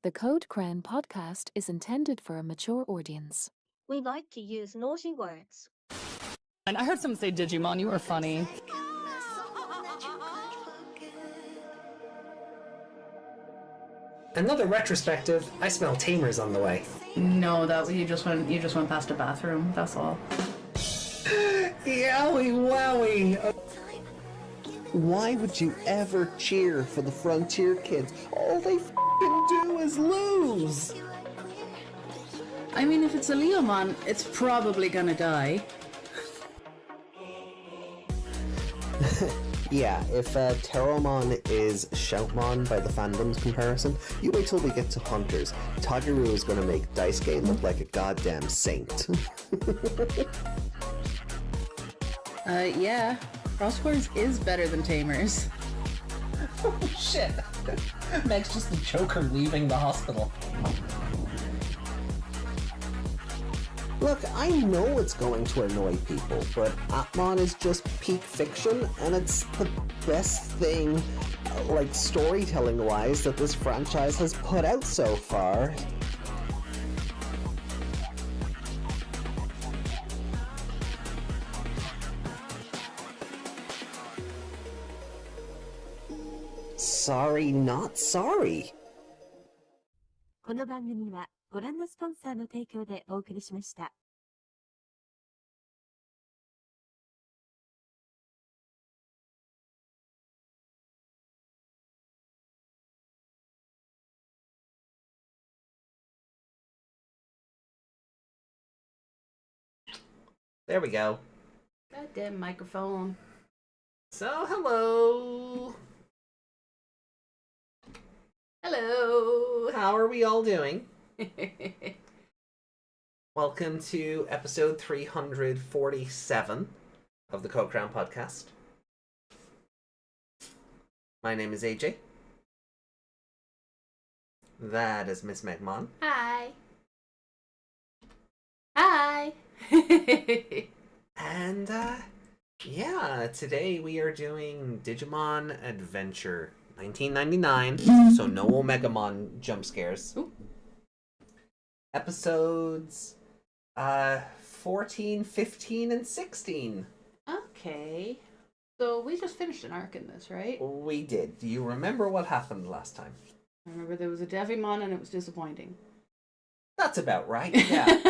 The Code Cran podcast is intended for a mature audience. We like to use naughty words. And I heard someone say Digimon, you were funny. Another retrospective, I smell tamers on the way. No, you just went past a bathroom, that's all. Yowie wowie! Why would you ever cheer for the Frontier kids? All they f***ing do is lose! I mean, if it's a Leomon, it's probably gonna die. Yeah, if Terramon is Shoutmon by the fandom's comparison, you wait till we get to Hunters. Toggeru is gonna make Daisuke look like a goddamn saint. Yeah. Crosswords is better than Tamers. Oh shit! Meg's just the Joker leaving the hospital. Look, I know it's going to annoy people, but Etemon is just peak fiction, and it's the best thing, like storytelling-wise, that this franchise has put out so far. Sorry, not sorry. この番組はご覧のスポンサーの提供でお送りしました。There we go. Goddamn microphone. So, hello! Hello! How are we all doing? Welcome to episode 347 of the Code Crown podcast. My name is AJ. That is Miss Megmon. Hi. Hi. And, yeah, today we are doing Digimon Adventure 1999, so no Omegamon jump scares. Ooh. Episodes 14, 15, and 16. Okay. So we just finished an arc in this, right? We did. Do you remember what happened last time? I remember there was a Devimon and it was disappointing. That's about right, yeah.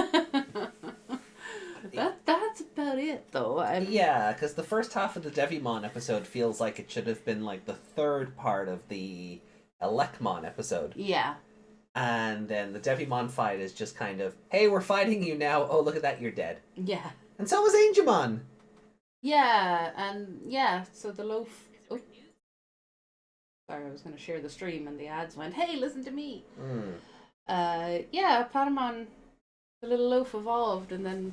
That's about it, though. Yeah, because the first half of the Devimon episode feels like it should have been like the third part of the Elecmon episode. Yeah. And then the Devimon fight is just kind of, hey, we're fighting you now. Oh, look at that, you're dead. Yeah. And so was Angemon. Yeah, and yeah, so the loaf... Oh. Sorry, I was going to share the stream and the ads went, hey, listen to me. Yeah, Patamon, the little loaf evolved and then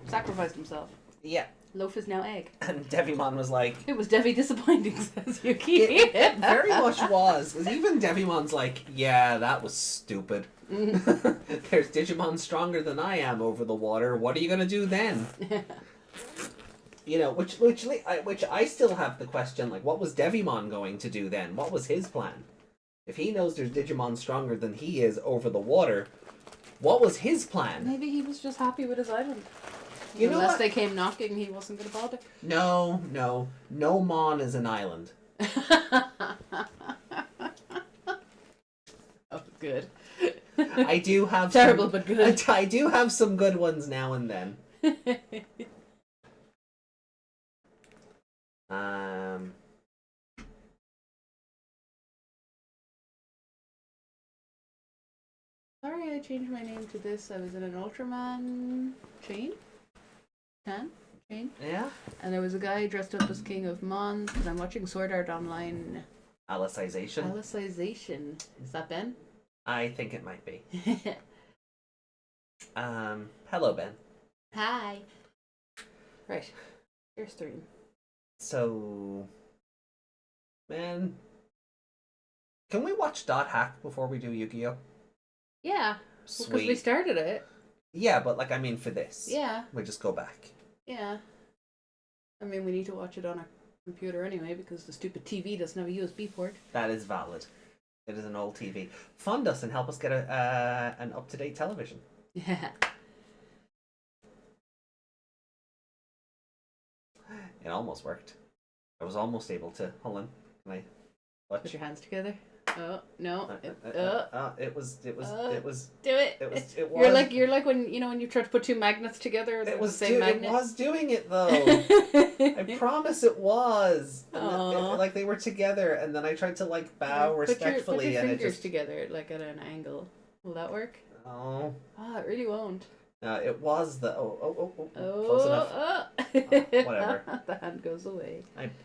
sacrificed himself. Yeah. Loaf is now egg. And Devimon was like... It was Devi disappointing, says Yuki. It very much was. Because even Devimon's like, yeah, that was stupid. There's Digimon stronger than I am over the water. What are you going to do then? You know, which I still have the question, like, what was Devimon going to do then? What was his plan? If he knows there's Digimon stronger than he is over the water, what was his plan? Maybe he was just happy with his island. You know Unless what? they came knocking, he wasn't going to bother. No. No Mon is an island. Oh, good. I do have Terrible, but good. I do have some good ones now and then. Sorry I changed my name to this. I was in an Ultraman chain? Chain? Yeah? And there was a guy dressed up as King of Mons, and I'm watching Sword Art Online. Alicization. Alicization. Is that Ben? I think it might be. Hello, Ben. Hi. Right. Here's stream. So, man, can we watch Dot Hack before we do Yu-Gi-Oh? Yeah. Sweet. Because we started it. Yeah, but like, I mean for this. Yeah. We just go back. Yeah. I mean, we need to watch it on a computer anyway because the stupid TV doesn't have a USB port. That is valid. It is an old TV. Fund us and help us get an up-to-date television. Yeah. It almost worked. I was almost able to. Hold on. Can I? Put your hands together. Oh no! It was. Do it. It was. You're like when when you try to put two magnets together. It was the same magnet. It was doing it though. I promise it was. And like they were together, and then I tried to like bow respectfully, put your and fingers it just together like at an angle. Will that work? Oh. It really won't. It was the close enough. Whatever. The hand goes away.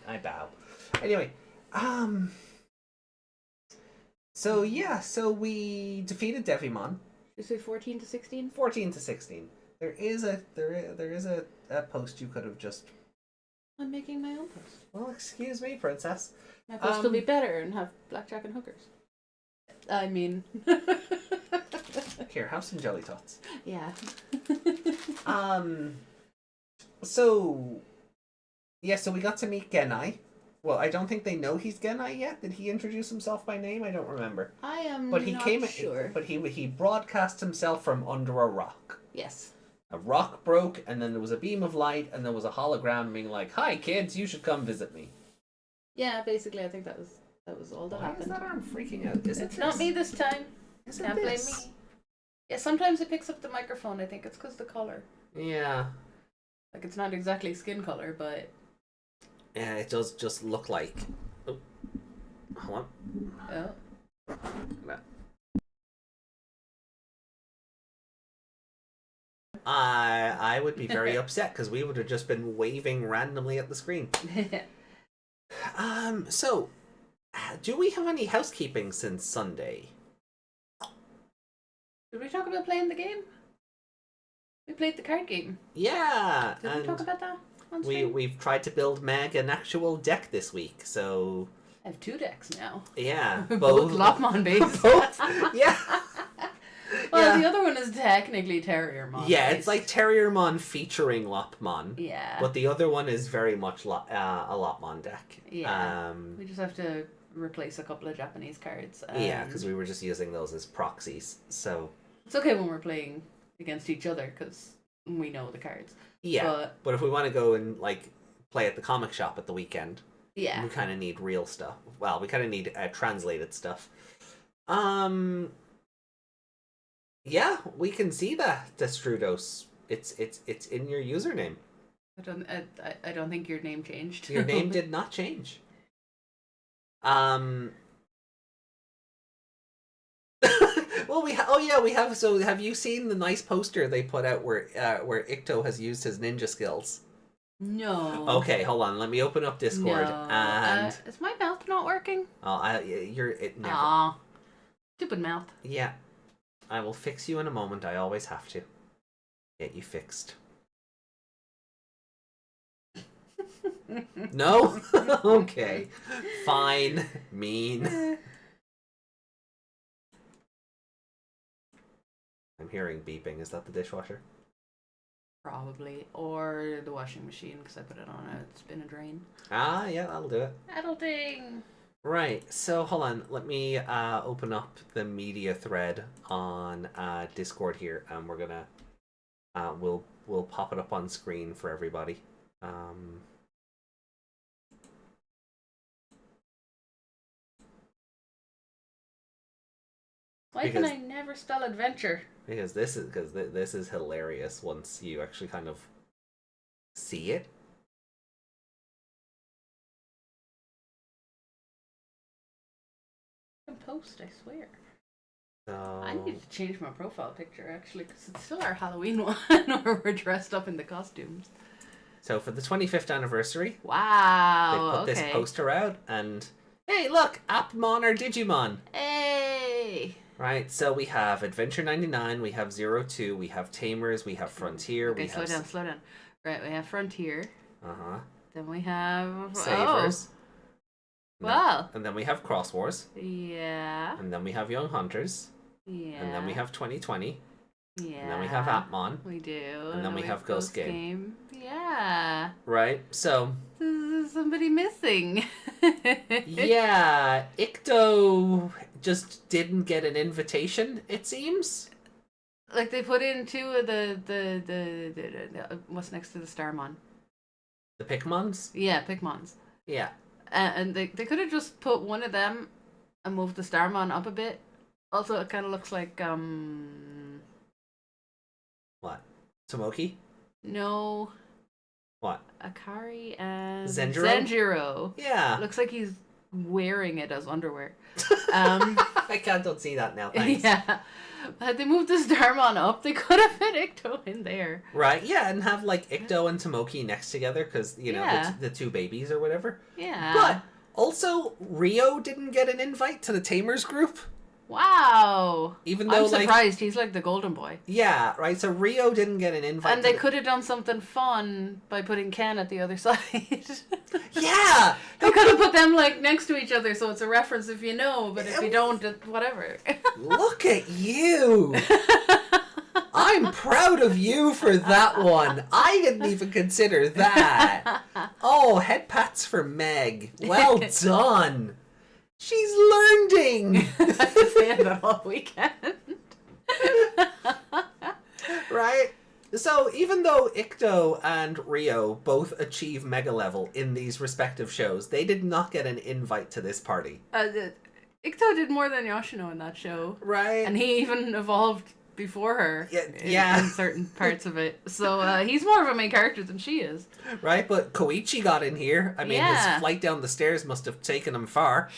I bow. Anyway, So yeah, so we defeated Devimon. You say 14 to 16? 14 to 16. There is a post you could have just. I'm making my own post. Well, excuse me, princess. My post will be better and have blackjack and hookers. I mean. Here, have some jelly tots. Yeah. So yeah, so we got to meet Gennai. Well, I don't think they know he's Gennai yet. Did he introduce himself by name? I don't remember. I am but he not came, sure. But he broadcast himself from under a rock. Yes. A rock broke, and then there was a beam of light, and there was a hologram being like, "Hi, kids, you should come visit me." Yeah, basically, I think that was all that Why happened. is that arm freaking out? It's not me this time. Is it Can't blame this? me. Yeah, sometimes it picks up the microphone. I think it's because the color. Yeah. Like it's not exactly skin color, but. Yeah, it does just look like. Oh. Hold on. Oh. I would be very upset because we would have just been waving randomly at the screen. So, do we have any housekeeping since Sunday? Did we talk about playing the game? We played the card game. Yeah. Did we talk about that on stream? We've tried to build Meg an actual deck this week, so. I have 2 decks now. Yeah. Both Lopmon based. Both. Yeah. Well, yeah. The other one is technically Terriermon. Yeah, based. it's like Terriermon featuring Lopmon. Yeah. But the other one is very much a Lopmon deck. Yeah. We just have to replace a couple of Japanese cards. Yeah, because we were just using those as proxies. So it's okay when we're playing against each other because we know the cards. Yeah, but if we want to go and like play at the comic shop at the weekend, yeah, we kind of need real stuff. Well, we kind of need translated stuff. Yeah, we can see that Destrudos. It's in your username. I don't think your name changed. Your name did not change. Well, we have. So, have you seen the nice poster they put out where Icto has used his ninja skills? No. Okay, hold on. Let me open up Discord. No. And is my mouth not working? It never. Aw, stupid mouth. Yeah, I will fix you in a moment. I always have to get you fixed. No? Okay. Fine. Mean. I'm hearing beeping. Is that the dishwasher? Probably. Or the washing machine because I put it on a spin a drain. Ah, yeah, that'll do it. Adulting! Right, so hold on. Let me open up the media thread on Discord here, and we're gonna we'll pop it up on screen for everybody. Why can I never spell adventure? Because this is hilarious once you actually kind of see it. I can post, I swear. So... I need to change my profile picture actually because it's still our Halloween one where we're dressed up in the costumes. So for the 25th anniversary, wow, they put this poster out, and hey, look, Etemon or Digimon. Hey. Right, so we have Adventure 99, we have 02, we have Tamers, we have Frontier, okay, we have... slow down. Right, we have Frontier. Uh-huh. Then we have... Savers. Oh. Wow. And then we have Cross Wars. Yeah. And then we have Young Hunters. Yeah. And then we have 2020. Yeah. And then we have Etemon. We do. And then we have Ghost Game. Yeah. Right, so... There's somebody missing. Yeah, Icto just didn't get an invitation, it seems. Like they put in two of the what's next to the Starmon? The Pikmons? Yeah, Pikmons. Yeah. And they could have just put one of them and moved the Starmon up a bit. Also, it kind of looks like What? Tomoki? no, What? Akari and Zenjiro? Zenjiro. Yeah. Looks like he's wearing it as underwear. I don't see that now, thanks. Yeah. Had they moved the Starmon up, they could have fit Icto in there. Right, yeah, and have like Icto and Tomoki next together because, you know, Yeah. the two babies or whatever. Yeah. But also, Rio didn't get an invite to the Tamers group. Wow. Even though, I'm surprised. He's like the golden boy. Yeah, right, so Rio didn't get an invite. And they could have done something fun by putting Ken at the other side. Yeah! They could have put them like next to each other so it's a reference if you know, but if you don't, whatever. Look at you! I'm proud of you for that one. I didn't even consider that. Oh, head pats for Meg. Well done. She's learning. I have to say that all weekend. Right? So even though Icto and Rio both achieve mega level in these respective shows, they did not get an invite to this party. Icto did more than Yoshino in that show. Right? And he even evolved before her Yeah. in certain parts of it. So he's more of a main character than she is. Right? But Koichi got in here. I mean, his Yeah. flight down the stairs must have taken him far.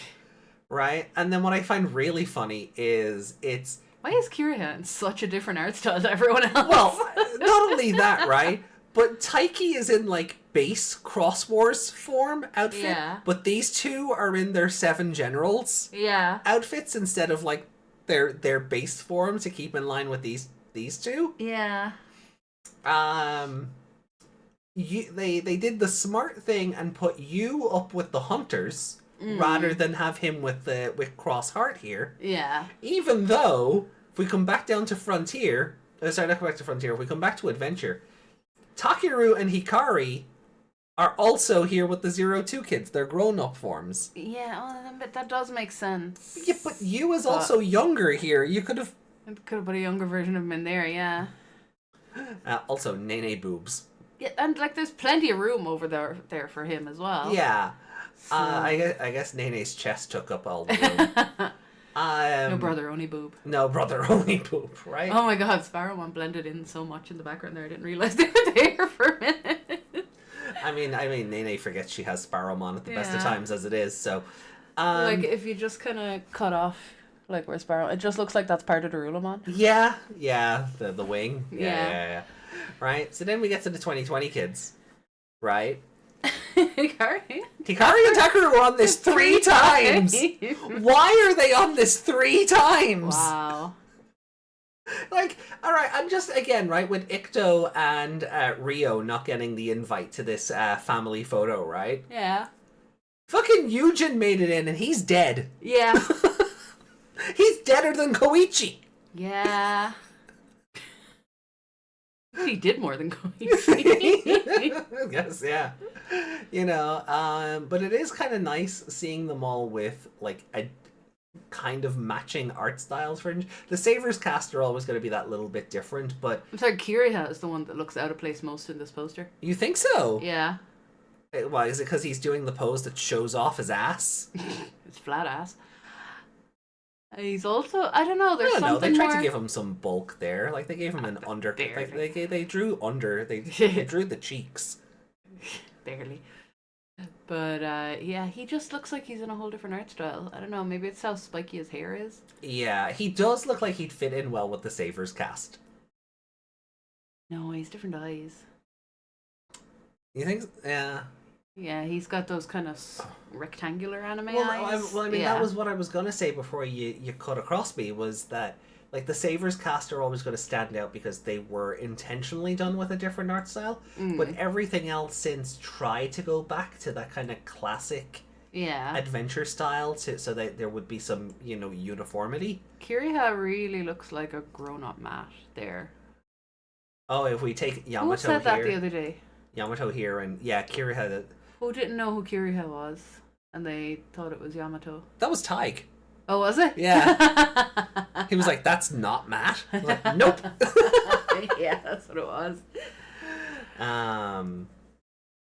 Right? And then what I find really funny is it's... Why is Kiriha in such a different art style to everyone else? Well, not only that, right? But Taiki is in, like, base Cross Wars form outfit. Yeah. But these two are in their Seven Generals Yeah. outfits instead of, like, their base form to keep in line with these two. Yeah. They did the smart thing and put you up with the Hunters rather than have him with Cross Heart here. Yeah. Even though, if we come back down to Frontier, sorry, not come back to Frontier, if we come back to Adventure, Takeru and Hikari are also here with the 02 kids. They're grown-up forms. Yeah, but that does make sense. Yeah, but you is also younger here. You could have... Could have put a younger version of him in there, yeah. Also, Nene boobs. Yeah, and like there's plenty of room over there for him as well. Yeah. So... I guess Nene's chest took up all the room. No brother, only boob. No brother, only boob, right? Oh my god, Sparrowman blended in so much in the background there, I didn't realize they were there for a minute. I mean, Nene forgets she has Sparrowmon at the best of Yeah. times as it is, so... like, if you just kind of cut off, like, where Sparrow... It just looks like that's part of the Rulomon. Yeah, the wing. Yeah. Yeah. Right, so then we get to the 2020 kids, right? Hikari and Takeru are on this 3 times! Why are they on this 3 times? Wow. Like, alright, I'm just, again, right, with Icto and Rio not getting the invite to this family photo, right? Yeah. Fucking Eugen made it in and he's dead. Yeah. He's deader than Koichi. Yeah. He did more than Koichi. I guess, yeah. You know, but it is kind of nice seeing them all with, like, a kind of matching art styles. The Savers cast are always going to be that little bit different, but... I'm sorry, Kiriha is the one that looks out of place most in this poster. You think so? Yeah. Why, is it because he's doing the pose that shows off his ass? It's flat ass. He's also, I don't know, there's I don't know, something they tried more... to give him some bulk there. Like, they gave him an under... Barely. They drew under... They drew the cheeks. Barely. But, yeah, he just looks like he's in a whole different art style. I don't know, maybe it's how spiky his hair is. Yeah, he does look like he'd fit in well with the Savers cast. No, he's different eyes. You think? Yeah. Yeah, he's got those kind of rectangular anime Well, eyes. I mean, yeah. that was what I was going to say before you cut across me, was that, like, the Savers cast are always going to stand out because they were intentionally done with a different art style, but everything else since tried to go back to that kind of classic adventure style so that there would be some, you know, uniformity. Kiriha really looks like a grown-up Matt there. Oh, if we take Yamato Who said that here, the other day? Yamato here, and yeah, Kira had Who didn't know who Kiriha was, and they thought it was Yamato? that was Tig. Oh, was it? Yeah. He was like, "That's not Matt." I was like, "Nope." Yeah, that's what it was.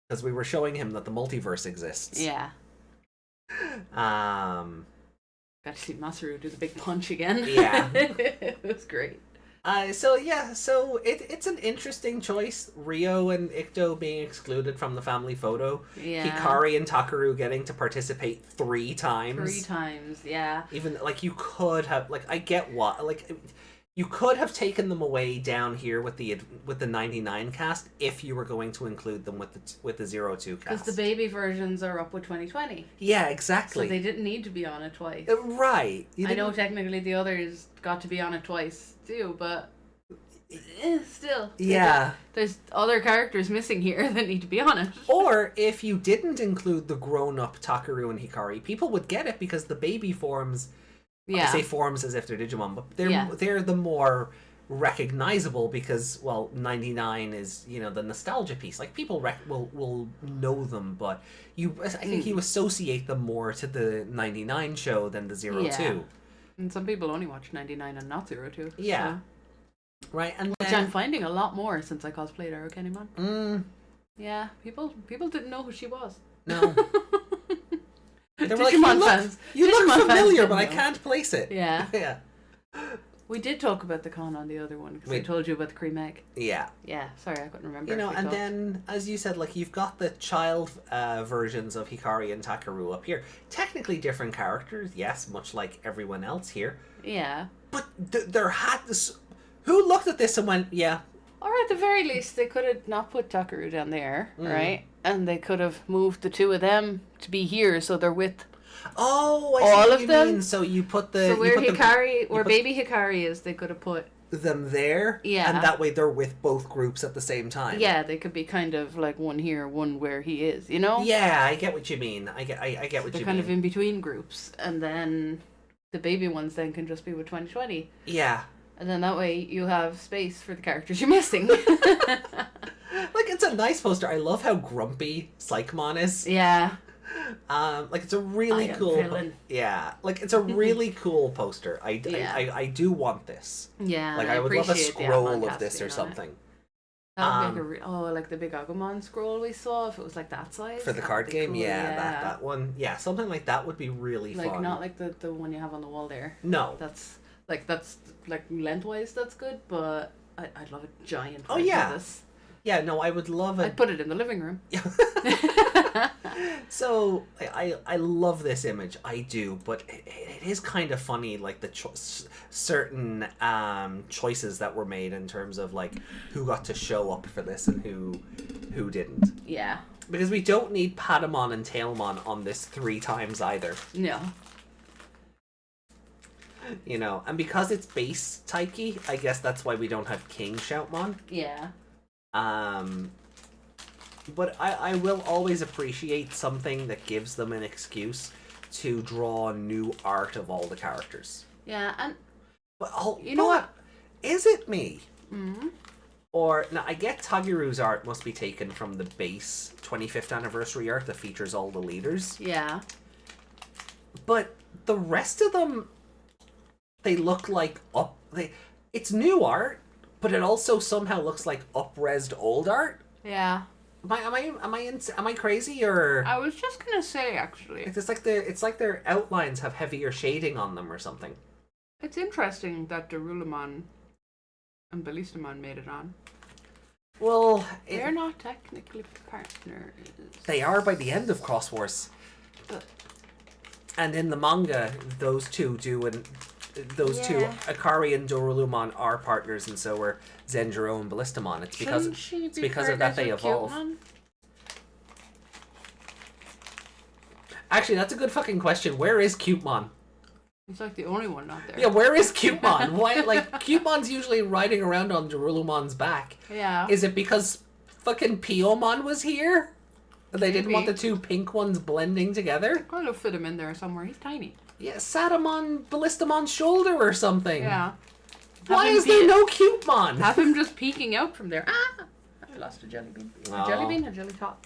Because we were showing him that the multiverse exists. Yeah. Got to see Masaru do the big punch again. Yeah. It was great. So it's an interesting choice. Rio and Ikto being excluded from the family photo. Yeah. Hikari and Takaru getting to participate 3 times. 3 times, yeah. Even like you could have I get what you could have taken them away down here with the 99 cast if you were going to include them with the 02 cast. Because the baby versions are up with 2020. Yeah, exactly. So they didn't need to be on it twice. Right. I know technically the others got to be on it twice too, but still. Yeah. There's other characters missing here that need to be on it. Or if you didn't include the grown-up Takaru and Hikari, people would get it because the baby forms... Yeah. I say forms as if they're Digimon, but they're the more recognizable because, well, 99 is, the nostalgia piece. Like, people will know them, but I think you associate them more to the 99 show than the 02. Yeah. And some people only watch 99 and not 02. Yeah. So. Right, and which I'm finding a lot more since I cosplayed Arukenimon. Yeah, people didn't know who she was. No. They were Digimon like, fans. You look Digimon familiar, fans but I know. can't place it. Yeah. Yeah. We did talk about the con on the other one because I told you about the cream egg. Yeah. Yeah, sorry, I couldn't remember. And then, as you said, like, you've got the child versions of Hikari and Takaru up here. Technically different characters, yes, much like everyone else here. Yeah. But there had this... Who looked at this and went, yeah. Or at the very least, they could have not put Takaru down there, right? And they could have moved the 2 of them to be here, so they're with... Oh, I see all what of you them. mean. So you put the... So where Hikari... baby Hikari is, they could have put... them there. Yeah. And that way they're with both groups at the same time. Yeah, they could be kind of like one here, one where he is, you know? Yeah, I get what you mean. I get what you mean. They're kind of in between groups. And then the baby ones then can just be with 2020. Yeah. And then that way you have space for the characters you're missing. Like, it's a nice poster. I love how grumpy Psychmon is. Yeah. Like, it's a really cool... villain. Yeah. Like, it's a really cool poster. I do want this. Yeah. Like, I would love a scroll of this or something. That would be like the big Agumon scroll we saw, if it was like that size. For the card game, cool. yeah. That one. Yeah, something like that would be really like, fun. not like the one you have on the wall there. No. That's lengthwise that's good, but I'd love a giant Oh, version yeah. of this. Yeah, no, I would love it. I'd put it in the living room. So, I love this image. I do, but it is kind of funny, like, the certain choices that were made in terms of, like, who got to show up for this and who didn't. Yeah. Because we don't need Patamon and Tailmon on this 3 times either. No. And because it's base Taiki, I guess that's why we don't have King Shoutmon. Yeah. But I will always appreciate something that gives them an excuse to draw new art of all the characters. Yeah, and But you know what? Is it me? Mm-hmm. Or, now, I get Tagiru's art must be taken from the base 25th anniversary art that features all the leaders. Yeah. But the rest of them, they look like it's new art, but it also somehow looks like up-resed old art. Yeah. Am I crazy, or I was just gonna say, actually, it's like their outlines have heavier shading on them or something. it's interesting that Darulamon and Bellistamon made it on. Well, They're not technically partners. they are by the end of Cross Wars. But- And in the manga, those two two, Akari and Dorulumon, are partners, and so are Zenjiro and Bellistamon. It's because of that they evolve. Cutemon? Actually, that's a good fucking question. Where is Cutemon? He's like the only one not there. Yeah, where is Cutemon? Why, like, Cutemon's usually riding around on Dorulumon's back. Yeah. Is it because fucking Piomon was here? They didn't want the Maybe. 2 pink ones blending together? Kind of fit him in there somewhere. He's tiny. Yeah, sat him on Bellistamon's shoulder or something. Yeah. Why Have him is there no Cutemon? Have him just peeking out from there. Ah! I lost a jelly bean. Oh. A jelly bean? A jelly top.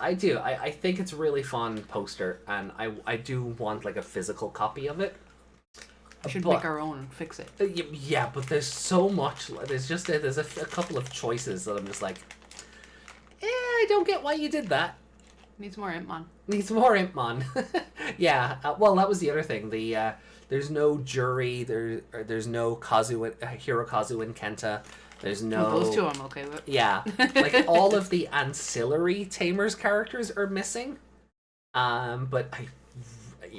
I do. I think it's a really fun poster, and I do want like a physical copy of it. We should But- make our own and fix it. Yeah, but there's so much. There's a couple of choices that I'm just like, I don't get why you did that. Needs more Etemon. Needs more Impmon. Yeah. Well, that was the other thing. There's no jury. There's no Hirokazu and Kenta. There's no. Those two I'm okay with. Yeah, like all of the ancillary Tamers characters are missing. But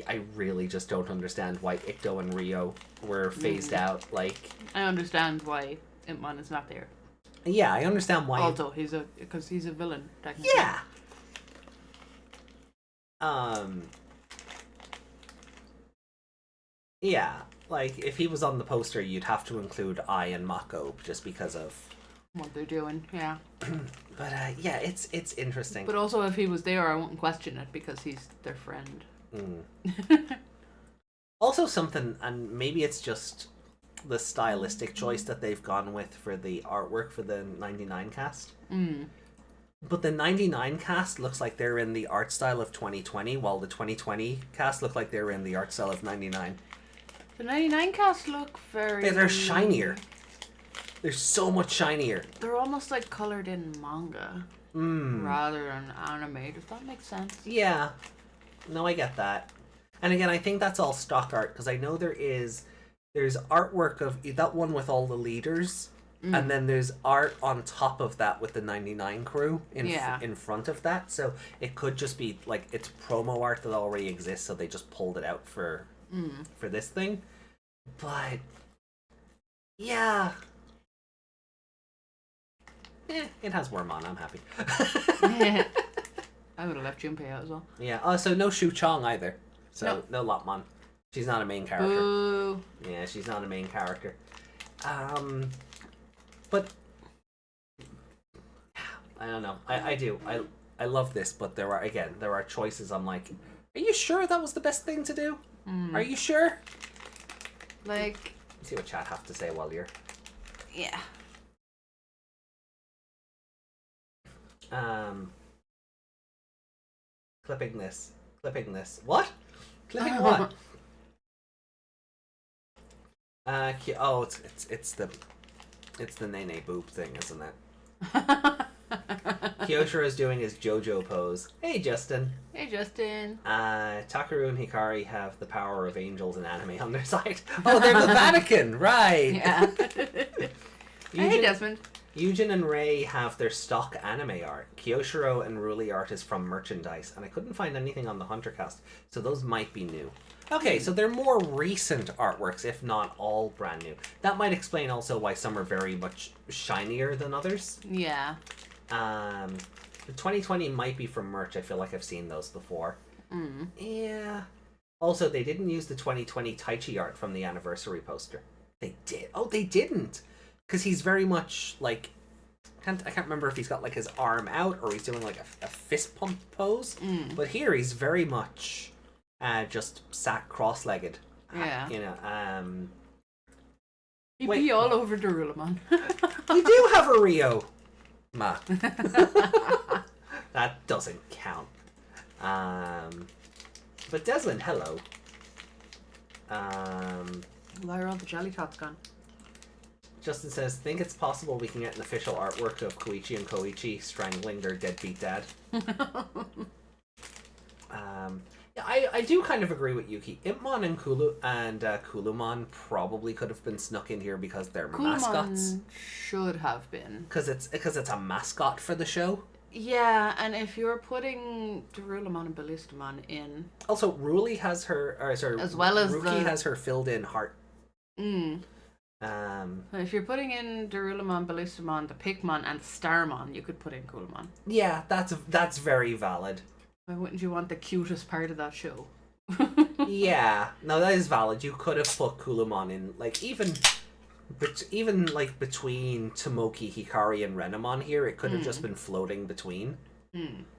I really just don't understand why Ikto and Rio were phased out. Like, I understand why Etemon is not there. yeah, I understand why. Although because he's a villain, technically. Yeah. Yeah, like if he was on the poster, you'd have to include I and Mako just because of. What they're doing, yeah. But yeah, it's interesting. But also, if he was there, I wouldn't question it because he's their friend. Also, something, and maybe it's just the stylistic choice that they've gone with for the artwork for the 99 cast. But the 99 cast looks like they're in the art style of 2020, while the 2020 cast look like they're in the art style of 99. The 99 cast look very... They're shinier. They're so much shinier. They're almost like colored in manga rather than anime. Does that make sense? Yeah. No, I get that. And again, I think that's all stock art, because I know there's artwork of that one with all the leaders, and then there's art on top of that with the 99 crew in front of that. So it could just be like it's promo art that already exists, so they just pulled it out for this thing. But yeah. It has Whamon, I'm happy. I would have left Junpei out as well. Yeah, so no Shu Chong either. So no Lopmon. She's not a main character. Boo. Yeah, she's not a main character. But I don't know. I do. I love this, but there are choices I'm like, are you sure that was the best thing to do? Are you sure? Like, Let's see what chat have to say while you're yeah. Clipping this. What? Clipping what? It's the Nene boob thing, isn't it? Kyoshiro is doing his JoJo pose. Hey, Justin. Hey, Justin. Takaru and Hikari have the power of angels and anime on their side. Oh, they're the Vatican, right? Yeah. Hey, Desmond. Eugen and Ray have their stock anime art. Kyoshiro and Ruli art is from merchandise, and I couldn't find anything on the Hunter cast, so those might be new. Okay, so they're more recent artworks, if not all brand new. That might explain also why some are very much shinier than others. Yeah. The 2020 might be from merch. I feel like I've seen those before. Yeah. Also, they didn't use the 2020 Taichi art from the anniversary poster. They did. Oh, they didn't. Because he's very much like... I can't remember if he's got like his arm out or he's doing like a fist pump pose. But here he's very much just sat cross-legged. Yeah. You know, He'd Wait. be all over Darulamon. we do have a Rio. Ma. That doesn't count. But Desmond, hello. Why are all the jelly tots gone? Justin says, think it's possible we can get an official artwork of Koichi and Koichi strangling their deadbeat dad. Yeah, I do kind of agree with Yuki. Impmon and Kulumon probably could have been snuck in here because they're mascots. Should have been. Because it's a mascot for the show. Yeah, and if you're putting Darulamon and Ballistamon in... Also, Ruli has her... As well as Ruki has her filled in heart. If you're putting in Darulamon, Ballistamon, the Pikmon, and Starmon, you could put in Coolmon. Yeah, that's very valid. Why wouldn't you want the cutest part of that show? Yeah, no, that is valid. You could have put Kulumon in, like, even like between Tomoki, Hikari, and Renamon here, it could have just been floating between.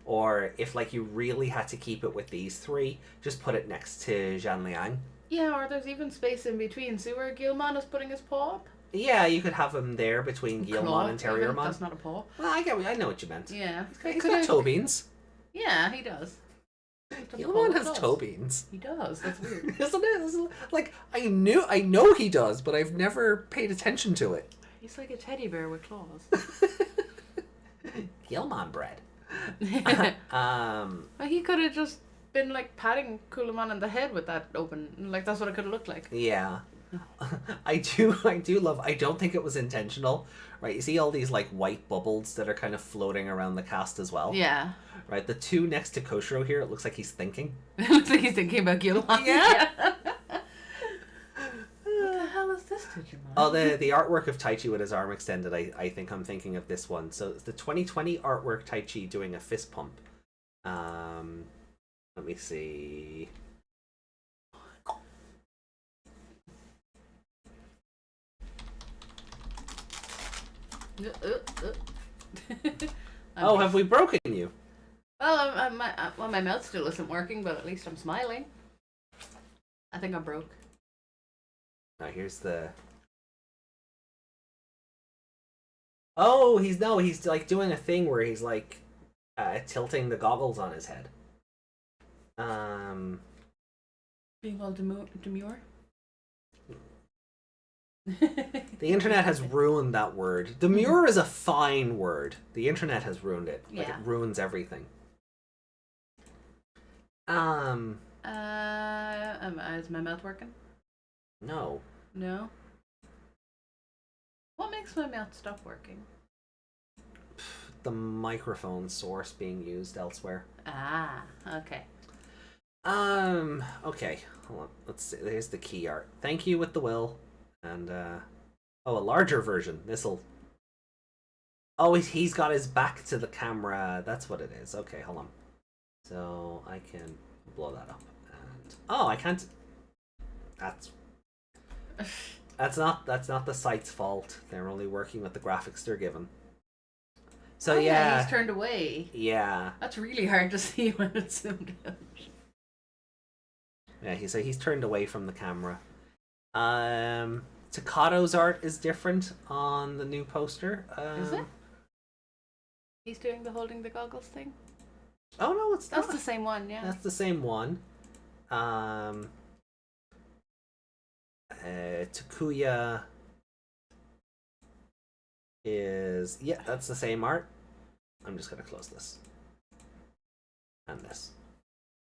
Or if like you really had to keep it with these three, just put it next to Zhanliang. Yeah, or there's even space in between. See where Gilmon is putting his paw up? Yeah, you could have him there between Gilmon and Terriermon. That's not a paw. Well, I know what you meant. Yeah. He's got toe beans. Yeah, he does. Gilmon has toe beans. He does. That's weird. Isn't it? Like, I know he does, but I've never paid attention to it. He's like a teddy bear with claws. Gilmon bread. Well, he could have just been like patting Kulamon on the head with that open. Like that's what it could have looked like. Yeah. I do love, I don't think it was intentional, right? You see all these like white bubbles that are kind of floating around the cast as well? Yeah. Right, the two next to Koshiro here, it looks like he's thinking. It looks like he's thinking about Kulamon. Yeah. What the hell is this Digimon? Oh, the artwork of Taichi with his arm extended, I think I'm thinking of this one. So it's the 2020 artwork Taichi doing a fist pump. Let me see. Oh, have we broken you? Well, my mouth still isn't working, but at least I'm smiling. I think I'm broke. Now here's the... Oh, he's like doing a thing where he's like tilting the goggles on his head. Being all demure? The internet has ruined that word. Demure is a fine word. The internet has ruined it. Like, Yeah. it ruins everything. Is my mouth working? No. No. What makes my mouth stop working? The microphone source being used elsewhere. Ah, okay. Okay. Hold on. Let's see. There's the key art. Thank you with the will. And, oh, a larger version. This'll... Oh, he's got his back to the camera. That's what it is. Okay, hold on. So, I can blow that up. And... Oh, I can't... That's not the site's fault. They're only working with the graphics they're given. So, yeah. He's turned away. Yeah. That's really hard to see when it's zoomed out. Yeah, he's turned away from the camera. Takato's art is different on the new poster. Is it? He's doing the holding the goggles thing? Oh no, it's That's not. the same one, yeah. That's the same one. Takuya is... Yeah, that's the same art. I'm just gonna close this. And this.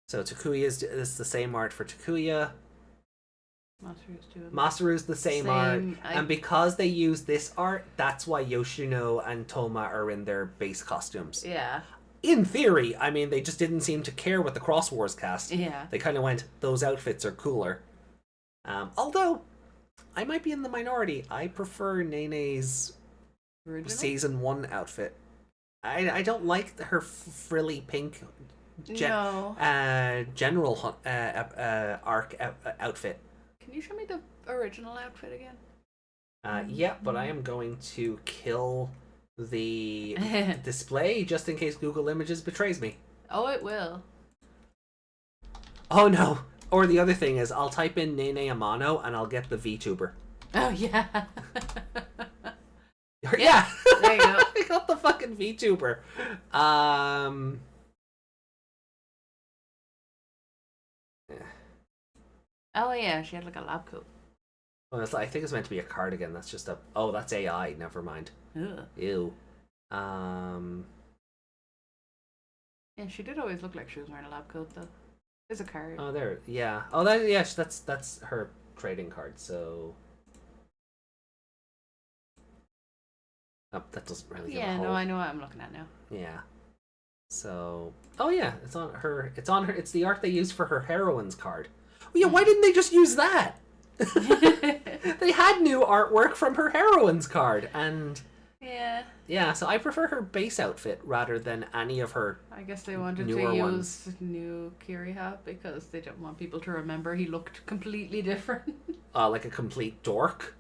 So Takuya is the same art for Takuya. Masaru's the same art. And because they use this art, that's why Yoshino and Toma are in their base costumes. Yeah. In theory, I mean, they just didn't seem to care with the Cross Wars cast. Yeah. They kind of went, those outfits are cooler. Although, I might be in the minority. I prefer Nene's season 1 outfit. I don't like her frilly pink general arc outfit. Can you show me the original outfit again? Yeah, but I am going to kill the display just in case Google Images betrays me. Oh, it will. Oh no. Or the other thing is, I'll type in Nene Amano and I'll get the VTuber. Oh, yeah. Yeah. There you go. I got the fucking VTuber. Oh, yeah, she had like a lab coat. Well, I think it's meant to be a cardigan. That's just a... Oh, that's AI. Never mind. Ugh. Ew. Yeah, she did always look like she was wearing a lab coat, though. There's a card. Oh, there. Yeah. Oh, that. Yeah. That's her trading card. So. Oh, that doesn't really. Yeah. No, I know what I'm looking at now. Yeah. So. Oh yeah, it's on her. It's on her. It's the art they used for her heroine's card. Oh, yeah. Why didn't they just use that? They had new artwork from her heroine's card, and. Yeah. Yeah, so I prefer her base outfit rather than any of her. I guess they wanted to newer use ones. new Kiriha because they didn't want people to remember he looked completely different. Like a complete dork.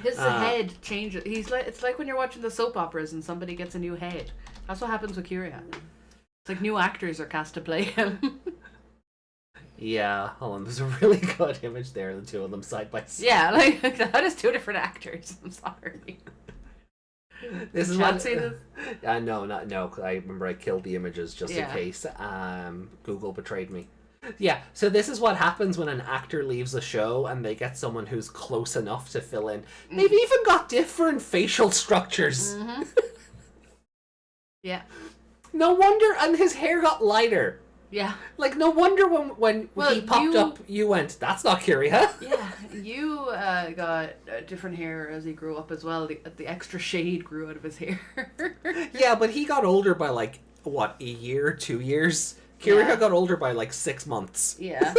His head changes. It's like when you're watching the soap operas and somebody gets a new head. That's what happens with Kiriha. It's like new actors are cast to play him. Yeah, hold on. There's a really good image there, the two of them side by side. Yeah, like that is two different actors. I'm sorry. This is Chat what. see this? No. 'Cause I remember I killed the images just in Yeah. case. Google betrayed me. Yeah, so this is what happens when an actor leaves a show and they get someone who's close enough to fill in. They've even got different facial structures. Mm-hmm. Yeah. No wonder, and his hair got lighter. Yeah. Like, no wonder when Well, he popped you- up, you went, that's not Kiriha. Yeah, you got different hair as he grew up as well. The extra shade grew out of his hair. Yeah, but he got older by, like, what, a year, 2 years? Kiriha Yeah. got older by, like, 6 months. Yeah.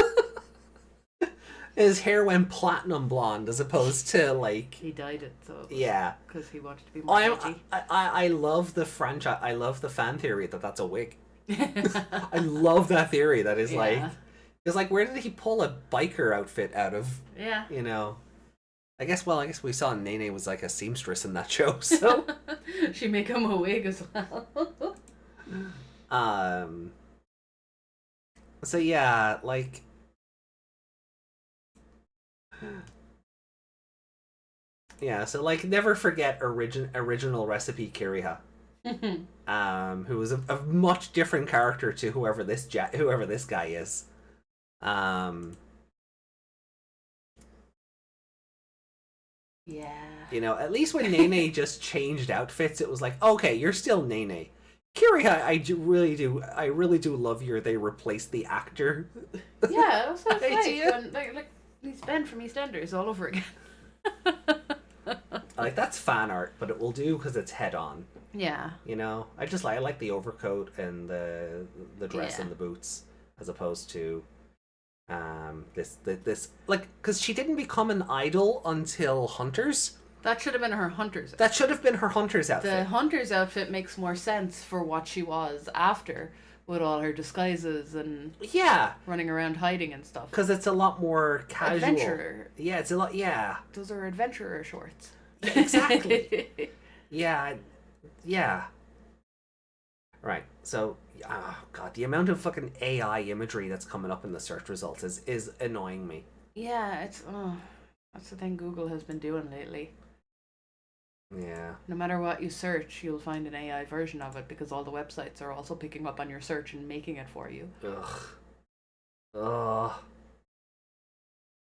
His hair went platinum blonde as opposed to, like... He dyed it, so... Yeah. Because he wanted to be more edgy. I love the franchise. I love the fan theory that that's a wig. I love that theory that is like... Because, like, where did he pull a biker outfit out of? Yeah. You know... I guess we saw Nene was like a seamstress in that show, so... She make him a wig as well. So yeah, like... Yeah, so like never forget original recipe Kiriha. Who was a much different character to whoever this guy is. Yeah. You know, at least when Nene just changed outfits, it was like, okay, you're still Nene. Kiriha, I really do love they replaced the actor. Yeah, that's what it's idea. like. Like he's Ben from EastEnders all over again. Like, that's fan art, but it will do because it's head on. Yeah. You know, I like the overcoat and the dress and the boots as opposed to this like, because she didn't become an idol until Hunters. That should have been her Hunter's outfit. That should have been her Hunter's outfit. The Hunter's outfit makes more sense for what she was after, with all her disguises and running around hiding and stuff. Because it's a lot more casual. Adventurer. Yeah, it's a lot. Yeah. Those are adventurer shorts. Exactly. Yeah. Right. So, oh god, the amount of fucking AI imagery that's coming up in the search results is annoying me. Yeah, that's the thing Google has been doing lately. Yeah. No matter what you search, you'll find an AI version of it because all the websites are also picking up on your search and making it for you. Ugh.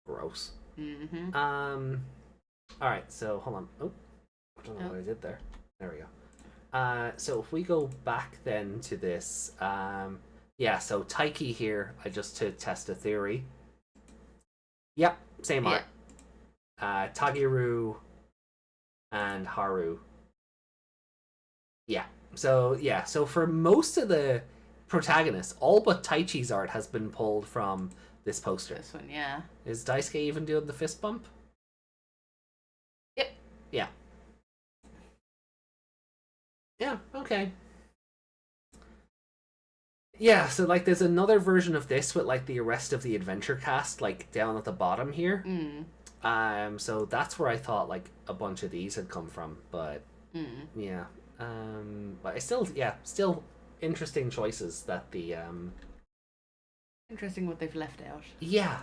Gross. Mm-hmm. Alright, so hold on. Oh, I don't know what I did there. There we go. So if we go back then to this, so Taiki here, just to test a theory. Yep, same art. Tagiru and Haru. So for most of the protagonists, all but Taichi's art has been pulled from this poster. This one, yeah. Is Daisuke even doing the fist bump? Yep. Yeah. Yeah, okay. Yeah, so like there's another version of this with like the rest of the adventure cast like down at the bottom here. So that's where I thought like a bunch of these had come from, but yeah. But I still interesting choices that the Interesting what they've left out. Yeah.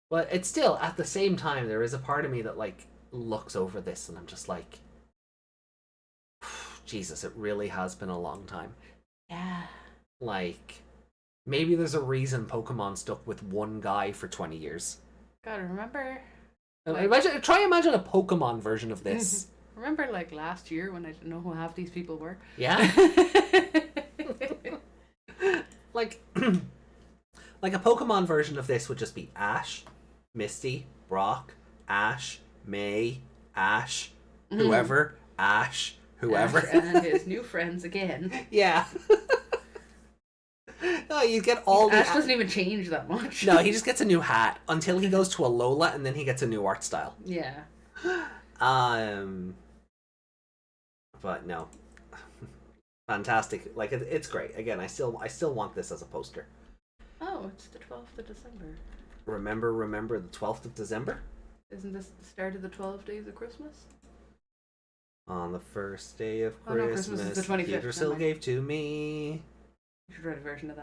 But it's still at the same time there is a part of me that like looks over this and I'm just like Jesus, it really has been a long time. Yeah. Like, maybe there's a reason Pokemon stuck with one guy for 20 years. God, remember? Try imagine a Pokemon version of this. Remember, like, last year when I didn't know who half these people were? Yeah. like a Pokemon version of this would just be Ash, Misty, Brock, Ash, May, Ash, whoever, Ash, whoever. Ash and his new friends again. Yeah. No, you get all Ash doesn't even change that much. No, he just gets a new hat until he goes to Alola and then he gets a new art style. Yeah. But no. Fantastic. Like it's great. Again, I still want this as a poster. Oh, it's the 12th of December. Remember the 12th of December? Isn't this the start of the 12 days of Christmas? On the first day of Oh, no, Christmas, Christmas is the 25th, Yggdrasil never mind. gave to me. You should write a version of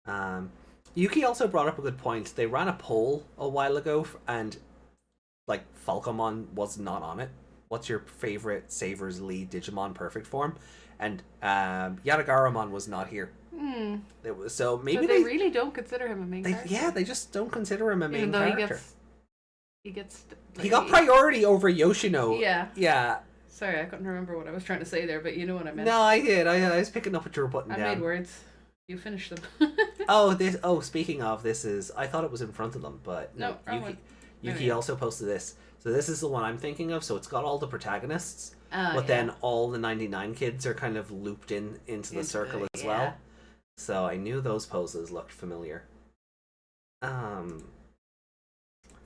that. Yuki also brought up a good point. They ran a poll a while ago, and like Falcomon was not on it. What's your favorite Savers Lead Digimon perfect form? And Yatagaramon was not here. It was, so maybe So they really don't consider him a main character. Yeah, they just don't consider him a main Even though character. he gets He got priority over Yoshino. Yeah. Yeah. Sorry, I couldn't remember what I was trying to say there, but you know what I meant. No, I did. I was picking up what you were putting I down. made words. You finished them. Speaking of, this is, I thought it was in front of them, but No, wrong one. Yuki also posted this. So this is the one I'm thinking of. So it's got all the protagonists, but yeah. then all the 99 kids are kind of looped into the circle as well. So I knew those poses looked familiar.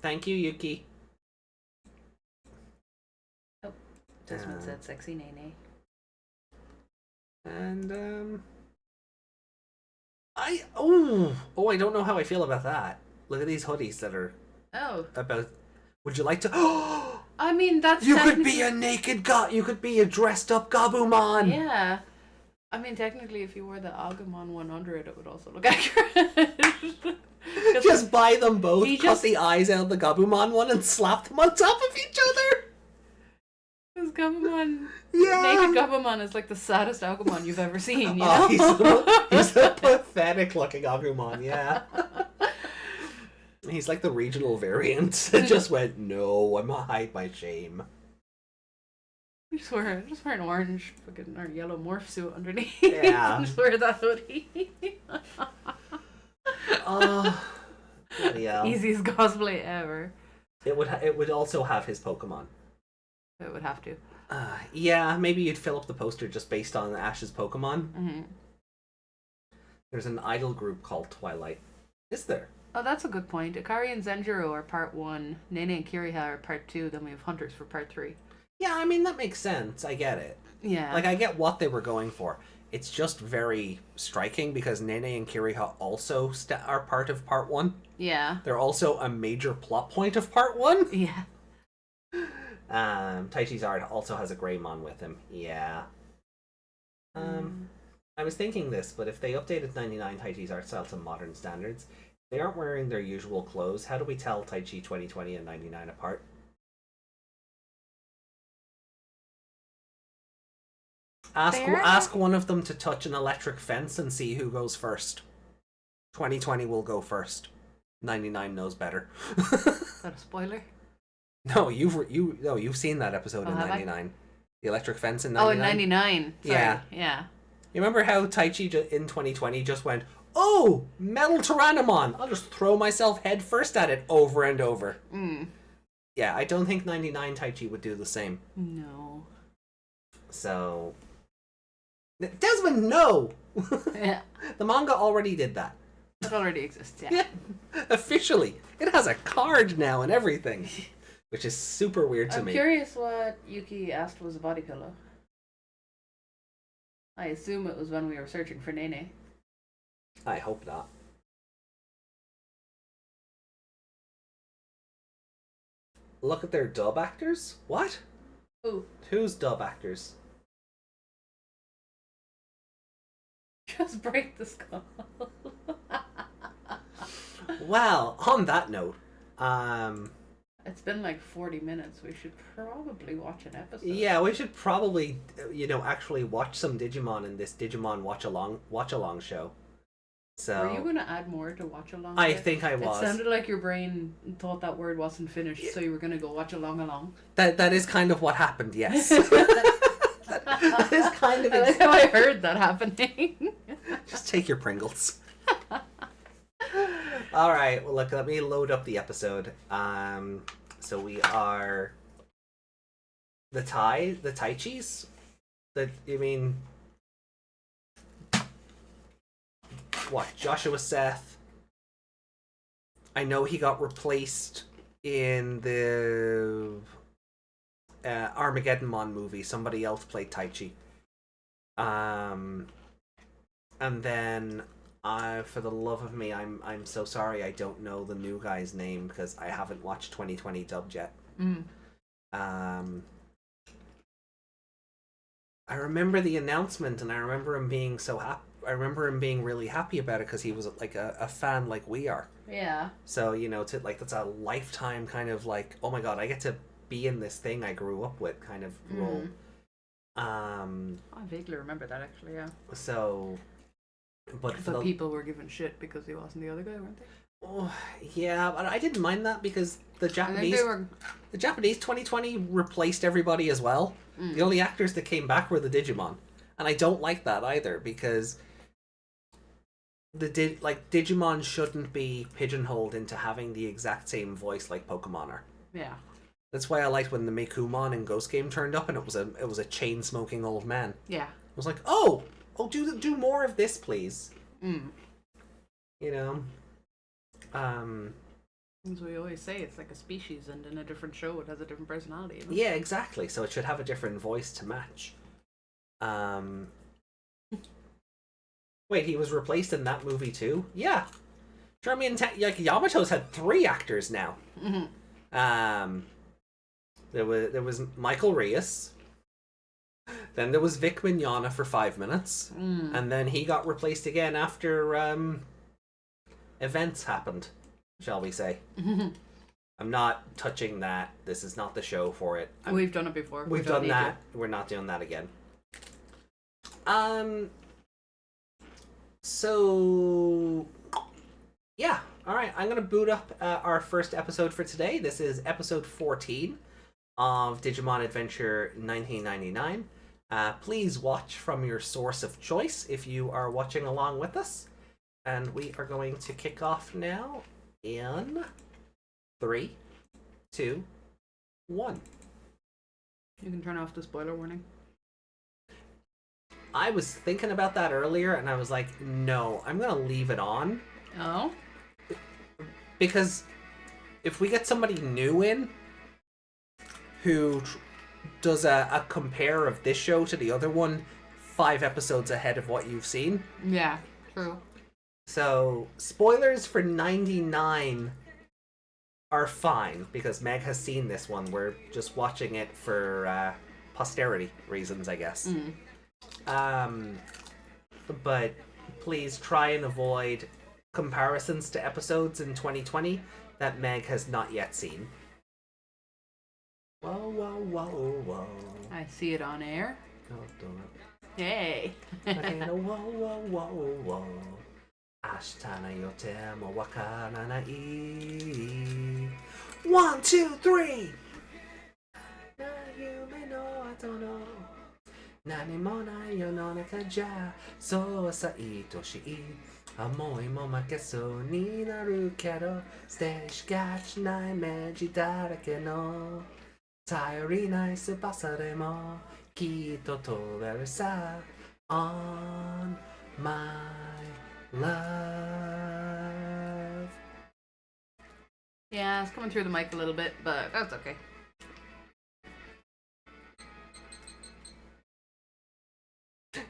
Thank you, Yuki. Oh, Desmond said sexy Nene. And I don't know how I feel about that. Look at these hoodies that are about. Would you like to? I mean, that's you could be a naked god. You could be a dressed up Gabumon. Yeah. I mean, technically, if you wore the Agumon 100, it would also look accurate. Just buy them both, cut the eyes out of the Gabumon one, and slap them on top of each other. Because Gabumon, Yeah. naked Gabumon is like the saddest Agumon you've ever seen, you know? He's a pathetic looking Agumon, yeah. He's like the regional variant. Just went, no, I'm gonna hide my shame. Just wear an orange fucking or yellow morph suit underneath. Yeah. Just wear that hoodie. Bloody hell. Easiest cosplay ever. It would also have his Pokemon. It would have to. Yeah, maybe you'd fill up the poster just based on Ash's Pokemon. Mm-hmm. There's an idol group called Twilight. Is there? Oh, that's a good point. Akari and Zenjiro are part 1. Nene and Kiriha are part 2. Then we have Hunters for part 3. Yeah, I mean, that makes sense. I get it. Yeah. Like, I get what they were going for. It's just very striking because Nene and Kiriha also are part of part 1. Yeah. They're also a major plot point of part 1. Yeah. Taichi's art also has a Greymon with him. Yeah. I was thinking this, but if they updated 99 Taichi's art style to modern standards, they aren't wearing their usual clothes. How do we tell Taichi 2020 and 99 apart? Ask one of them to touch an electric fence and see who goes first. 2020 will go first. 99 knows better. Is that a spoiler? No, you've seen that episode in 99. The electric fence in 99. Oh, in 99. Sorry. Yeah. Yeah. You remember how Taichi in 2020 just went, oh, metal Tyrannomon! I'll just throw myself head first at it over and over. Yeah, I don't think 99 Taichi would do the same. No. So... Desmond, no! Yeah. The manga already did that. It already exists, yeah. Yeah, officially. It has a card now and everything. Which is super weird to me. I'm curious what Yuki asked was a body pillow. I assume it was when we were searching for Nene. I hope not. Look at their dub actors? What? Ooh. Who's dub actors? Just break the skull. Well, on that note, It's been like 40 minutes. We should probably watch an episode. yeah, we should probably, actually watch some Digimon in this Digimon watch along show. So Were you going to add more to watch along? I there? think I was. It sounded like your brain thought that word wasn't finished, so you were going to go watch along. That is kind of what happened. Yes. that is kind of. I like how I heard that happening. Just take your Pringles. All right. Well, look. Let me load up the episode. So we are the Taichis. What? Joshua Seth. I know he got replaced in the Armageddon movie. Somebody else played Taichi. And then for the love of me, I'm so sorry I don't know the new guy's name because I haven't watched 2020 dubbed yet. I remember the announcement and I remember him being so happy. I remember him being really happy about it because he was like a fan like we are. Yeah. So, you know, to like that's a lifetime kind of like, oh my god, I get to be in this thing I grew up with kind of role. I vaguely remember that actually, yeah. So, but people were giving shit because he wasn't the other guy, weren't they? Oh, yeah, but I didn't mind that because the Japanese 2020 replaced everybody as well. The only actors that came back were the Digimon, and I don't like that either because Digimon shouldn't be pigeonholed into having the exact same voice like Pokemon are. Yeah. That's why I liked when the Meikumon in Ghost Game turned up and it was a chain smoking old man. Yeah. I was like, oh, do more of this, please. You know. As we always say, it's like a species, and in a different show, it has a different personality. You know? Yeah, exactly. So it should have a different voice to match. Wait, he was replaced in that movie too? Yeah. Sure, I mean, like Yamato's had 3 actors now. There was Michael Reyes. Then there was Vic Mignogna for 5 minutes, and then he got replaced again after events happened, shall we say. I'm not touching that. This is not the show for it. We've done it before. We've done that. We're not doing that again. So, yeah. All right. I'm going to boot up our first episode for today. This is episode 14 of Digimon Adventure 1999. Please watch from your source of choice if you are watching along with us. And we are going to kick off now in 3, 2, 1. You can turn off the spoiler warning. I was thinking about that earlier, and I was like, no, I'm going to leave it on. Oh? Because if we get somebody new in who does a compare of this show to the other one 5 episodes ahead of what you've seen. Yeah, true. So, spoilers for 99 are fine, because Meg has seen this one. We're just watching it for posterity reasons, I guess. But please try and avoid comparisons to episodes in 2020 that Meg has not yet seen. Whoa, whoa, whoa, whoa. I see it on air. Oh, don't. Hey. Okay, no, whoa, whoa, whoa, whoa. Ashtana yote mo wakara nai. 1, 2, 3. Na yume no atono. Nani mo nai yononaka ja. So saitoshi. Amoi mo makeso ni naru kedo. Stage gachi nai meji darake no. Tayorinai tsubasa de mo. Kitto toberu sa. On my love. Yeah, it's coming through the mic a little bit, but that's okay.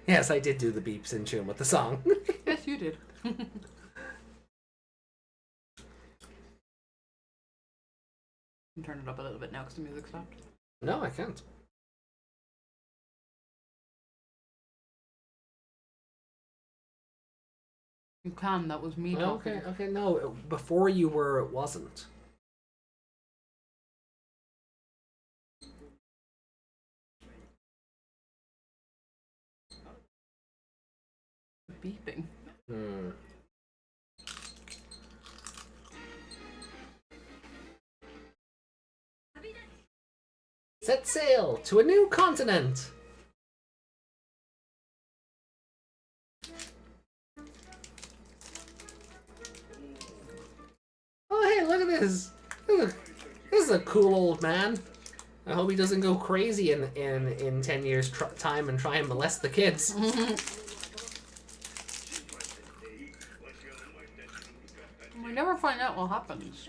Yes, I did do the beeps in tune with the song. Yes, you did. You can turn it up a little bit now because the music stopped. No, I can't. You can, that was me talking. Okay, no. Before you were, it wasn't. Beeping. Set sail to a new continent. Oh, hey, look at this. This is a cool old man. I hope he doesn't go crazy in 10 years' time and try and molest the kids. We never find out what happens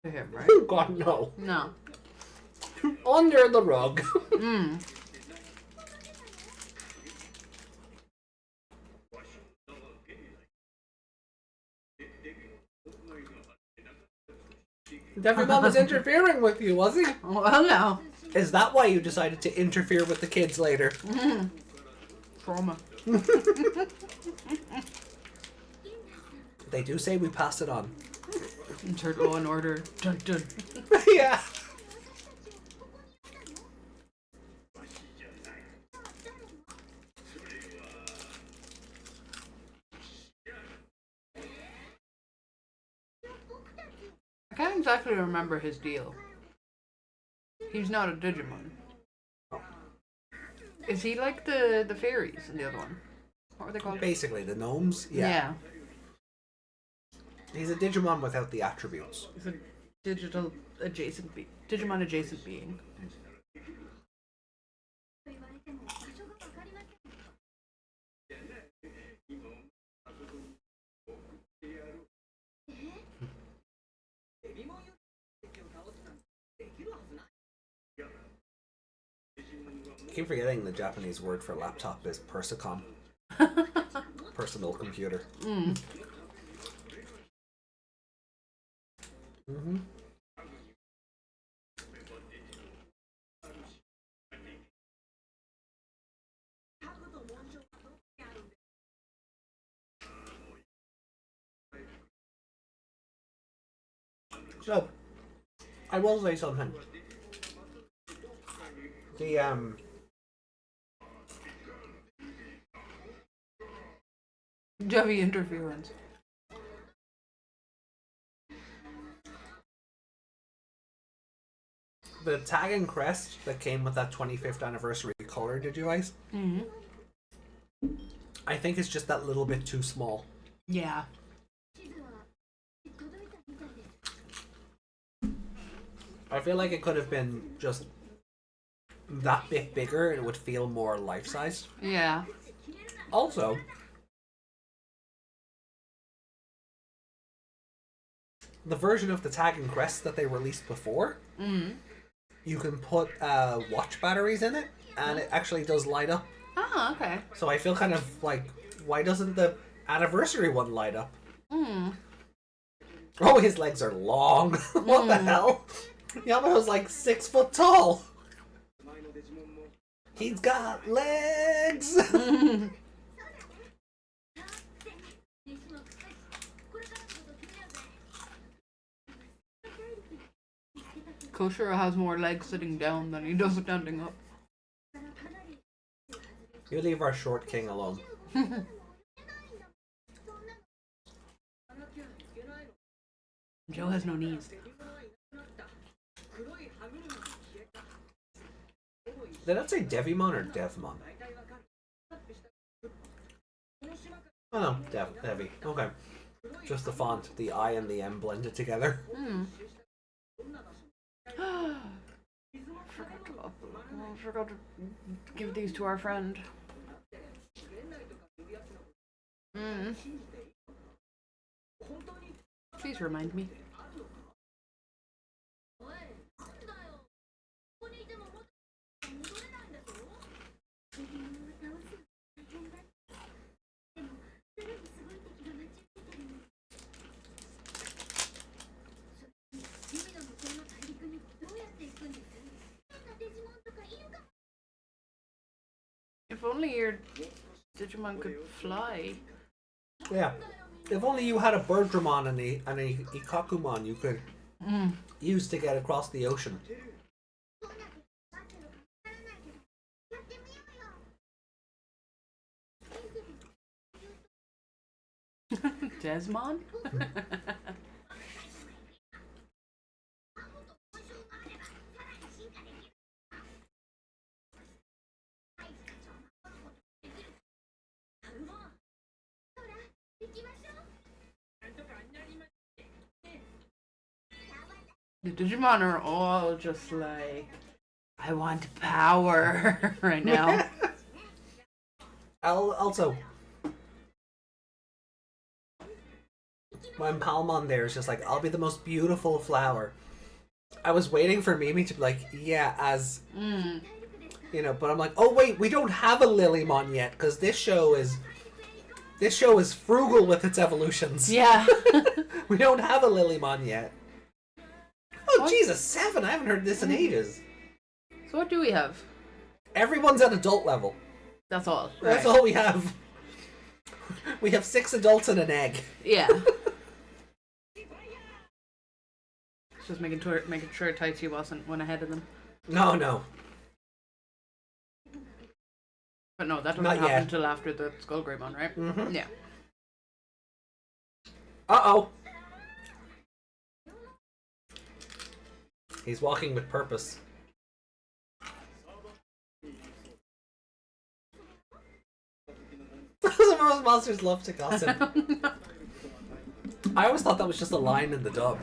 to him, right? Oh, God, no. No. Under the rug. Devimon was interfering with you, was he? Well, no. Is that why you decided to interfere with the kids later? Trauma. They do say we pass it on. Insert Law and Order. Dun dun. Yeah. I can't exactly remember his deal. He's not a Digimon. Is he like the fairies in the other one? What were they called? Basically, the gnomes. Yeah. He's a Digimon without the attributes. He's a digital adjacent Digimon adjacent being. I keep forgetting the Japanese word for laptop is persicom. Personal computer. Mm. Mm-hmm. So, I will say something. The Devi interference. the tag and crest that came with that 25th anniversary color Digivice, I think it's just that little bit too small. Yeah. I feel like it could have been just that bit bigger and it would feel more life-sized. Yeah. Also, the version of the tag and crest that they released before, you can put watch batteries in it and it actually does light up. Oh, okay. So I feel kind of like, why doesn't the anniversary one light up? Oh, his legs are long. What the hell? Yamaha's like 6 foot tall. He's got legs. Koshiro has more legs sitting down than he does standing up. You leave our short king alone. Joe has no knees. Did that say Devimon or Devimon? Oh no, Devi. Okay. Just the font, the I and the M blended together. Forgot to give these to our friend. Please remind me. If only your Digimon could fly. Yeah. If only you had a Birdramon and a Ikakumon you could use to get across the ocean. Desmon? The Digimon are all just like, I want power right now. Also, when Palmon there is just like, I'll be the most beautiful flower. I was waiting for Mimi to be like, yeah, as you know, but I'm like, oh wait, we don't have a Lilymon yet because this show is frugal with its evolutions. Yeah. We don't have a Lilymon yet. Oh What? Jesus, 7! I haven't heard this in ages. So what do we have? Everyone's at adult level. That's all. That's right. all we have. We have 6 adults and an egg. Yeah. Just making sure Taichi went ahead of them. No. But no, that doesn't Not happen yet. until after the Skullgreymon, right? Mm-hmm. Yeah. Uh-oh. He's walking with purpose. Most monsters love to gossip. I always thought that was just a line in the dub.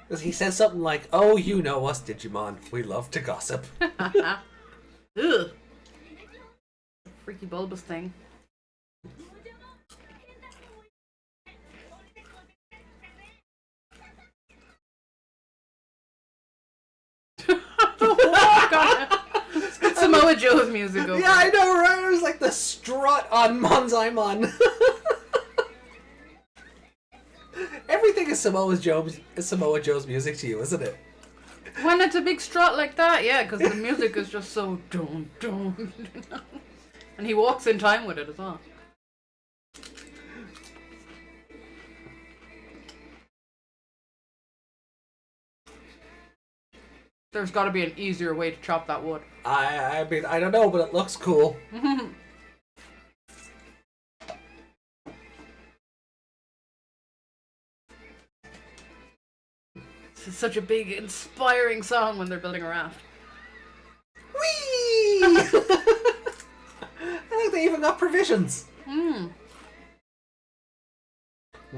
Because he says something like, "Oh, you know us, Digimon. We love to gossip." Ugh. Freaky bulbous thing. Oh, God. Samoa Joe's music over. Yeah, I know, right? It was like the strut on Monzaimon. Everything is Samoa Joe's music to you, isn't it? When it's a big strut like that, yeah, because the music is just so dun dun. And he walks in time with it as well. There's got to be an easier way to chop that wood. I mean, I don't know, but it looks cool. This is such a big, inspiring song when they're building a raft. Whee! I think they even got provisions.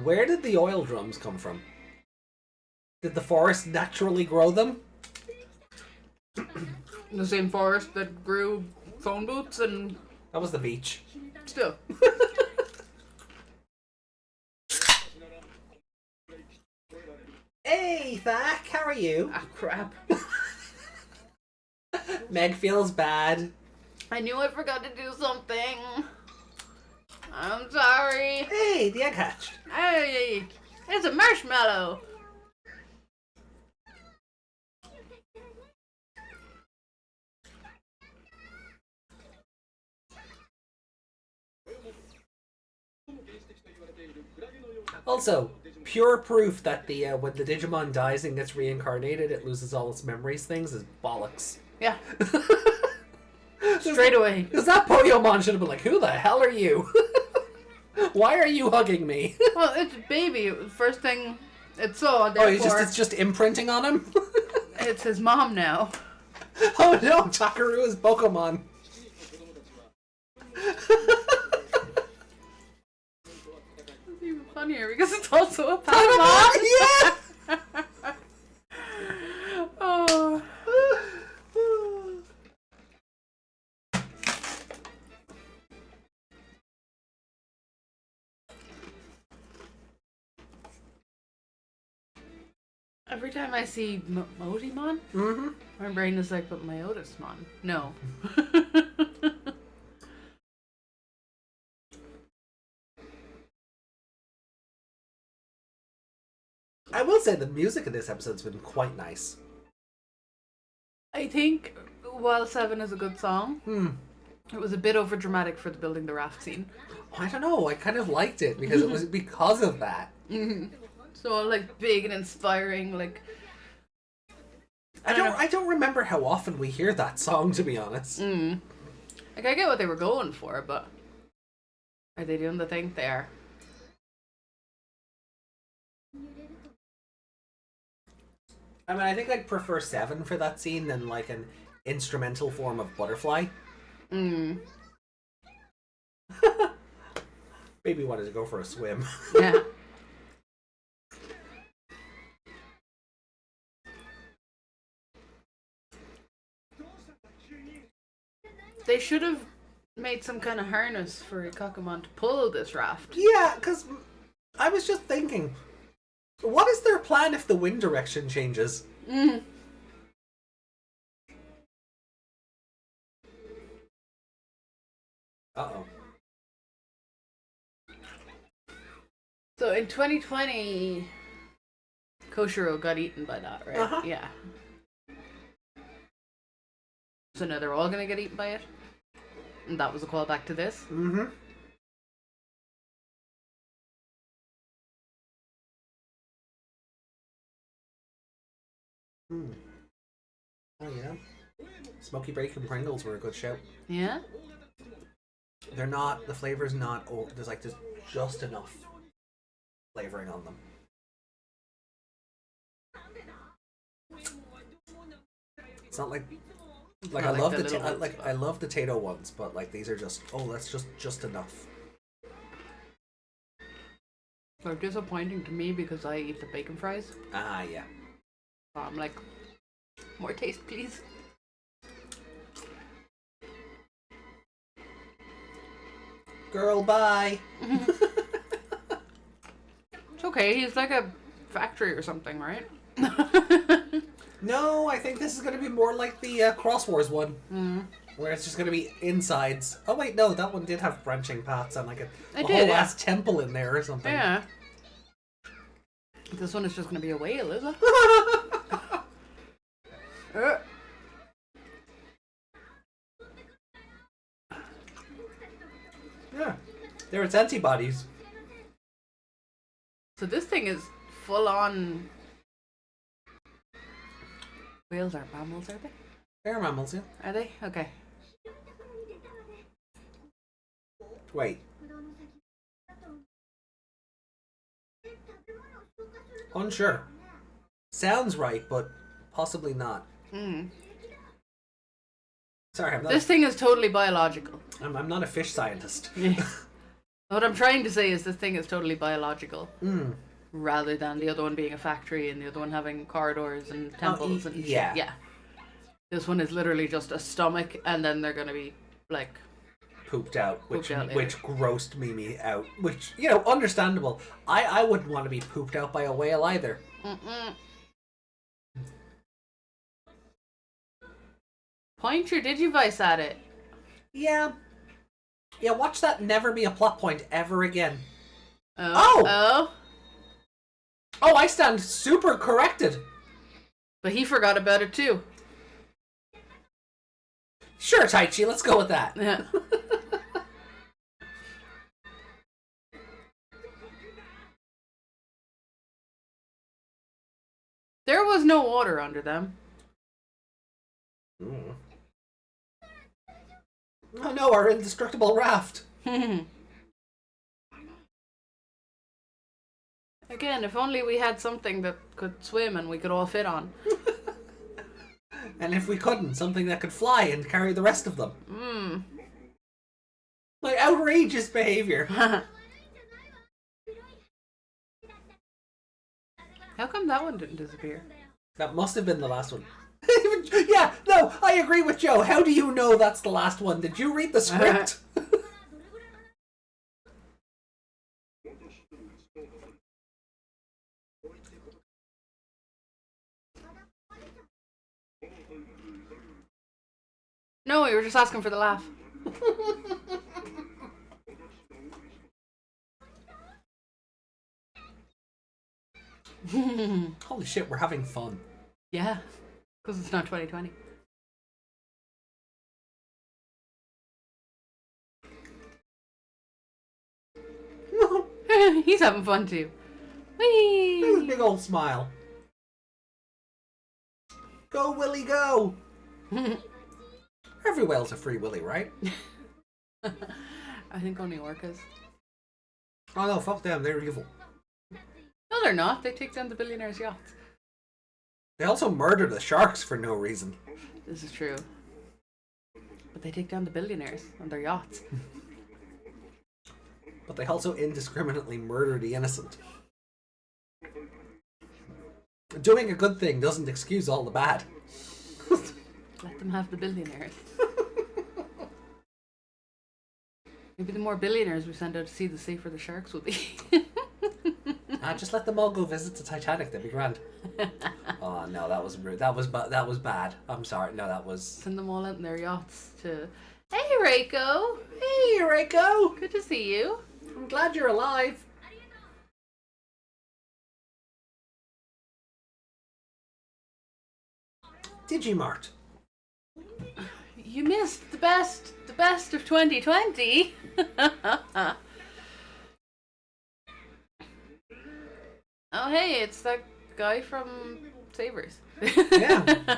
Where did the oil drums come from? Did the forest naturally grow them? The same forest that grew phone booths and That was the beach. still. Hey, Thak, how are you? Ah, crap. Meg feels bad. I knew I forgot to do something. I'm sorry. Hey, the egg hatched. Hey, it's a marshmallow. Also, pure proof that the when the Digimon dies and gets reincarnated, it loses all its memories things is bollocks. Yeah. Straight away. Because that Poyomon should have been like, who the hell are you? Why are you hugging me? Well, it's a baby. It was the first thing it saw. Oh, Therefore, it's just imprinting on him? it's his mom now. Oh no, Takaru is Pokemon. It's even funnier because it's also a Patamon. Yeah! Oh. Every time I see Modimon, my brain is like, but Myotismon. No. I will say the music in this episode's been quite nice. I think while 7 is a good song, it was a bit over dramatic for the building the raft scene. I don't know, I kind of liked it because it was because of that. So like big and inspiring, like I don't remember how often we hear that song, to be honest. like I get what they were going for, but are they doing the thing? They are. I mean, I think I'd prefer 7 for that scene than like an instrumental form of Butterfly. Baby wanted to go for a swim. Yeah. They should have made some kind of harness for Kakumon to pull this raft. Yeah, because I was just thinking, what is their plan if the wind direction changes? Uh-oh. So in 2020, Koshiro got eaten by that, right? Uh-huh. Yeah. So now they're all gonna get eaten by it? And that was a callback to this. Mm-hmm. Oh, yeah. Smoky Bacon Pringles were a good shout. Yeah? They're not, the flavor's not, there's just enough flavoring on them. It's not like Not I love the little ones, but- I love the Tato ones, but like these are just, that's just enough. They're disappointing to me because I eat the bacon fries. Ah, yeah. So I'm like, more taste, please. Girl, bye. It's okay, he's like a factory or something, right? No, I think this is going to be more like the Cross Wars one. Where it's just going to be insides. Oh wait, no, that one did have branching paths and like a It whole did, yeah. ass temple in there or something. Yeah. This one is just gonna be a whale, is it? Yeah, they're its antibodies. So this thing is full on. Whales are mammals, are they? They're mammals, yeah. Are they? Okay. Wait. Unsure. Sounds right, but possibly not. Sorry, I'm not. This thing is totally biological. I'm not a fish scientist. What I'm trying to say is this thing is totally biological. Rather than the other one being a factory and the other one having corridors and temples and yeah. shit. Yeah. This one is literally just a stomach and then they're gonna be like Pooped out, which later. grossed Mimi out. Which, you know, understandable. I wouldn't want to be pooped out by a whale either. Point your digivice at it. Yeah. Yeah, watch that never be a plot point ever again. Oh. Oh, I stand super corrected. But he forgot about it too. Sure, Taichi, let's go with that. Yeah. There was no water under them. Oh no, our indestructible raft. Again, if only we had something that could swim and we could all fit on. And if we couldn't, something that could fly and carry the rest of them. Like, outrageous behavior. How come that one didn't disappear? That must have been the last one. Yeah, no, I agree with Joe. How do you know that's the last one? Did you read the script? No, we were just asking for the laugh. Holy shit, we're having fun. Yeah, because it's not 2020. He's having fun too. Whee! Big old smile. Go, Willy, go! Every whale's a free willy, right? I think only orcas. Oh no, fuck them, they're evil. No, they're not. They take down the billionaires' yachts. They also murder the sharks for no reason. This is true. But they take down the billionaires on their yachts. But they also indiscriminately murder the innocent. Doing a good thing doesn't excuse all the bad. Let them have the billionaires. Maybe the more billionaires we send out to sea, the safer the sharks will be. Just let them all go visit the Titanic. That'd be grand. Oh no, that was rude. That was bad. I'm sorry. No, that was. Send them all out in their yachts to. Hey, Reiko. Hey, Reiko. Good to see you. I'm glad you're alive. Digimart. You missed the best The best of 2020. Oh, hey, it's that guy from Savers. Yeah.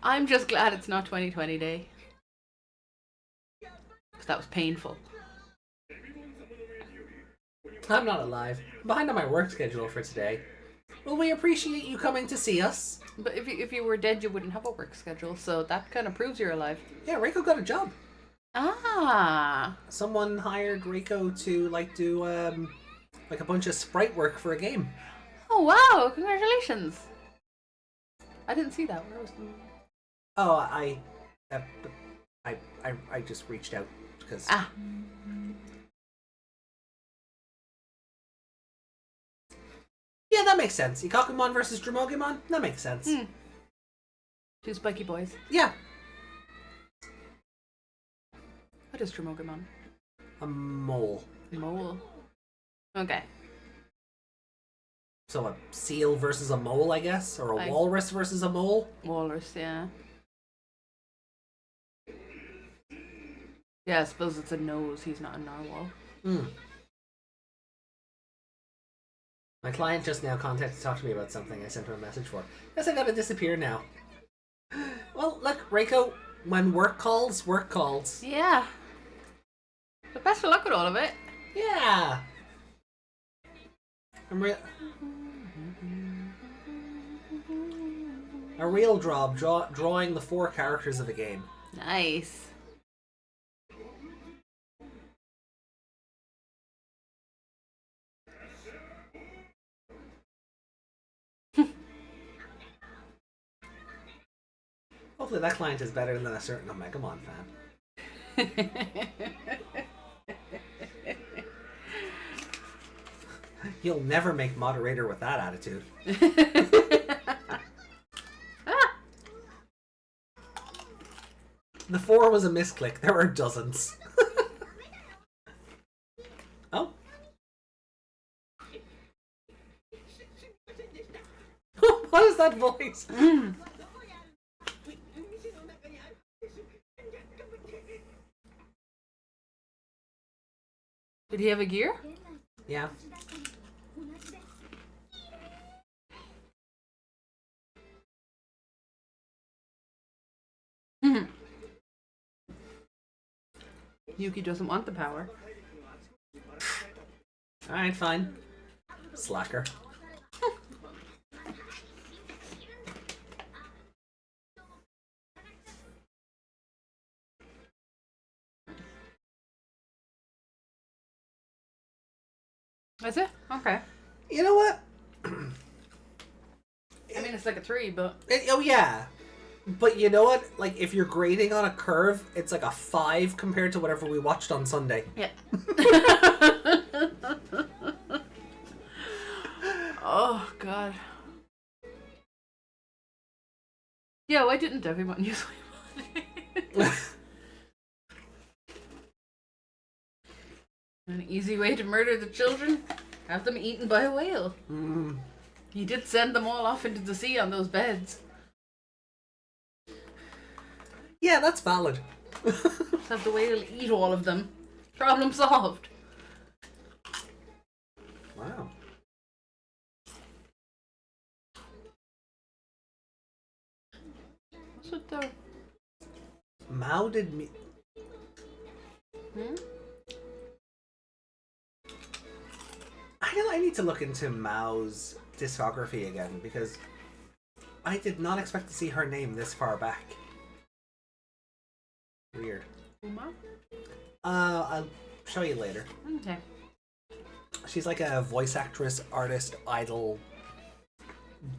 I'm just glad it's not 2020 Day. Because that was painful. I'm not alive. I'm behind on my work schedule for today. Well, we appreciate you coming to see us. But if you were dead, you wouldn't have a work schedule, so that kind of proves you're alive. Yeah, Reiko got a job. Ah. Someone hired Reiko to do like a bunch of sprite work for a game. Oh wow! Congratulations. I didn't see that. Where was the... Oh, I just reached out because. Ah. Yeah, that makes sense. Ikakumon versus Dromogimon? That makes sense. Two spiky boys. Yeah. What is Dromogimon? A mole. Mole. Okay. So a seal versus a mole, I guess? Or a walrus versus a mole? Walrus, yeah. Yeah, I suppose it's a nose. He's not a narwhal. My client just now contacted to talk to me about something I sent him a message for. Guess I gotta disappear now. Well, look, Reiko, when work calls, work calls. Yeah. But best of luck with all of it. Yeah. A real job drawing the 4 characters of a game. Nice. Hopefully that client is better than a certain Omegamon fan. You'll never make moderator with that attitude. The 4 was a misclick. There were dozens. Oh. What is that voice? Did he have a gear? Yeah. Yuki doesn't want the power. Alright, fine. Slacker. Is it? Okay. You know what? I mean, it's like a 3, but... Oh, yeah. But you know what? Like, if you're grading on a curve, it's like a 5 compared to whatever we watched on Sunday. Yeah. Oh, God. Yeah, why didn't Devimon use Whamon? An easy way to murder the children? Have them eaten by a whale. He did send them all off into the sea on those beds. Yeah, that's valid. Just have the whale eat all of them. Problem solved. Wow. What's with the... Mao did me... I need to look into Mao's discography again, because I did not expect to see her name this far back. Weird. Uma? I'll show you later. Okay. She's like a voice actress, artist, idol,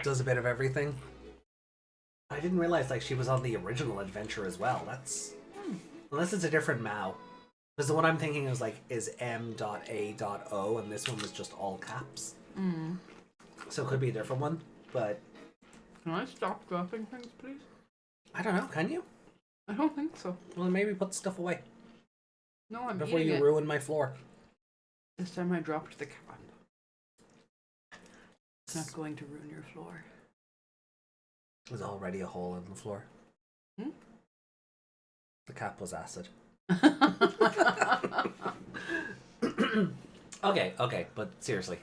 does a bit of everything. I didn't realize like she was on the original Adventure as well. That's... Unless it's a different Mao. Because the one I'm thinking is M.A.O, and this one was just all caps. So it could be a different one, but... Can I stop dropping things, please? I don't know, can you? I don't think so. Well, maybe put stuff away. No, I'm before eating you it. ruin my floor. This time I dropped the cat. It's not going to ruin your floor. There's already a hole in the floor. Hmm? The cap was acid. Okay, but seriously.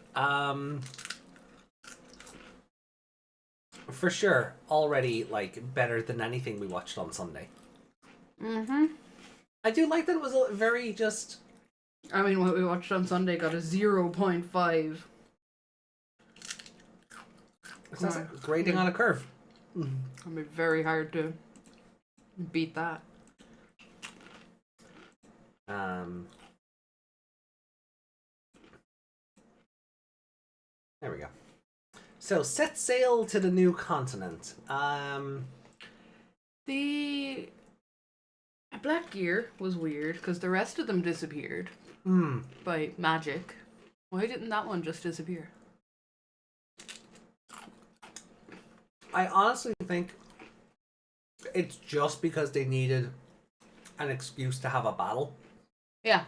For sure, already, like, better than anything we watched on Sunday. Mm-hmm. I do like that it was a very just... I mean, what we watched on Sunday got a 0.5. It's not a grading on a curve. It'll be very hard to beat that. There we go. So, set sail to the new continent. The Black Gear was weird because the rest of them disappeared by magic. Why didn't that one just disappear? I honestly think it's just because they needed an excuse to have a battle. Yeah.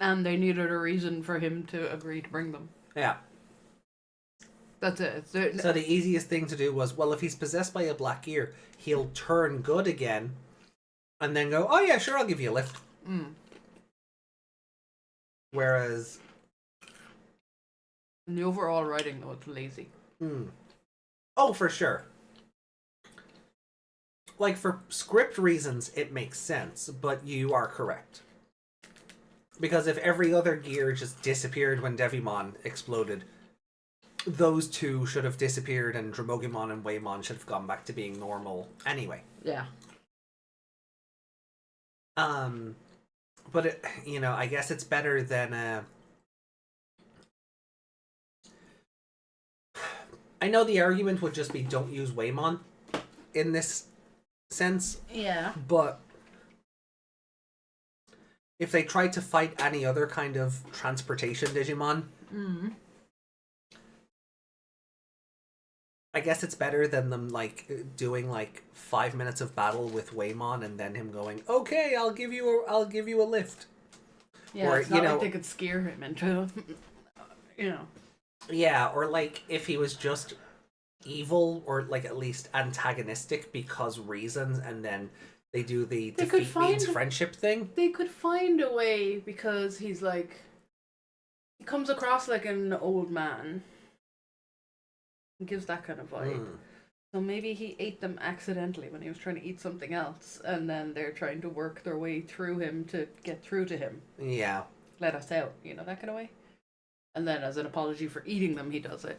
And they needed a reason for him to agree to bring them. Yeah. That's it. So the easiest thing to do was, well, if he's possessed by a black gear, he'll turn good again, and then go, oh yeah, sure, I'll give you a lift. Whereas... in the overall writing, though, it's lazy. Oh, for sure. Like, for script reasons, it makes sense, but you are correct. Because if every other gear just disappeared when Devimon exploded, those two should have disappeared and Dromogimon and Whamon should have gone back to being normal anyway. Yeah. But it, you know, I guess it's better than I know the argument would just be don't use Whamon in this sense. Yeah. But if they tried to fight any other kind of transportation Digimon, I guess it's better than them like doing like 5 minutes of battle with Whamon and then him going, "Okay, I'll give you a lift." Yeah, or, it's not you know, like they could scare him into, you know. Yeah, or like if he was just evil or like at least antagonistic because reasons, and then they do the They could defeat means find- friendship thing. They could find a way because he's like, he comes across like an old man. He gives that kind of vibe. So maybe he ate them accidentally when he was trying to eat something else, and then they're trying to work their way through him to get through to him. Yeah. Let us out, you know, that kind of way. And then as an apology for eating them, he does it.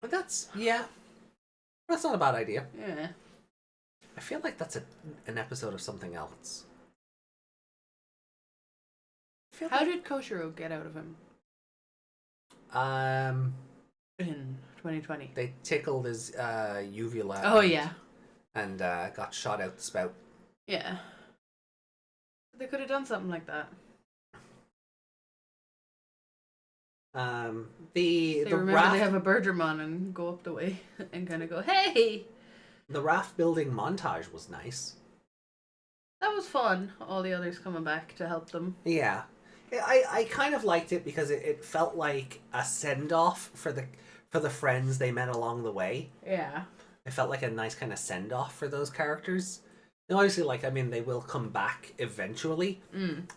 But that's not a bad idea. Yeah. I feel like that's an episode of something else. How did Koshiro get out of him in 2020? They tickled his uvula. Oh, yeah. And got shot out the spout. Yeah. They could have done something like that. They remember raft, they have a Bergermon and go up the way and kind of go, hey! the raft building montage was nice. That was fun. All the others coming back to help them. Yeah. I kind of liked it because it felt like a send-off for the friends they met along the way. Yeah. It felt like a nice kind of send-off for those characters. And obviously, like, I mean, they will come back eventually,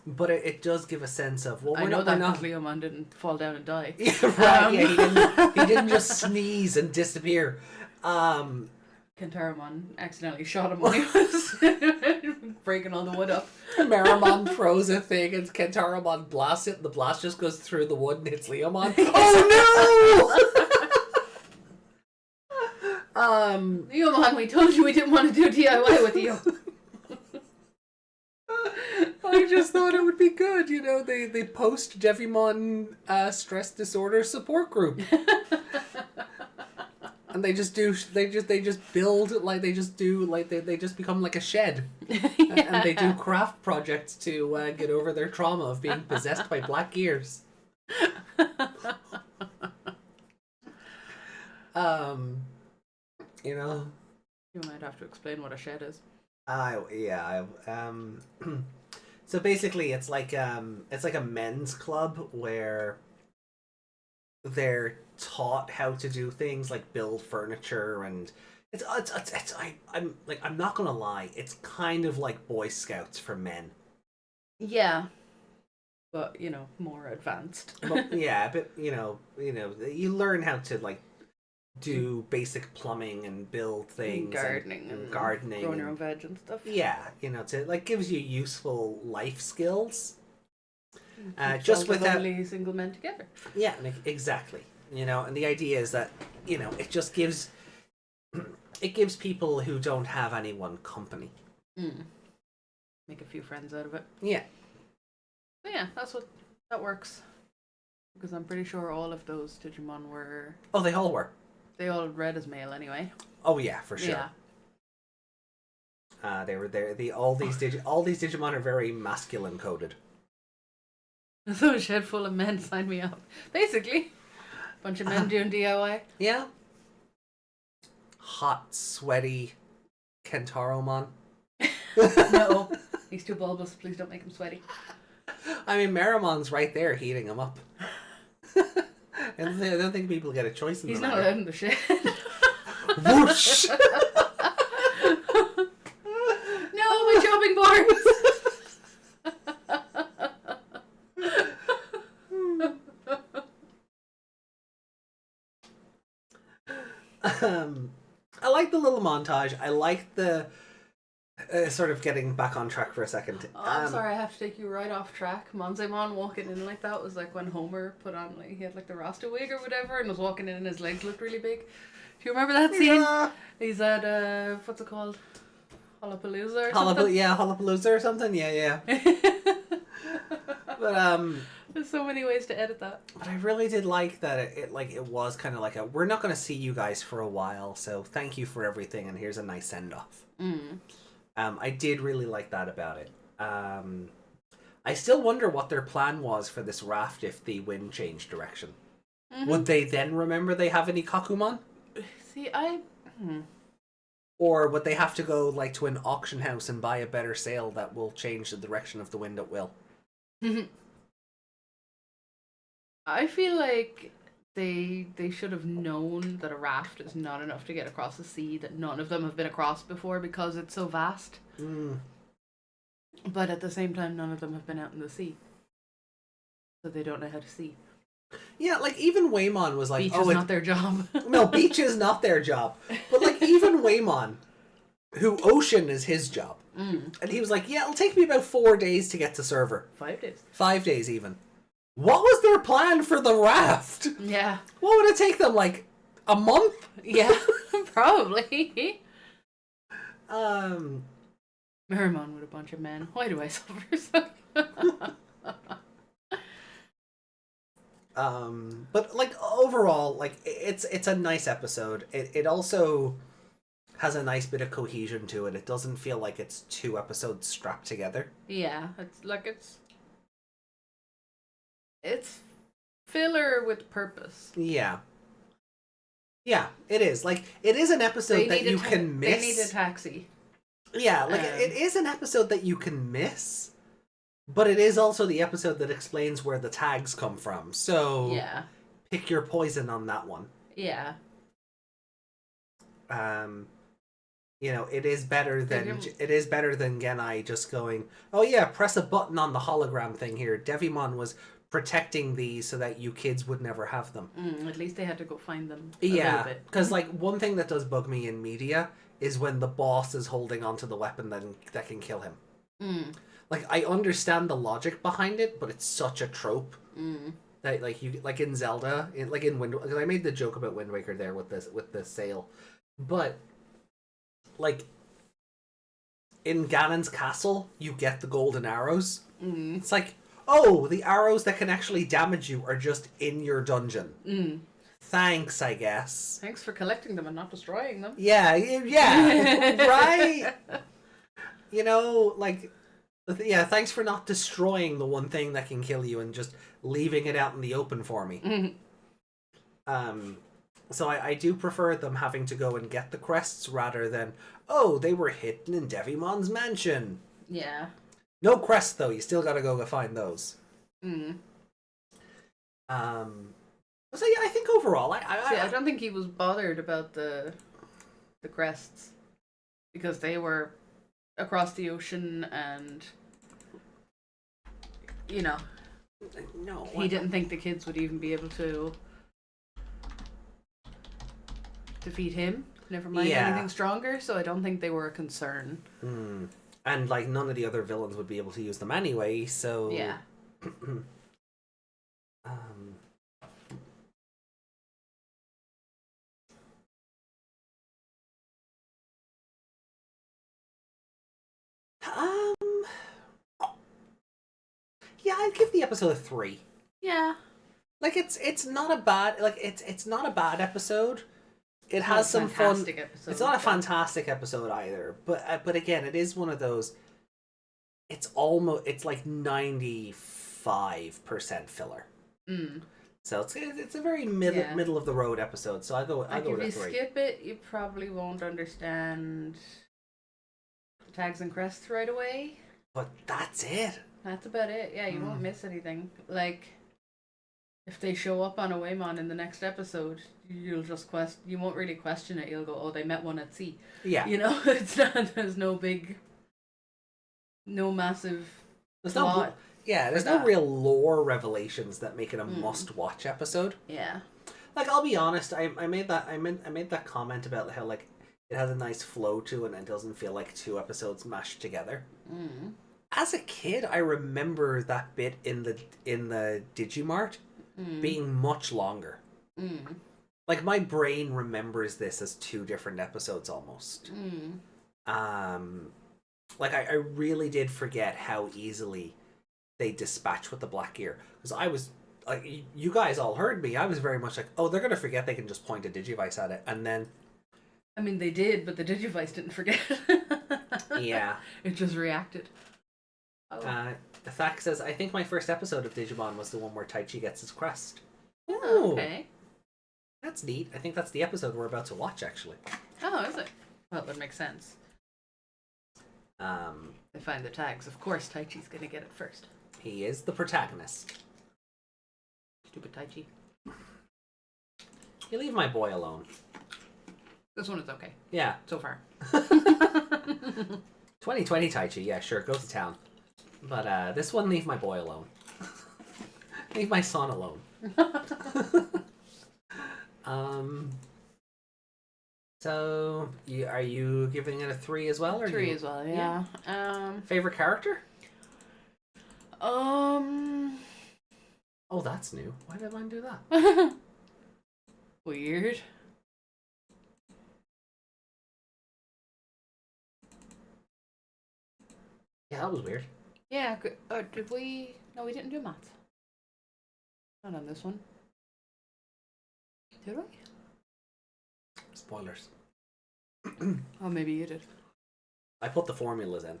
but it does give a sense of, well, I know that because Leomon didn't fall down and die. Yeah, right. Yeah, he didn't just sneeze and disappear. Kentaramon accidentally shot him when he was breaking all the wood up. Meramon throws a thing and Kentaramon blasts it, and the blast just goes through the wood and hits Leomon. Oh no! Leomon, we told you we didn't want to do DIY with you. I just thought it would be good, you know. They post Devimon stress disorder support group. And they just build, like, they just become like a shed. And they do craft projects to get over their trauma of being possessed by black gears. You know. You might have to explain what a shed is. So basically it's like a men's club where they're taught how to do things like build furniture and, I'm not gonna lie. It's kind of like Boy Scouts for men. Yeah. But, more advanced. But, yeah, but you learn how to like do basic plumbing and build things, and gardening, growing your own veg and stuff. Yeah, to like gives you useful life skills. Keeps Just all the without lonely single men together. Yeah, exactly. And the idea is that it just gives people who don't have anyone company. Make a few friends out of it. Yeah. But yeah, that works. Because I'm pretty sure all of those Digimon were. Oh, they all were. They all read as male anyway. Oh yeah, for sure. Yeah. They were there. All these Digimon are very masculine coded. So a shed full of men, sign me up. Basically, bunch of men doing DIY. Yeah. Hot, sweaty Kentaromon. No, he's too bulbous. Please don't make him sweaty. I mean, Maramon's right there heating him up. And I don't think people get a choice in He's the not matter. allowed in the shed. Whoosh! No, my chopping boards. I like the little montage. I like the sort of getting back on track for a second. Oh, I'm sorry, I have to take you right off track. Monzemon walking in like that was like when Homer put on, like, he had like the Rasta wig or whatever and was walking in and his legs looked really big. Do you remember that scene? Yeah. He's at, what's it called? Hollapalooza or something? Hollapalooza or something? Yeah. But, There's so many ways to edit that. But I really did like that it was kind of like we're not going to see you guys for a while, so thank you for everything, and here's a nice send-off. I did really like that about it. I still wonder what their plan was for this raft if the wind changed direction. Would they then remember they have any Kakumon? See, Or would they have to go like to an auction house and buy a better sail that will change the direction of the wind at will? I feel like they should have known that a raft is not enough to get across the sea, that none of them have been across before because it's so vast. But at the same time, none of them have been out in the sea. So they don't know how to see. Yeah, like even Whamon was like, Beach is not their job. No, beach is not their job. But like even Whamon, who ocean is his job. And he was like, yeah, it'll take me about 4 days to get to server. 5 days. 5 days even. What was their plan for the raft? Yeah. What would it take them, like, a month? Yeah, probably. Um, Merrimon with a bunch of men. Why do I suffer so? But like overall, like it's a nice episode. It also has a nice bit of cohesion to it. It doesn't feel like it's 2 episodes strapped together. Yeah, it's filler with purpose. Yeah. Yeah, it is. Like, it is an episode that you can miss. They need a taxi. Yeah, like, it is an episode that you can miss, but it is also the episode that explains where the tags come from. So, yeah, pick your poison on that one. Yeah. It is better than Gennai just going, oh yeah, press a button on the hologram thing here. Devimon was protecting these so that you kids would never have them. At least they had to go find them. Yeah, because like one thing that does bug me in media is when the boss is holding onto the weapon that can kill him. Like, I understand the logic behind it, but it's such a trope that like you like in Zelda, in Wind, because I made the joke about Wind Waker there with the sail, but like in Ganon's castle, you get the golden arrows. It's like, oh, the arrows that can actually damage you are just in your dungeon. Thanks, I guess. Thanks for collecting them and not destroying them. Yeah, right? Thanks for not destroying the one thing that can kill you and just leaving it out in the open for me. So I do prefer them having to go and get the crests rather than, oh, they were hidden in Devimon's mansion. Yeah. No crest though. You still gotta go find those. So yeah, I think overall, I don't think he was bothered about the the Crests, because they were across the ocean and, you know, No. he didn't think the kids would even be able to defeat him. Never mind anything stronger, so I don't think they were a concern. And, like, none of the other villains would be able to use them anyway, so... Yeah. Yeah, I'd give the episode a 3. Yeah. Like, it's not a bad... Like, it's not a bad episode. It has some fun... Fantastic episode. It's not a fantastic episode either, but again, it is one of those... It's like 95% filler. So it's a very middle of the road episode. So I go with a 3. If you skip it, you probably won't understand Tags and Crests right away. But that's it. That's about it. Yeah, you won't miss anything. Like, if they show up on a Whamon in the next episode, you'll just you won't really question it. You'll go, oh, they met one at sea. Yeah. You know, it's not. There's no massive. There's plot. There's no real lore revelations that make it a must-watch episode. Yeah. Like, I'll be honest, I made that comment about how, like, it has a nice flow to it and it doesn't feel like 2 episodes mashed together. As a kid, I remember that bit in the Digimart being much longer. Like, my brain remembers this as 2 different episodes almost. Like, I really did forget how easily they dispatch with the black gear. Because I was, like, you guys all heard me. I was very much like, oh, they're going to forget they can just point a Digivice at it. And then... I mean, they did, but the Digivice didn't forget. Yeah. It just reacted. The fact says, I think my first episode of Digimon was the one where Taichi gets his crest. Oh, okay. That's neat. I think that's the episode we're about to watch, actually. Oh, is it? Well, that makes sense. They find the tags. Of course, Taichi's gonna get it first. He is the protagonist. Stupid Taichi. You leave my boy alone. This one is okay. Yeah. So far. 2020 Taichi, yeah, sure, go to town. But this one, leave my boy alone. Leave my son alone. So, are you giving it a 3 as well? Or 3 as well, yeah. Favorite character? Oh, that's new. Why did mine do that? Weird. Yeah, that was weird. Yeah, did we... No, we didn't do maths. Not on this one. Did we? Spoilers. Oh, maybe you did. I put the formulas in.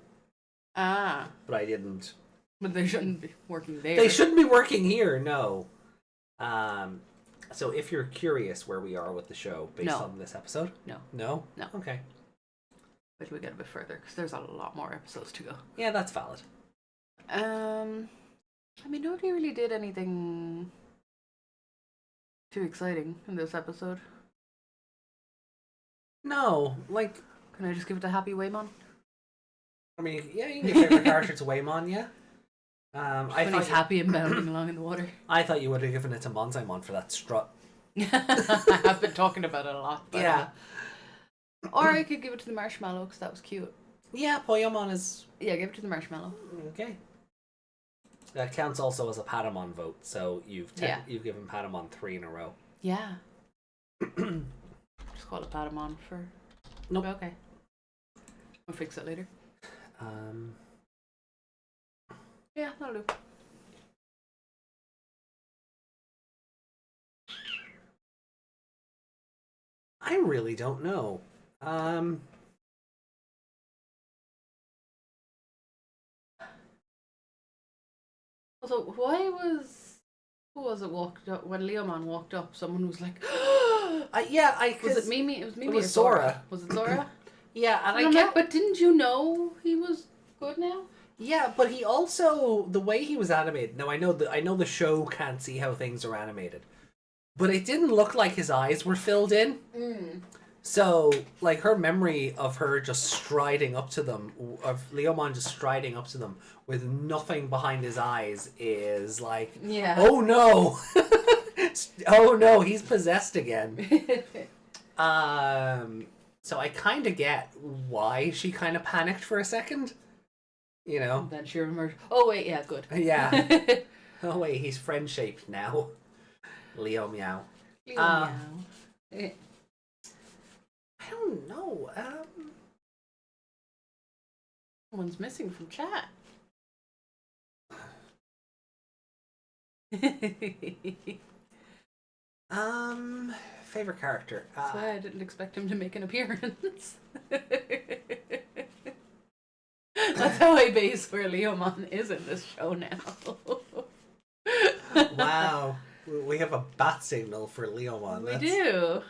Ah. But I didn't... But they shouldn't be working there. They shouldn't be working here, no. So if you're curious where we are with the show based on this episode? No. No? No. Okay. But we get a bit further, because there's a lot more episodes to go. Yeah, that's valid. I mean, nobody really did anything too exciting in this episode. No, like... Can I just give it a happy Whamon? I mean, yeah, you can give favorite character to Whamon, yeah. I when thought he's happy and bounding along in the water. I thought you would have given it to Monzaimon for that strut. I have been talking about it a lot. But, yeah. Or I could give it to the marshmallow, because that was cute. Yeah, Poyomon is... Yeah, give it to the marshmallow. Okay. That counts also as a Patamon vote, so you've given Patamon 3 in a row. Yeah. Just call it Patamon for... Nope. Okay. We'll fix it later. Yeah, that'll do. I really don't know. Also, who was it walked up when Leomon walked up? Someone was like, was it Mimi? It was Mimi. It was or Zora. Zora. Was it Zora? Yeah, and I'm like, but didn't you know he was good now? Yeah, but he also, the way he was animated. Now I know the show can't see how things are animated, but it didn't look like his eyes were filled in. So, like, her memory of her just striding up to them, of Leomon just striding up to them with nothing behind his eyes is like, Yeah. oh no! Oh no, he's possessed again. So I kind of get why she kind of panicked for a second. You know? Then she remembered. Oh wait, yeah, good. Yeah. Oh wait, he's friend-shaped now. Leo Meow. Leo meow. I don't know. One's missing from chat. Favorite character. That's why I didn't expect him to make an appearance. That's how I base where Leomon is in this show now. Wow. We have a bat signal for Leomon. We do.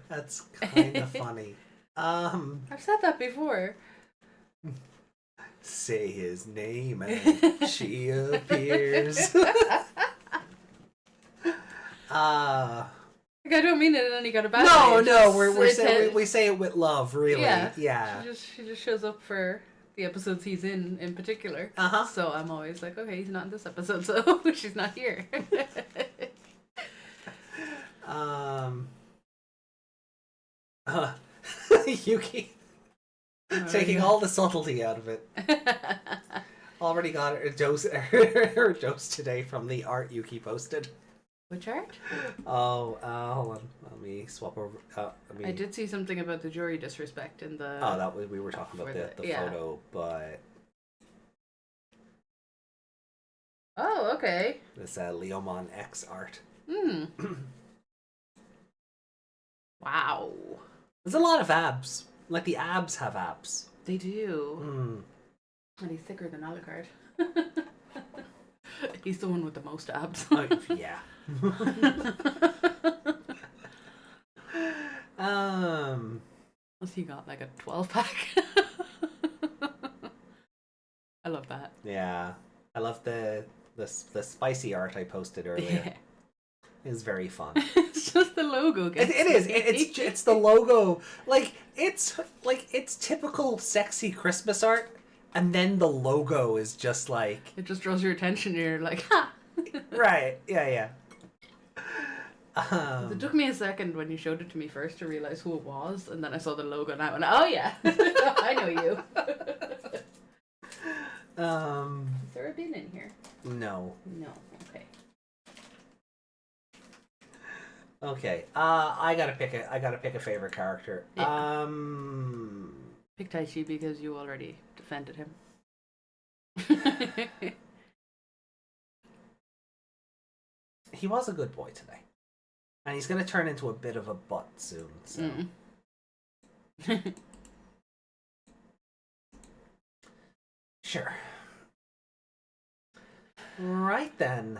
That's kind of funny. I've said that before. Say his name and she appears. Like, I don't mean it in any kind of bad way. No, we say it with love, really. Yeah. She just shows up for the episodes he's in particular. Uh-huh. So I'm always like, okay, he's not in this episode, so she's not here. Yuki taking all the subtlety out of it. Already got her dose today from the art Yuki posted. Which art? Hold on. Let me swap over. I did see something about the jury disrespect in the. Oh, that was we were talking about the photo, but. Oh, okay. This Leomon X art. Wow. There's a lot of abs. Like the abs have abs. They do. And he's thicker than Alucard. He's the one with the most abs. Yeah. What's he got? Like a 12-pack? I love that. Yeah. I love the spicy art I posted earlier. Yeah. It was very fun. It's just the logo. It is. It's the logo. It's typical sexy Christmas art, and then the logo is just like It just draws your attention. And you're like, ha. right. Yeah. It took me a second when you showed it to me first to realize who it was, and then I saw the logo and I went, oh yeah, I know you. Is there a bin in here? No. No. Okay. Okay. I gotta pick a favorite character. Yeah. Pick Taichi because you already defended him. He was a good boy today, and he's gonna turn into a bit of a butt soon. So. Sure. Right then.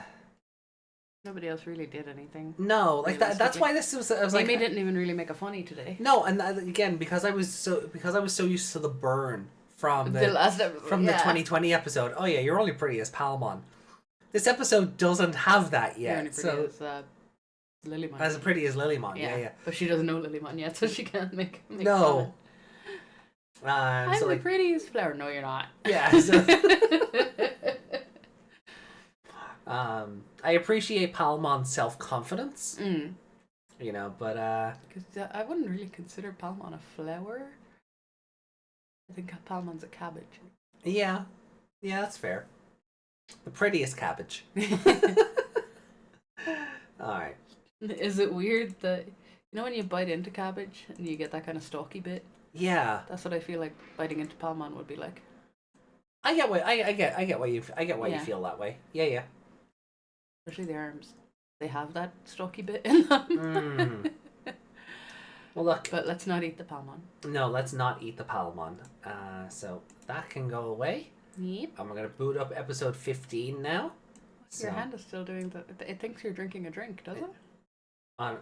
Nobody else really did anything. No, like that's why this was. I was Amy like, didn't even really make a funny today. no, and again because I was so used to the burn from the last episode, the 2020 episode. Oh yeah, you're only pretty as Palmon. This episode doesn't have that You're yet. only pretty So as Lilymon. as pretty as Lilymon, yeah. But she doesn't know Lilymon yet, so she can't make No. I'm so the like prettiest flower. No, you're not. yeah. So, I appreciate Palmon's self-confidence, you know, but Because I wouldn't really consider Palmon a flower. I think Palmon's a cabbage. yeah, that's fair. The prettiest cabbage. All right. Is it weird that when you bite into cabbage and you get that kind of stalky bit? Yeah, That's what I feel like biting into Palmon would be like. I get why you Yeah. feel that way. Yeah. Especially the arms. They have that stalky bit in them. Well, look. But let's not eat the Palmon. No, let's not eat the Palmon. So that can go away. Yep. I'm gonna boot up episode 15 now. Your hand is still doing the. It thinks you're drinking a drink, does it? On.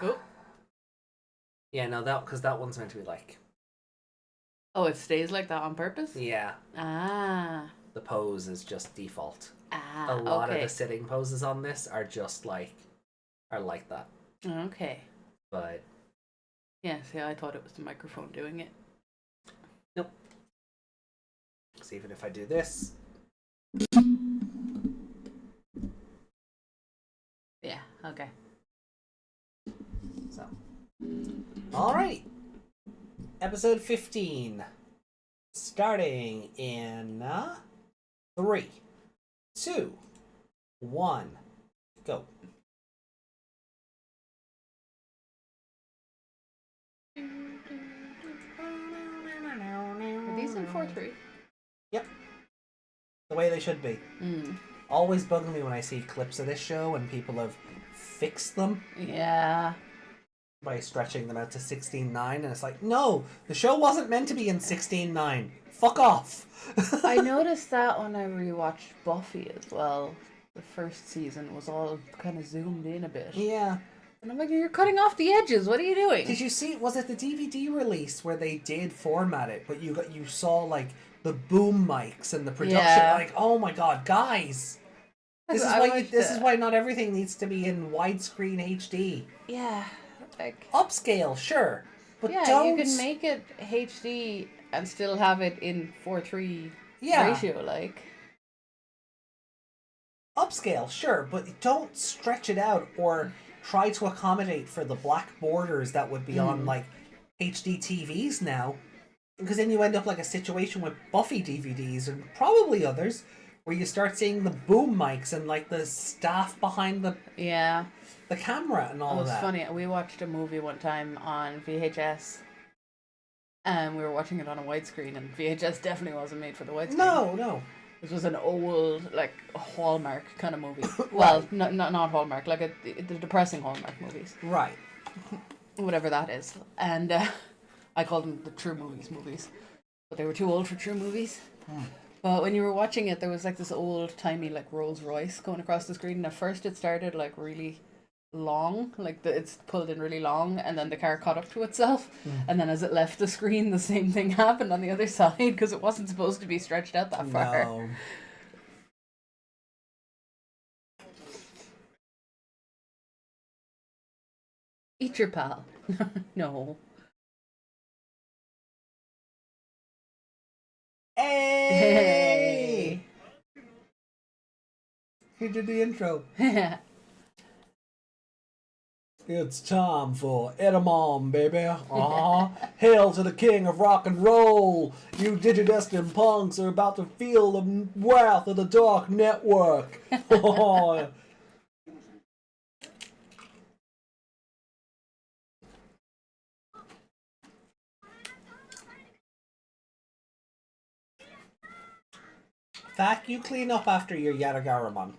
Oh. Yeah, no, because that one's meant to be like. Oh, it stays like that on purpose? Yeah. Ah. The pose is just default. Ah. A lot okay. of the sitting poses on this are just like that. Okay. But Yeah, see, I thought it was the microphone doing it. nope. So even if I do this, Yeah, okay. so. Alright. Episode 15. Starting in 3, 2, 1, go. Are these in 4-3? Yep. The way they should be. Always bugging me when I see clips of this show and people have fixed them Yeah. by stretching them out to 16:9, and it's like, no, the show wasn't meant to be in 16:9. Fuck off. I noticed that when I rewatched Buffy as well. The first season was all kind of zoomed in a bit. Yeah. And I'm like, you're cutting off the edges. What are you doing? Did you see? Was it the DVD release where they did format it, but you saw like the boom mics and the production? Yeah. Like, oh my god, guys! This is why not everything needs to be in widescreen HD. Yeah, like Upscale, sure, but yeah, don't. you can make it HD and still have it in 4:3 Yeah. ratio, like. Upscale, sure, but don't stretch it out or try to accommodate for the black borders that would be on like HD TVs now, because then you end up like a situation with Buffy DVDs and probably others where you start seeing the boom mics and like the staff behind the camera and all of It's that. funny. We watched a movie one time on VHS, and we were watching it on a widescreen, and VHS definitely wasn't made for the widescreen. No. This was an old, like, Hallmark kind of movie. Well, not Hallmark, like the depressing Hallmark movies. Right. Whatever that is. And I called them the True movies. But they were too old for True movies. But when you were watching it, there was like this old-timey, like, Rolls Royce going across the screen. And at first it started, like, really long, like it's pulled in really long, and then the car caught up to itself, and then as it left the screen, the same thing happened on the other side because it wasn't supposed to be stretched out that far. No. Eat your pal. No. Hey! He did the intro. It's time for Etemon, baby. Hail to the king of rock and roll. You digidestined punks are about to feel the wrath of the dark network. Thak, you clean up after your Yatagaramon.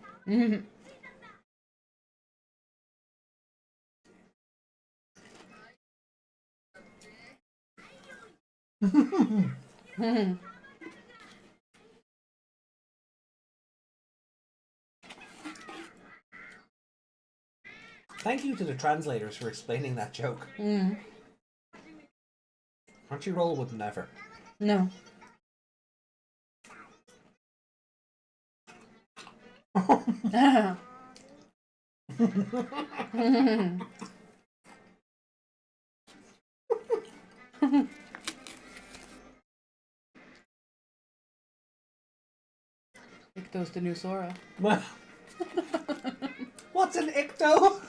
Thank you to the translators for explaining that joke. Crunchyroll would never. No. Icto's the new Sora. What's an Icto?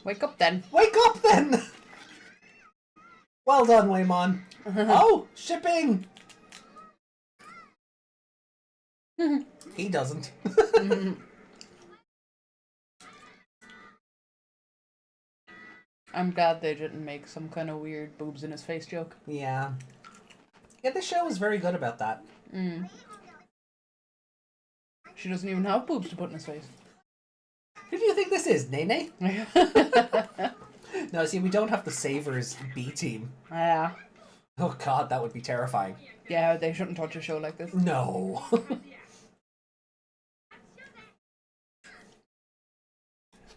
Wake up then. Wake up then! Well done, Whamon. Oh, shipping! He doesn't. I'm glad they didn't make some kind of weird boobs in his face joke. Yeah. Yeah, this show is very good about that. She doesn't even have boobs to put in his face. Who do you think this is, Nene? No, see, we don't have the Savers B team. Yeah. Oh god, that would be terrifying. Yeah, they shouldn't touch a show like this. No.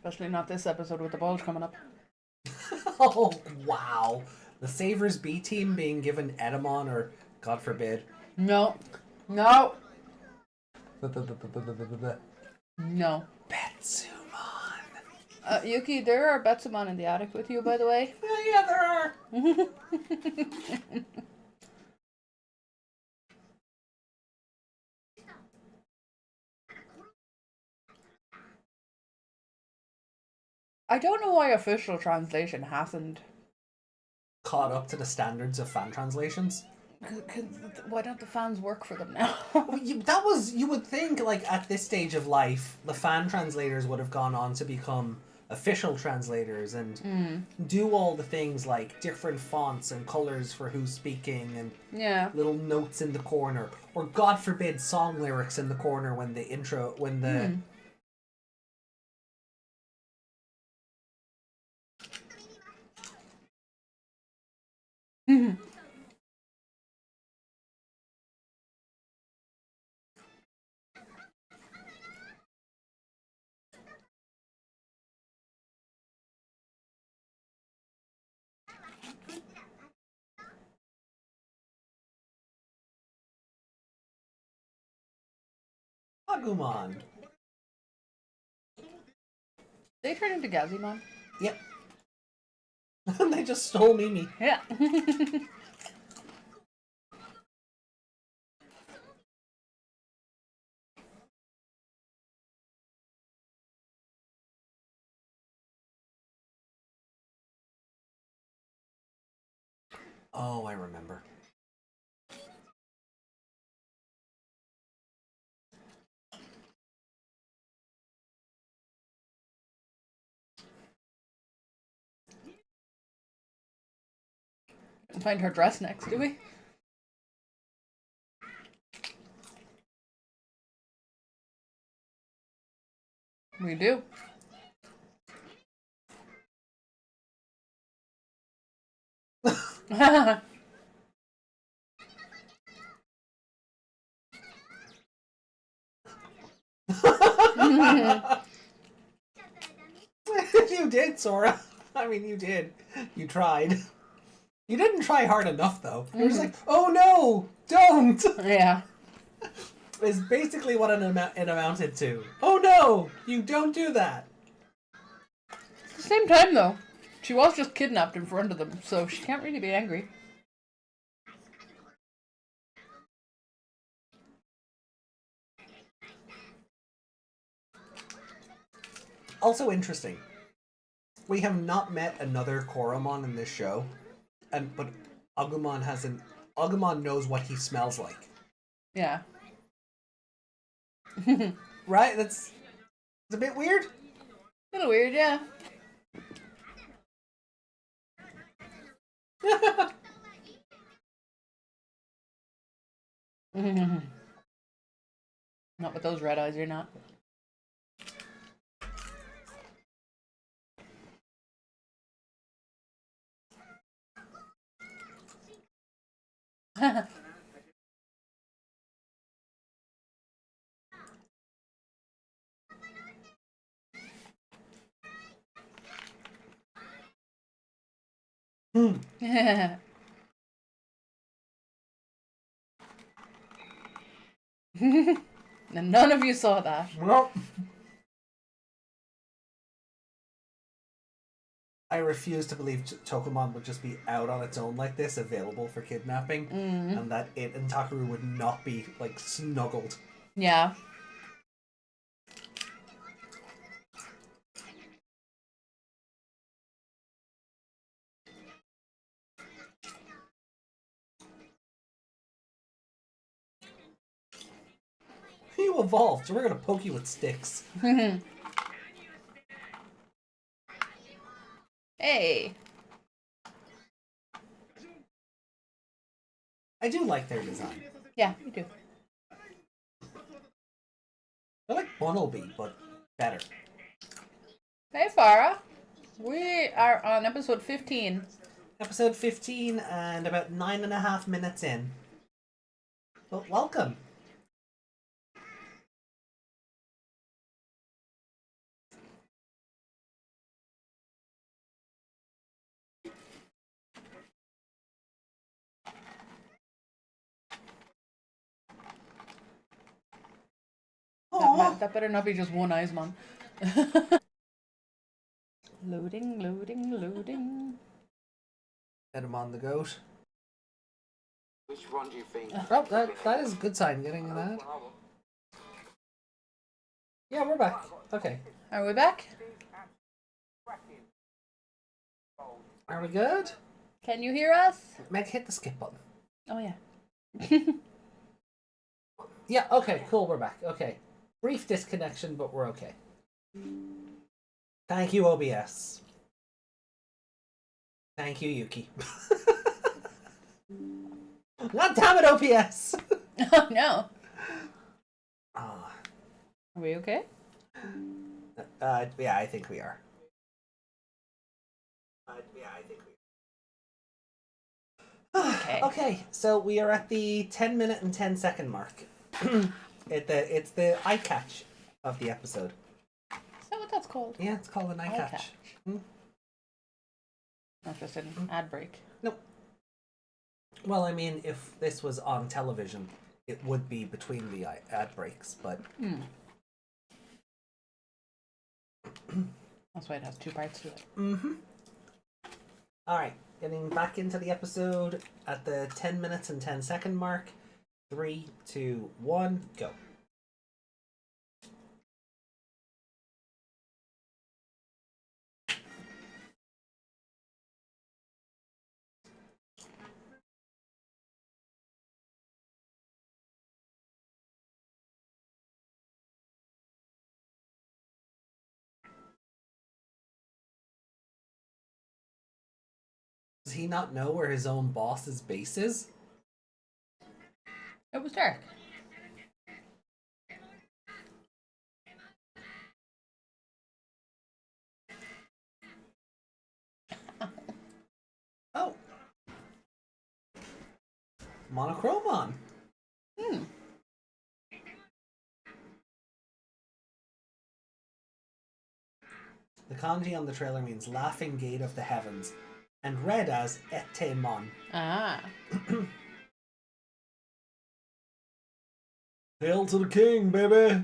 Especially not this episode with the bulge coming up. Oh, wow. The Savers B team being given Etemon, or God forbid. No. No. Betsumon. No. Yuki, there are Betsumon in the attic with you, by the way. Yeah, there are. I don't know why official translation hasn't. Caught up to the standards of fan translations. Why don't the fans work for them now? You would think, like, at this stage of life, the fan translators would have gone on to become official translators and do all the things like different fonts and colors for who's speaking and little notes in the corner, or God forbid song lyrics in the corner when the intro, when the Agumon. They turn into Gazimon. Yep. They just stole Mimi. Yeah. Oh, I remember. We'll find her dress next, do we? We do. You did, Sora. I mean, you did. You tried. You didn't try hard enough, though. You were just like, oh no, don't! Yeah. Is basically what it amounted to. Oh no, you don't do that. At the same time, though, she was just kidnapped in front of them, so she can't really be angry. Also interesting. We have not met another Koromon in this show, but Agumon knows what he smells like. Yeah. Right? It's a bit weird. A little weird, yeah. Not with those red eyes, you're not. And none of you saw that. Well, I refuse to believe Tokomon would just be out on its own like this, available for kidnapping, and that it and Takaru would not be, like, snuggled. Yeah. You evolved, so we're gonna poke you with sticks. Hey. I do like their design. Yeah, you do. I like Bunnelby, but better. Hey, Farah. We are on episode 15. Episode 15 and about 9.5 minutes in. Well, welcome. That better not be just one Etemon. Loading, loading, loading. Etemon the goat. Which one do you think? Oh, that is a good sign, getting an ad. Yeah, we're back. Okay. Are we back? Are we good? Can you hear us? Meg, hit the skip button. Oh, yeah. Yeah, okay, cool, we're back. Okay. Brief disconnection, but we're okay. Thank you, OBS. Thank you, Yuki. God damn it, OBS! Oh, no. Ah. Are we okay? Yeah, I think we are. Okay. Okay, so we are at the 10-minute and 10-second mark. It's the eye catch of the episode. Is that what that's called? Yeah, it's called an eye Eye catch. catch. Not just an ad break. Nope. Well, I mean, if this was on television, it would be between the ad breaks, but... That's why it has two parts to it. Mm-hmm. Alright, getting back into the episode at the 10 minutes and 10-second mark. 3, 2, 1, go. Does he not know where his own boss's base is? It was dark. Oh. Monochromon. The kanji on the trailer means laughing gate of the heavens, and read as Etemon. Ah. Hail to the king, baby!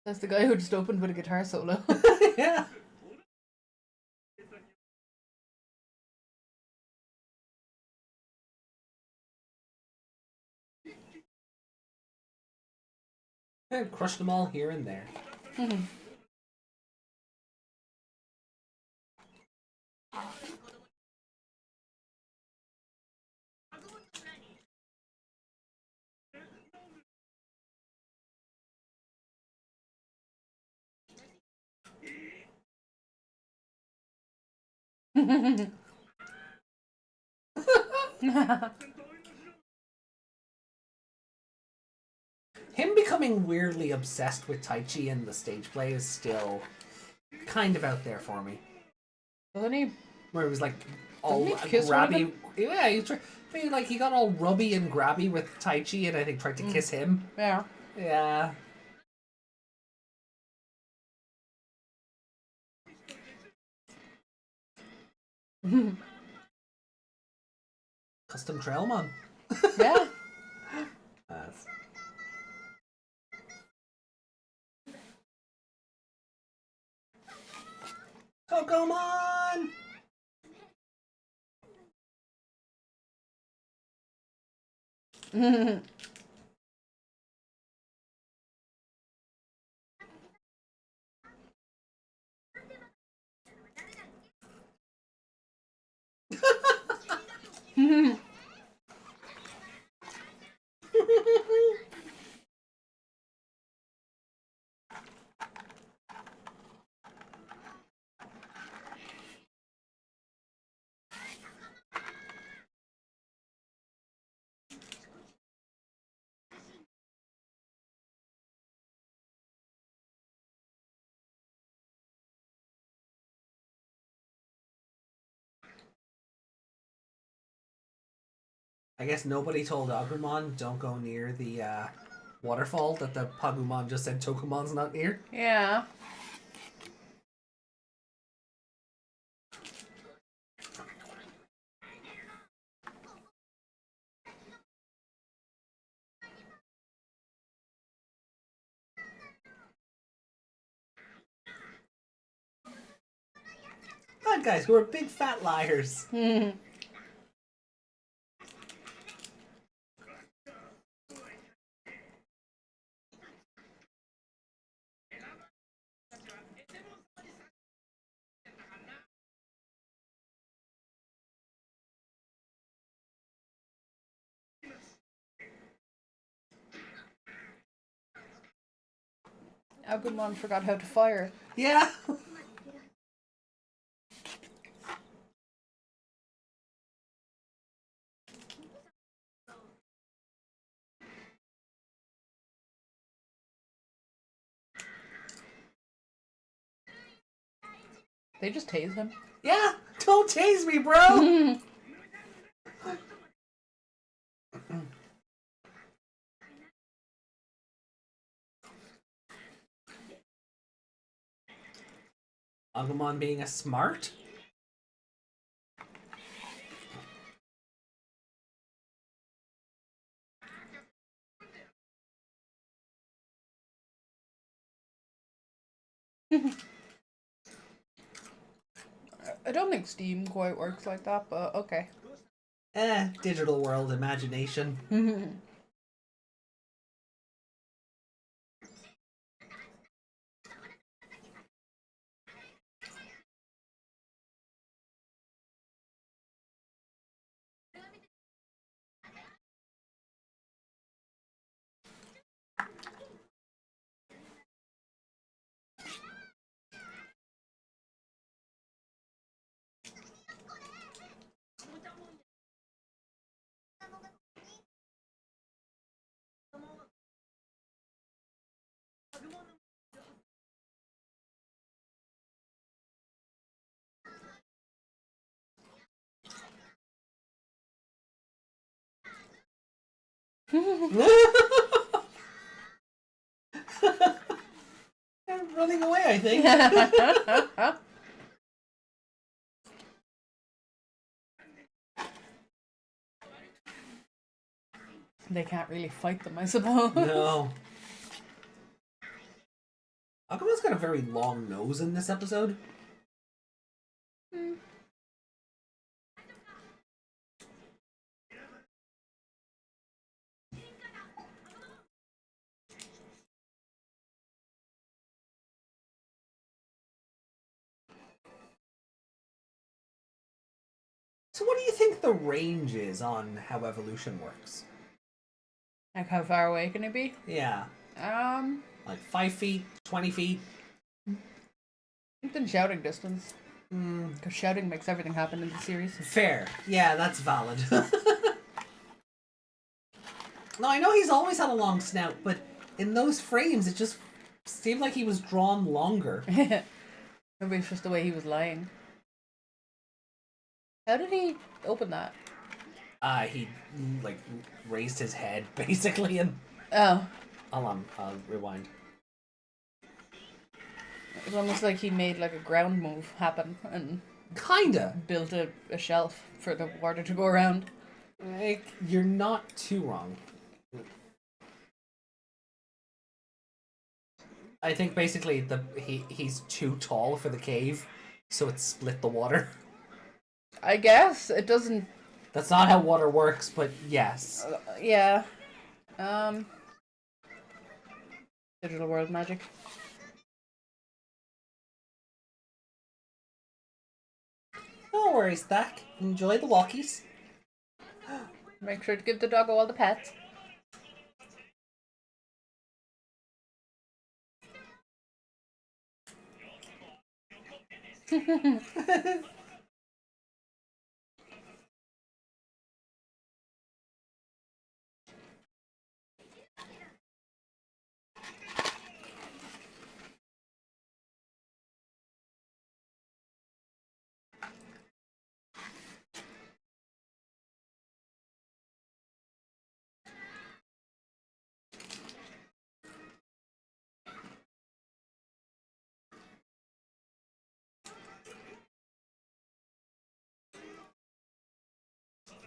That's the guy who just opened with a guitar solo. Yeah. And crushed them all here and there. Him becoming weirdly obsessed with Taichi in the stage play is still kind of out there for me. Doesn't he? Where it was like all Doesn't he kiss one of grabby. Yeah, he got all rubby and grabby with Taichi and I think tried to kiss him. Yeah. Yeah. Custom Trailmon. Yeah. Pokemon! I guess nobody told Agumon don't go near the waterfall that the Pagumon just said Tokumon's not near. Yeah. Bad guys who are big fat liars. Agumon forgot how to fire. Yeah. They just tase him. Yeah. Don't tase me, bro. Agumon being a smart. I don't think Steam quite works like that, but okay. Digital world imagination. I'm running away, I think. They can't really fight them, I suppose. No. Akuma's got a very long nose in this episode. So what do you think the range is on how evolution works? Like, how far away can it be? Yeah. Um, Like 5 feet, 20 feet? within shouting distance. Because shouting makes everything happen in the series. Fair. Yeah, that's valid. No, I know he's always had a long snout, but in those frames it just seemed like he was drawn longer. Maybe it's just the way he was lying. How did he open that? He like raised his head basically and Oh. hold on, I'll rewind. It was almost like he made like a ground move happen and Kinda. built a shelf for the water to go around. Like, you're not too wrong. I think basically he's too tall for the cave, so it split the water. I guess it doesn't. That's not how water works, but yes. Yeah. Digital world magic. No worries, Thack. Enjoy the walkies. Make sure to give the doggo all the pets.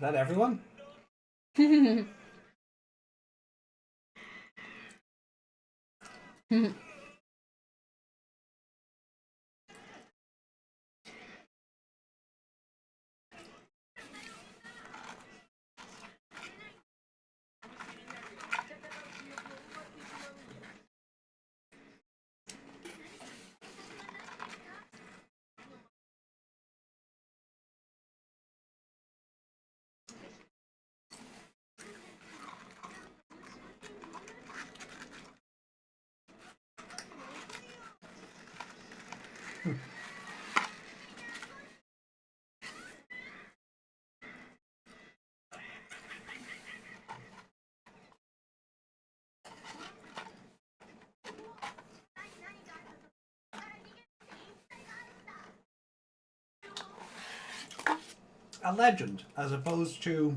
that everyone? A legend, as opposed to...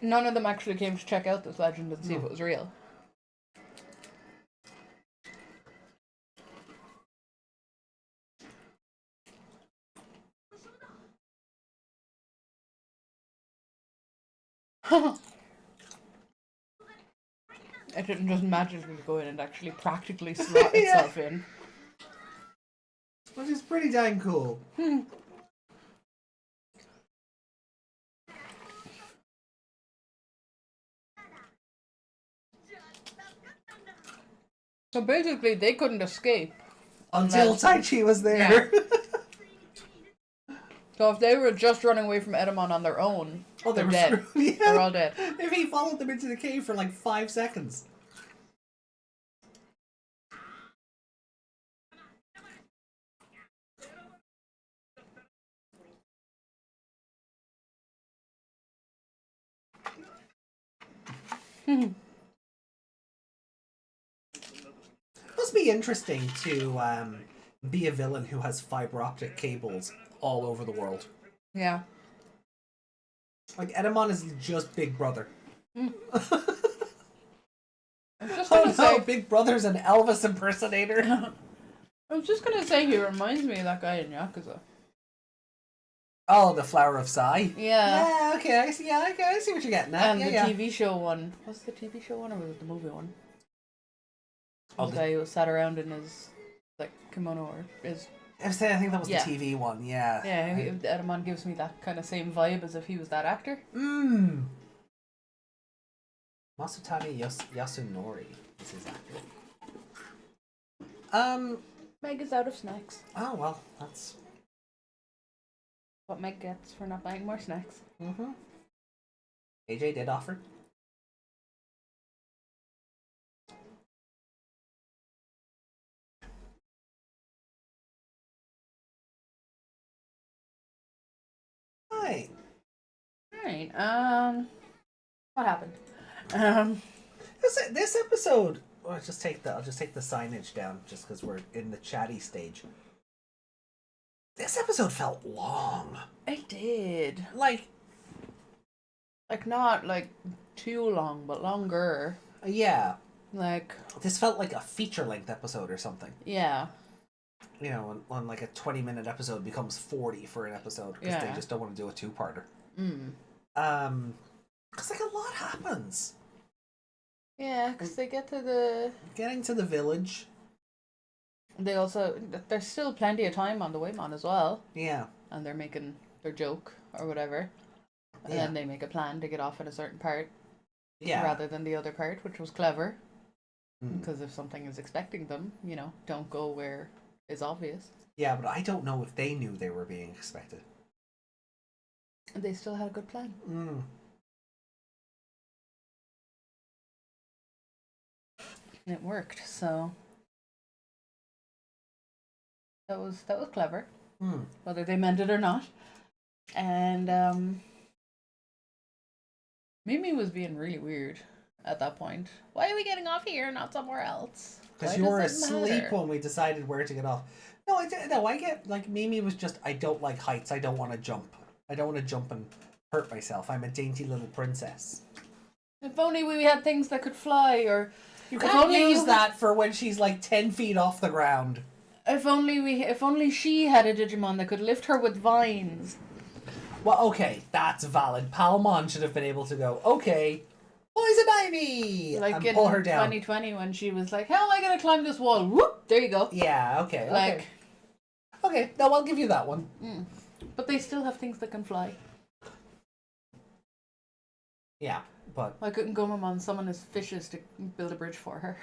None of them actually came to check out this legend and see if it was real. It didn't just magically go in and actually practically slot itself in. Which is pretty dang cool. So basically, they couldn't escape. Until Taichi was there. Yeah. So if they were just running away from Etemon on their own, They they're were dead. screwed. Yeah. They're all dead. If he followed them into the cave for like 5 seconds. Must be interesting to be a villain who has fiber optic cables all over the world. Yeah. Like, Etemon is just Big Brother. I was just Oh gonna no, say. Big Brother's an Elvis impersonator. I was just gonna say he reminds me of that guy in Yakuza. Oh, the Flower of Sai? Yeah. Yeah, okay, I see, I see what you're getting at. And Yeah, the yeah. TV show one. Was it the TV show one or was it the movie one? Oh, The guy who sat around in his like kimono or his I think that was Yeah. the TV one, yeah. Etemon gives me that kind of same vibe as if he was that actor. Masutani Yasunori is his actor. Meg is out of snacks. Oh, well, that's... What Meg gets for not buying more snacks. AJ did offer. Hi. Alright, what happened? This episode... I'll just take the signage down just because we're in the chatty stage. This episode felt long. It did. Like, Not like too long, but longer. yeah. Like, This felt like a feature-length episode or something. yeah. You know, when like a 20-minute episode becomes 40 for an episode because they Yeah. just don't want to do a two-parter. Mm. Because like a lot happens. Yeah, because they get to the... Getting to the village. They also... There's still plenty of time on the Whamon as well. Yeah. And they're making their joke or whatever. And Yeah. then they make a plan to get off in a certain part Yeah. rather than the other part, which was clever. Mm. Because if something is expecting them, you know, don't go where is obvious. Yeah, but I don't know if they knew they were being expected. And they still had a good plan. Mm. And it worked, so... That was clever. Mm. Whether they meant it or not. And Mimi was being really weird at that point. Why are we getting off here, not somewhere else? Because Why you were does it asleep matter? when we decided where to get off. No, I get, like, Mimi was just, I don't like heights, I don't want to jump. I don't want to jump and hurt myself. I'm a dainty little princess. If only we had things that could fly, or You If can't only use you- that for when she's like 10 feet off the ground. If only she had a Digimon that could lift her with vines. Well, okay, that's valid. Palmon should have been able to go, okay, poison ivy! Like and in pull her down. 2020 when she was like, how am I going to climb this wall? Whoop! There you go. Yeah, okay, Like, okay, no, I'll give you that one. but they still have things that can fly. Yeah, but... I couldn't go on summon his fishes to build a bridge for her.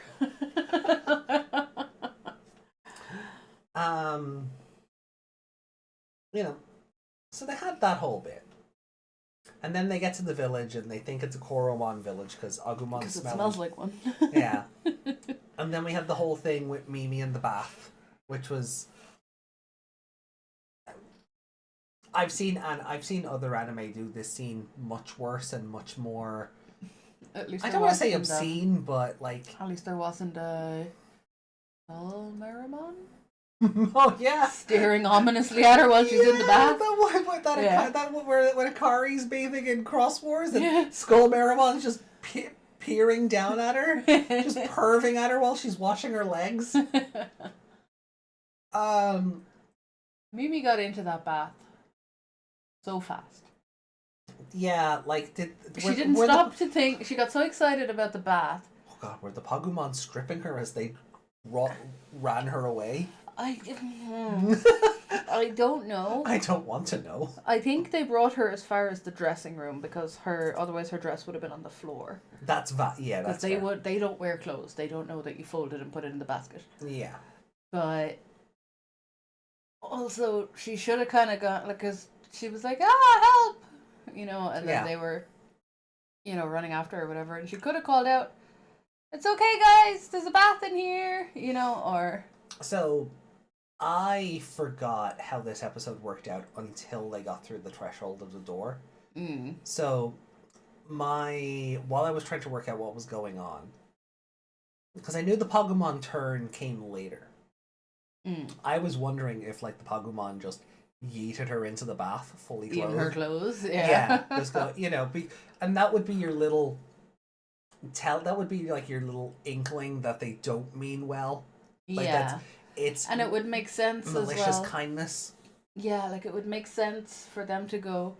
You know, so they had that whole bit. And then they get to the village and they think it's a Koromon village because Agumon Because it smells like one. Yeah. And then we had the whole thing with Mimi in the bath, which was... I've seen other anime do this scene much worse and much more... At least I there don't want to say wasn't, obscene, but like... At least there wasn't a... Meramon? Oh yeah, Staring ominously at her while she's in the bath. That one where when Akari's bathing in Cross Wars and Yeah. Skull Maramon's just peering down at her, just perving at her while she's washing her legs. Mimi got into that bath so fast. Yeah, like She didn't stop to think. She got so excited about the bath. Oh god, were the Pagumon stripping her as they ran her away? I don't know. I don't want to know. I think they brought her as far as the dressing room because otherwise her dress would have been on the floor. That's because they don't wear clothes. They don't know that you fold it and put it in the basket. Yeah. But also she should have kind of got like, because she was like, help, and then they were, running after her or whatever, and she could have called out, it's okay guys, there's a bath in here, or... So, I forgot how this episode worked out until they got through the threshold of the door. So, while I was trying to work out what was going on, because I knew the Pagumon turn came later, I was wondering if, like, the Pagumon just yeeted her into the bath, fully clothed. In her clothes, yeah. Yeah, just go, and that would be your little... that would be, like, your little inkling that they don't mean well. Like and it would make sense as well. Malicious kindness. Yeah, like it would make sense for them to go,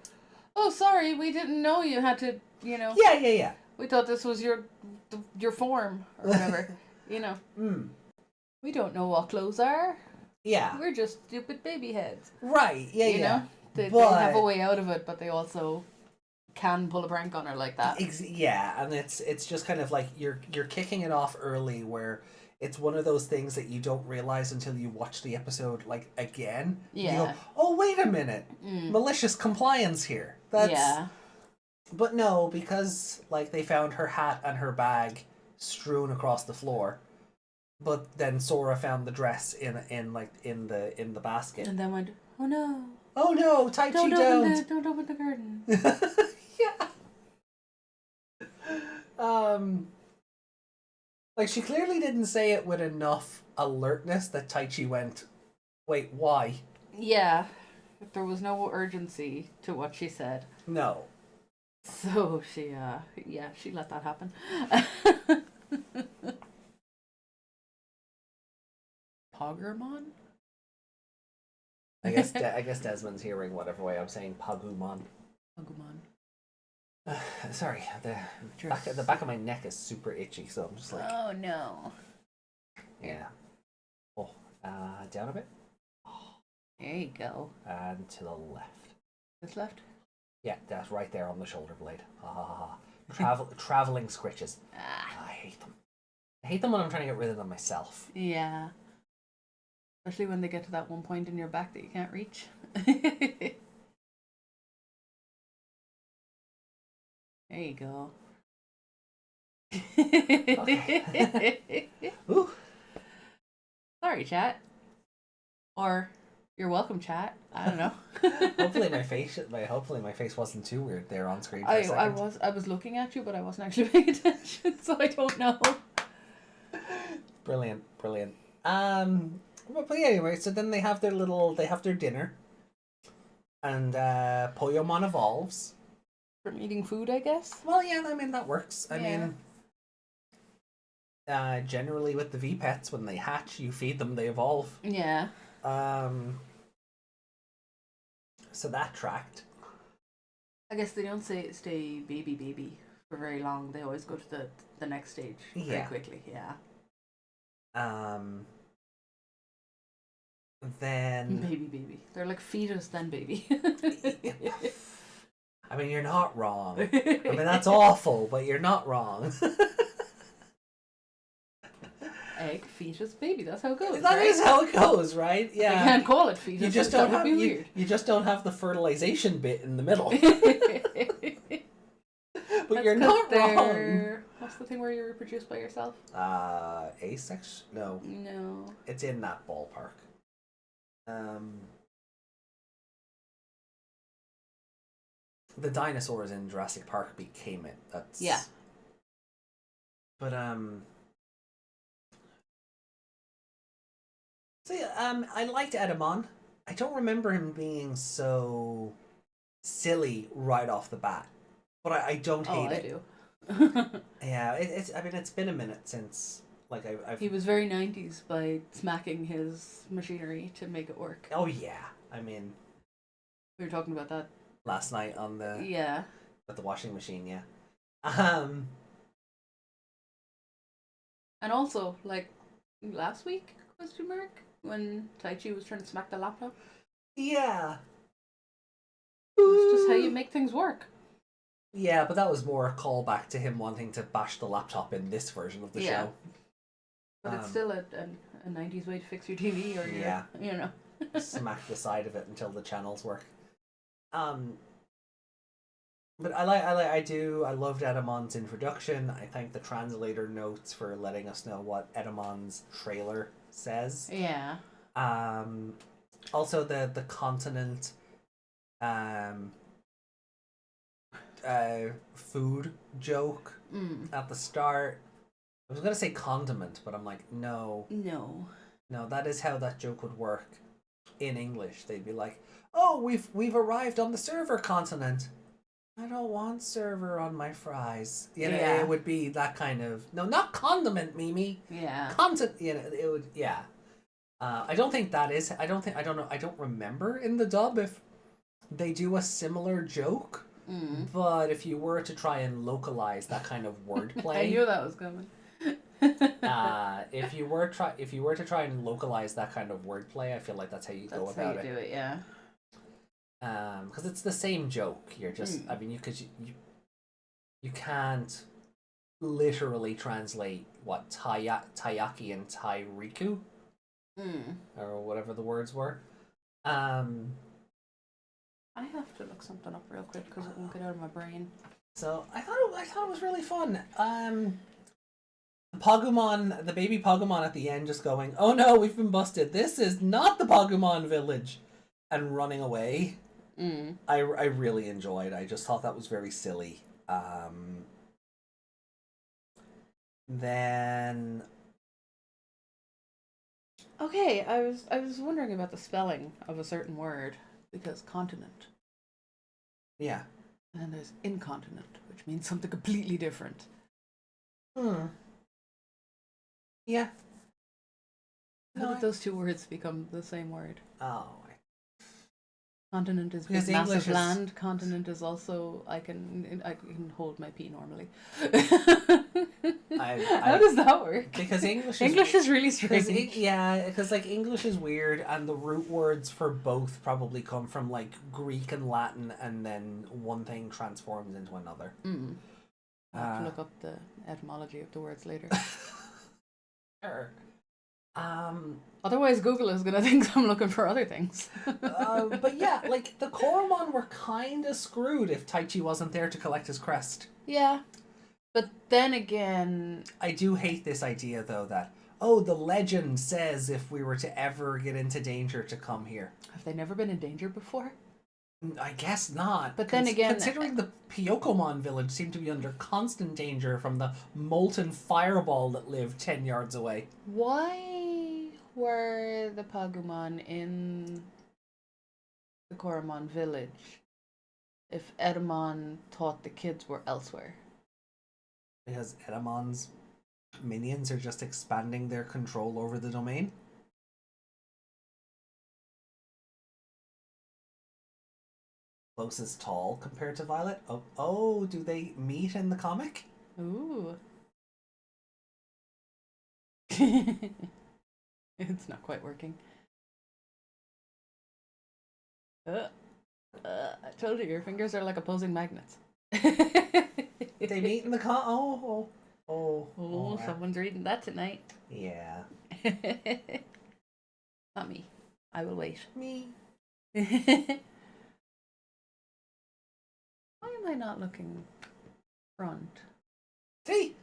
oh, sorry, we didn't know you had to, Yeah. We thought this was your form, or whatever, We don't know what clothes are. Yeah. We're just stupid baby heads. Right, yeah. They have a way out of it, but they also can pull a prank on her like that. Yeah, and it's just kind of like you're kicking it off early where... It's one of those things that you don't realize until you watch the episode, like, again. Yeah. You go, oh, wait a minute. Malicious compliance here. Yeah. But no, because, like, they found her hat and her bag strewn across the floor. But then Sora found the dress in the basket. And then went, oh no. Oh no, Taichi, don't open the curtain. Yeah. Like, she clearly didn't say it with enough alertness that Taichi went, wait, why? Yeah. There was no urgency to what she said. No. So she let that happen. Poggermon? I guess Desmond's hearing whatever way I'm saying Pagumon. Pagumon. Sorry, the back of my neck is super itchy, so I'm just like... Oh, no. Yeah. Oh, down a bit. There you go. And to the left. This left? Yeah, that's right there on the shoulder blade. Traveling scritches. I hate them. I hate them when I'm trying to get rid of them myself. Yeah. Especially when they get to that one point in your back that you can't reach. There you go. Ooh. Sorry, chat. Or you're welcome, chat. I don't know. Hopefully my face wasn't too weird there on screen for a second. I was looking at you, but I wasn't actually paying attention, so I don't know. Brilliant. But anyway, so then they have their dinner, and Poyomon evolves. From eating food, I guess? Well, yeah, I mean, that works. I mean, Generally with the V-Pets, when they hatch, you feed them, they evolve. Yeah. So that tracked. I guess they don't stay baby for very long. They always go to the next stage very quickly. Yeah. Then Baby. They're like fetus then baby. I mean, you're not wrong. I mean, that's awful, but you're not wrong. Egg, fetus, baby. That's how it goes. That right? is how it goes, right? Yeah. You can't call it fetus. You just that don't would have be weird. you just don't have the fertilization bit in the middle. But That's you're 'cause not wrong. they're- What's the thing where you reproduce by yourself? Asexual? No, No. it's in that ballpark. The dinosaurs in Jurassic Park became it. That's Yeah. But so yeah, I liked Etemon. I don't remember him being so silly right off the bat, but I don't hate I it. do. Yeah, it's. I mean, it's been a minute since like I've. He was very 90s by smacking his machinery to make it work. Oh yeah, I mean, We were talking about that. last night on the Yeah. at the washing machine. Yeah. And also, like, last week, question mark, when Taichi was trying to smack the laptop. Yeah. It's just how you make things work. Yeah, but that was more a callback to him wanting to bash the laptop in this version of the Yeah. show. But it's still a 90s way to fix your TV or your, Yeah. you know. Smack the side of it until the channels work. But I loved Etemon's introduction. I thank the translator notes for letting us know what Etemon's trailer says. Yeah. Also the continent food joke at the start. I was gonna say condiment, but I'm like, no, that is how that joke would work in English. They'd be like, oh, we've arrived on the server continent. I don't want server on my fries. You know, Yeah. it would be that kind of no, not condiment, Mimi. Yeah. Content. You know, it would. Yeah. I don't think that is. I don't know. I don't remember in the dub if they do a similar joke. But if you were to try and localize that kind of wordplay, I knew that was coming. if you were to try and localize that kind of wordplay, I feel like that's how you go That's how about you it. do it, yeah. Because it's the same joke. You're just, I mean, you can't literally translate what Taiyaki and Tairiku, or whatever the words were. I have to look something up real quick because it won't get out of my brain. So I thought it was really fun. Pokemon, the baby Pokemon at the end, just going, "Oh no, we've been busted. This is not the Pokemon village," and running away. I really enjoyed. I just thought that was very silly. Then Okay, I was wondering about the spelling of a certain word because continent, yeah. and then there's incontinent, which means something completely different. Yeah. How did those two words become the same word? Oh. Continent is Because big, massive English is- land. Continent is also I can hold my pee normally. How does that work? Because English English is really Because strange. because like English is weird, and the root words for both probably come from like Greek and Latin, and then one thing transforms into another. I'll have to look up the etymology of the words later. Sure. Otherwise, Google is gonna think I'm looking for other things. But yeah, like the Koromon were kind of screwed if Taichi wasn't there to collect his crest. Yeah, but then again, I do hate this idea though that the legend says if we were to ever get into danger to come here. have they never been in danger before? I guess not. But then again, considering the Pyokomon village seemed to be under constant danger from the molten fireball that lived 10 yards away. Why were the Pagumon in the Koromon village if Etemon thought the kids were elsewhere? Because Etemon's Minions are just expanding their control over the domain. Close is tall compared to Violet. Oh, do they meet in the comic? Ooh. It's not quite working. I told you, your fingers are like opposing magnets. They meet in the Oh, someone's reading that tonight. Yeah. Not me. I will wait. Me. Why am I not looking front? See?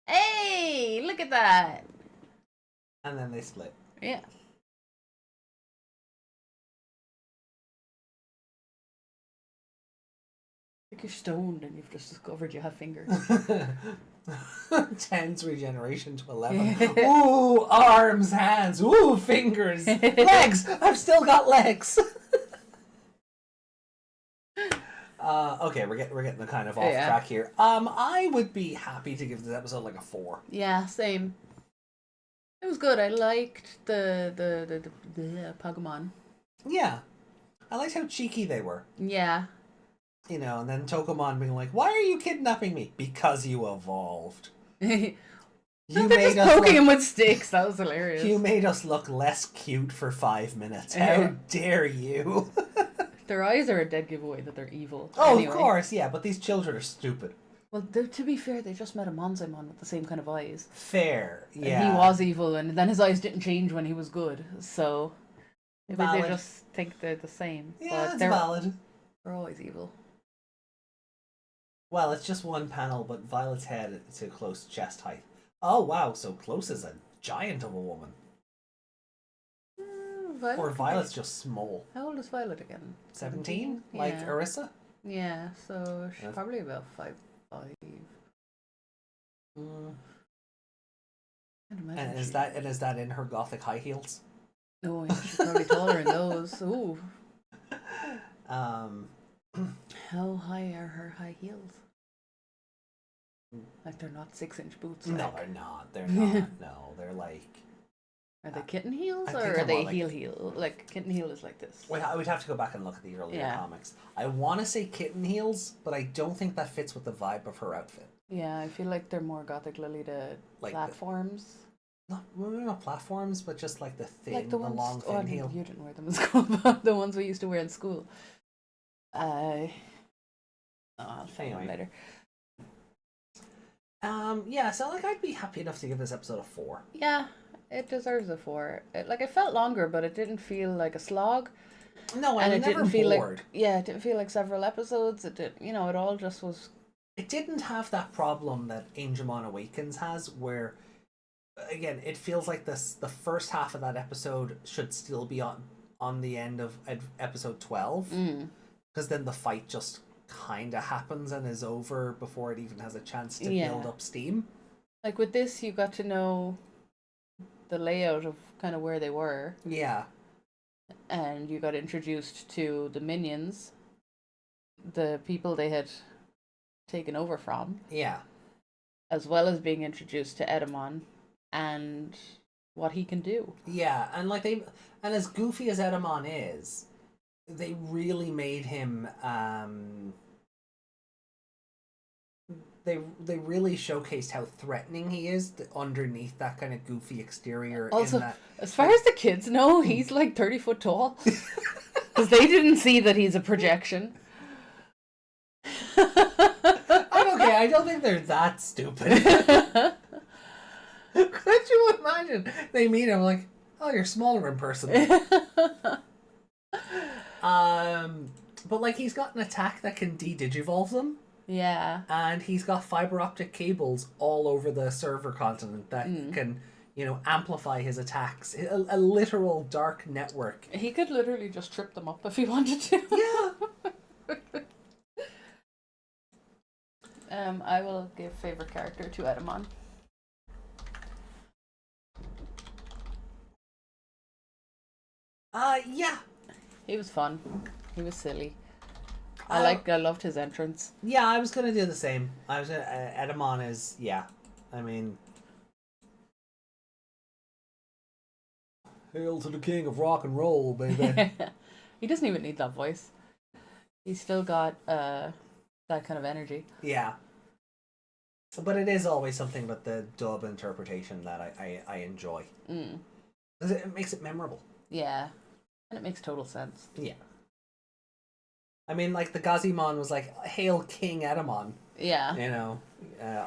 Hey, look at that. And then they split. Yeah. Like you're stoned and you've just discovered you have fingers. 10's regeneration to 11. Ooh, arms, hands. Ooh, fingers. Legs. I've still got legs. Okay, we're getting the kind of off track here. I would be happy to give this episode like a 4. Yeah, same. It was good. I liked the Pokemon. Yeah. I liked how cheeky they were. Yeah. You know, and then Tokomon being like, "Why are you kidnapping me?" Because you evolved. They're made just us poking look, him with sticks. That was hilarious. You made us look less cute for 5 minutes. How dare you? Their eyes are a dead giveaway that they're evil. Oh, anyway. of course, yeah, but these children are stupid. Well, to be fair, they just met a Monzaimon with the same kind of eyes. Fair, yeah. And he was evil, and then his eyes didn't change when he was good. So maybe Valid. they just think they're the same. Yeah, but it's they're valid. They're always evil. Well, it's just one panel, but Violet's head to close chest height. Oh, wow, so Close is a giant of a woman. Violet Or Violet's just small. How old is Violet again? 17? Like Yeah. Orisa? Yeah, so she's Yes. probably about 5'5". Can't imagine And is that in her gothic high heels? No, yeah, she's probably taller in those. Ooh. How high are her high heels? Like they're not 6-inch boots. No, like. they're not. They're not. No, they're like... Are they kitten heels I or think are they're they more like- heel? Like kitten heel is like this. Wait, I would have to go back and look at the earlier Yeah. comics. I want to say kitten heels, but I don't think that fits with the vibe of her outfit. Yeah, I feel like they're more gothic Lolita Like the- platforms. Not, maybe not platforms, but just like the thin, Like the long oh, thin heel. you didn't wear them in school, but the ones we used to wear in school. I'll find out Anyway. later. Yeah, so like I'd be happy enough to give this episode a 4. Yeah, it deserves a 4. It felt longer, but it didn't feel like a slog. No, And I'm it never didn't feel bored. it didn't feel like several episodes. It did, it all just was. It didn't have that problem that Angemon Awakens has, where, again, it feels like the first half of that episode should still be on the end of episode 12, because then the fight just kind of happens and is over before it even has a chance to build up steam. Like with this, you got to know the layout of kind of where they were, Yeah. and you got introduced to the minions, the people they had taken over from, Yeah. as well as being introduced to Etemon and what he can do. Yeah, and as goofy as Etemon is, they really made him they really showcased how threatening he is underneath that kind of goofy exterior. Also, in that, as far as the kids know, he's like 30 foot tall. Because they didn't see that he's a projection. I don't think they're that stupid. Could you imagine? They meet him like, oh, you're smaller in person. But like he's got an attack that can de-digivolve them. Yeah. And he's got fiber optic cables all over the server continent that can, amplify his attacks. A literal dark network. He could literally just trip them up if he wanted to. Yeah. I will give favorite character to Etemon. Yeah. He was fun. He was silly. I loved his entrance. Yeah, I was gonna do the same. Etemon is, yeah. I mean, hail to the king of rock and roll, baby. He doesn't even need that voice. He's still got that kind of energy. Yeah. But it is always something about the dub interpretation that I enjoy. 'Cause it makes it memorable. Yeah. And it makes total sense. Yeah. I mean, like, the Gazimon was like, hail King Etemon. Yeah. You know,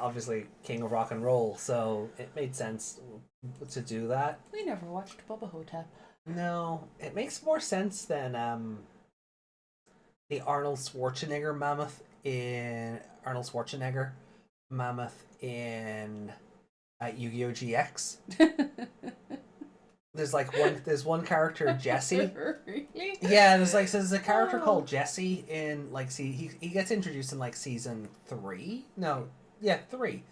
obviously King of Rock and Roll, so it made sense to do that. We never watched Bubba Hotep. No, it makes more sense than the Arnold Schwarzenegger mammoth in Yu-Gi-Oh! GX. There's one character, Jesse. Really? Yeah, there's a character called Jesse in he gets introduced in season 3. No, yeah, 3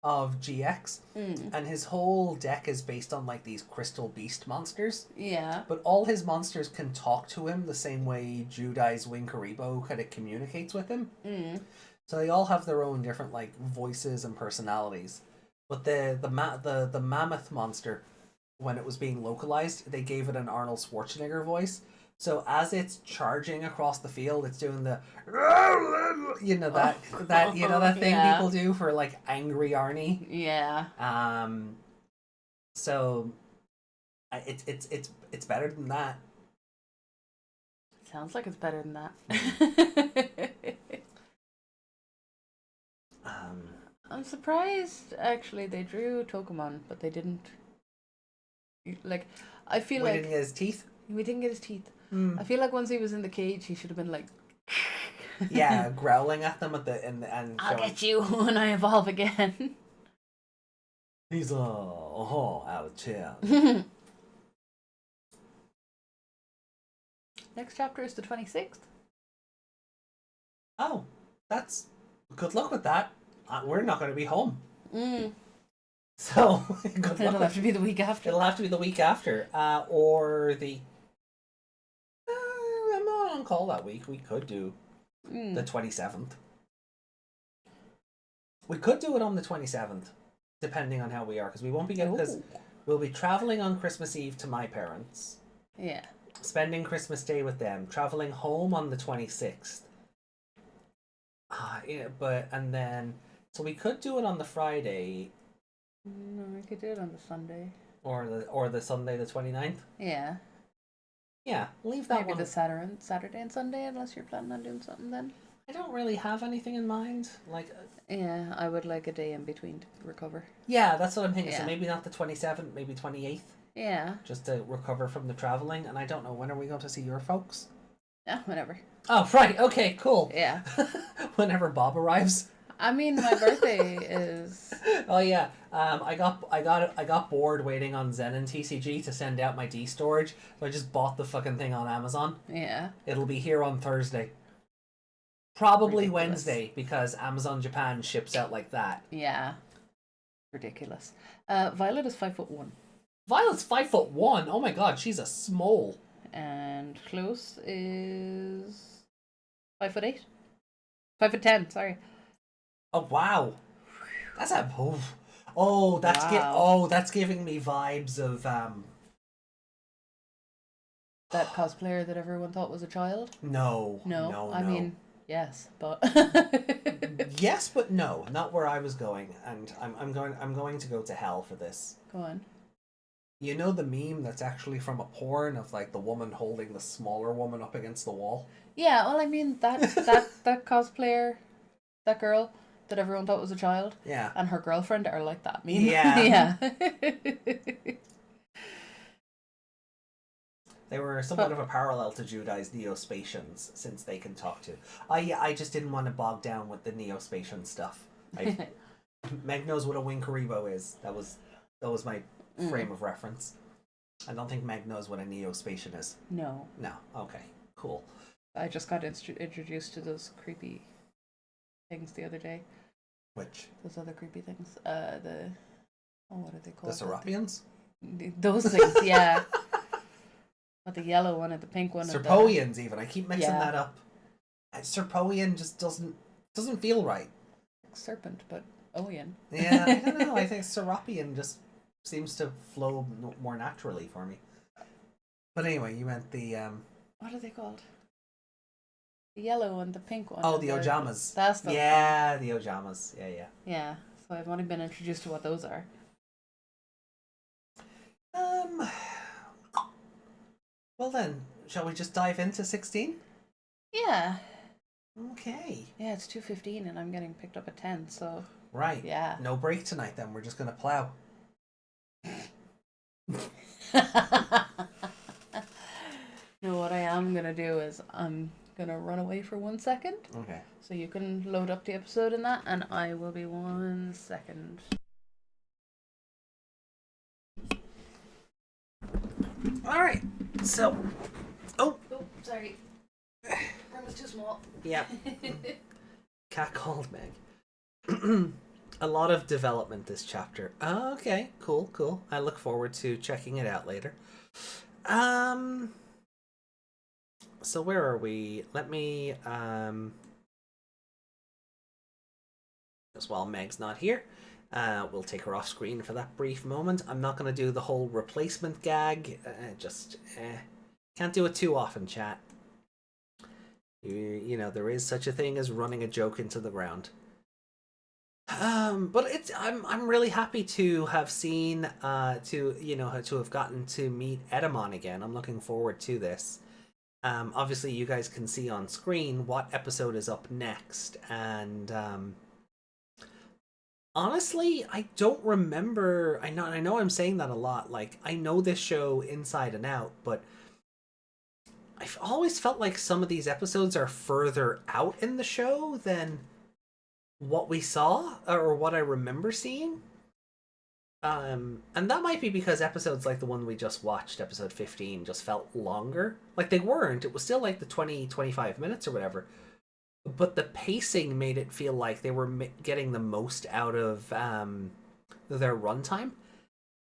of GX, and his whole deck is based on these crystal beast monsters. Yeah. But all his monsters can talk to him the same way Judai's Winkaribo kind of communicates with him. So they all have their own different voices and personalities. But the mammoth monster, when it was being localized, they gave it an Arnold Schwarzenegger voice. So as it's charging across the field, it's doing the that thing people do for angry Arnie. Yeah. So it's better than that. Sounds like it's better than that. I'm surprised actually they drew Tokumon, but they didn't. I feel We didn't get his teeth. we didn't get his teeth. I feel like once he was in the cage, he should have been Yeah, growling at them and I'll showing- get you when I evolve again. He's out of chair. Next chapter is the 26th. Oh, that's good luck with that. We're not going to be home, so good luck. It'll have to be the week after. It'll have to be the week after, or the. I'm not on call that week. We could do the 27th. We could do it on the 27th, depending on how we are, because we won't be getting. Because we'll be traveling on Christmas Eve to my parents. Yeah. Spending Christmas Day with them, traveling home on the 26th. And then so we could do it on the Friday. No, we could do it on the Sunday. Or the Sunday the 29th. Yeah. Yeah, leave that Maybe one. the Saturday and Sunday, unless you're planning on doing something then. I don't really have anything in mind. Yeah, I would like a day in between to recover. Yeah, that's what I'm thinking. So Yeah. maybe not the 27th, maybe 28th, Yeah. just to recover from the traveling. And I don't know, when are we going to see your folks? Yeah, whatever. Oh, right. Okay, cool. Yeah. Whenever Bob arrives. I mean, my birthday is. Oh yeah, I got bored waiting on Zen and TCG to send out my D storage, so I just bought the fucking thing on Amazon. Yeah. It'll be here on Thursday, probably Ridiculous. Wednesday, because Amazon Japan ships out like that. Yeah. Ridiculous. Violet is 5'1". Violet's 5'1". Oh my god, she's a small. And Close is 5'8". 5'10", sorry. Oh wow, that's a that's giving me vibes of That cosplayer that everyone thought was a child? No. I mean, yes, but yes, but no, not where I was going, and I'm going to go to hell for this. Go on. You know the meme that's actually from a porn of the woman holding the smaller woman up against the wall? Yeah, well, I mean that cosplayer, that girl that everyone thought was a child, Yeah. and her girlfriend are like that meme. Yeah. Yeah. They were somewhat of a parallel to Judai's Neospatians, since they can talk to. I just didn't want to bog down with the Neospatian stuff. Meg knows what a Winkaribo is. That was my frame of reference. I don't think Meg knows what a Neospatian is. No. No. Okay. Cool. I just got introduced to those creepy things the other day. Which? Those other creepy things. What are they called? The Serapians? Those things, yeah. But the yellow one and the pink one. Serpoians, even. I keep mixing Yeah. that up. Serpoian just doesn't feel right. Serpent, but Oyen. Yeah, I don't know. I think Seropian just seems to flow more naturally for me. But anyway, you meant the What are they called? The yellow and the pink one. oh, the Ojamas. That's the yeah, the Ojamas. Yeah. Yeah. So I've only been introduced to what those are. Well then, shall we just dive into 16? Yeah. Okay. Yeah, it's 2:15 and I'm getting picked up at 10, so Right. yeah. No break tonight then. We're just gonna plow. No, what I am gonna do is I'm gonna run away for 1 second. Okay. So you can load up the episode in that, and I will be 1 second. Alright. So Oh, sorry. Room was too small. yeah. Cat called Meg. A lot of development this chapter. Oh, okay, cool. I look forward to checking it out later. So where are we? Let me just while Meg's not here, we'll take her off screen for that brief moment. I'm not gonna do the whole replacement gag. Can't do it too often, chat. You know, there is such a thing as running a joke into the ground. But I'm really happy to have seen to have gotten to meet Etemon again. I'm looking forward to this. Obviously you guys can see on screen what episode is up next, and honestly, I don't remember. I know I'm saying that a lot. Like, I know this show inside and out, but I've always felt like some of these episodes are further out in the show than what we saw or what I remember seeing. And that might be because episodes like the one we just watched, episode 15, just felt longer. Like, they weren't. It was still like the 20-25 minutes or whatever. But the pacing made it feel like they were getting the most out of their runtime.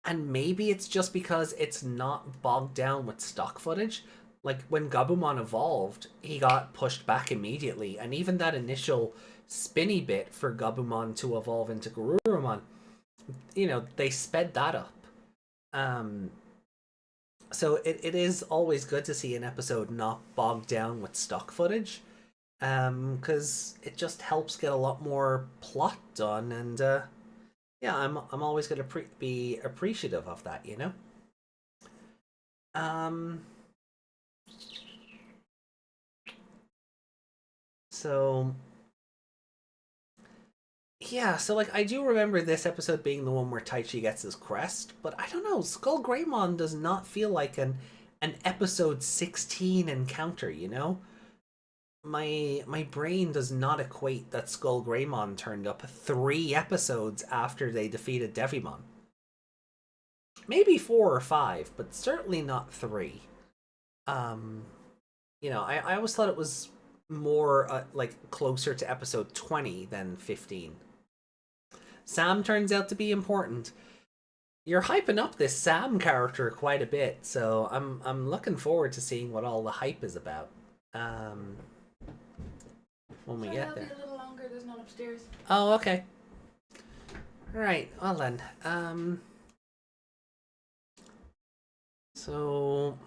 And maybe it's just because it's not bogged down with stock footage. Like, when Gabumon evolved, he got pushed back immediately. And even that initial spinny bit for Gabumon to evolve into Garurumon, you know, they sped that up. So it is always good to see an episode not bogged down with stock footage. Because it just helps get a lot more plot done. And, yeah, I'm always going to be appreciative of that, you know? So, yeah, so, like, I do remember this episode being the one where Taichi gets his crest, but I don't know, Skull Greymon does not feel like an episode 16 encounter, you know? My brain does not equate that Skull Greymon turned up 3 episodes after they defeated Devimon. Maybe 4 or 5, but certainly not 3. You know, I always thought it was more like closer to episode 20 than 15. Sam turns out to be important. You're hyping up this Sam character quite a bit, so I'm looking forward to seeing what all the hype is about. When we get there. A little longer. There's none upstairs. Oh, okay. Right. Well then. So.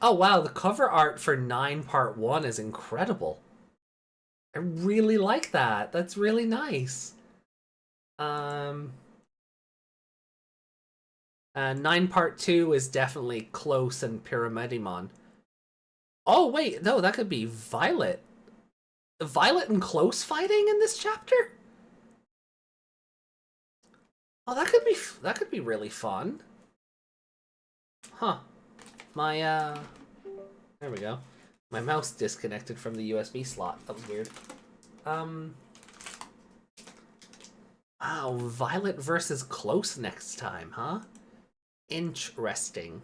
Oh wow, the cover art for 9 Part 1 is incredible. I really like that. That's really nice. 9 Part 2 is definitely Close and Pyramidimon. Oh wait, no, that could be Violet. Violet and Close fighting in this chapter? Oh, that could be really fun. Huh. My there we go. My mouse disconnected from the USB slot. That was weird. Wow, Violet versus Close next time, huh? Interesting.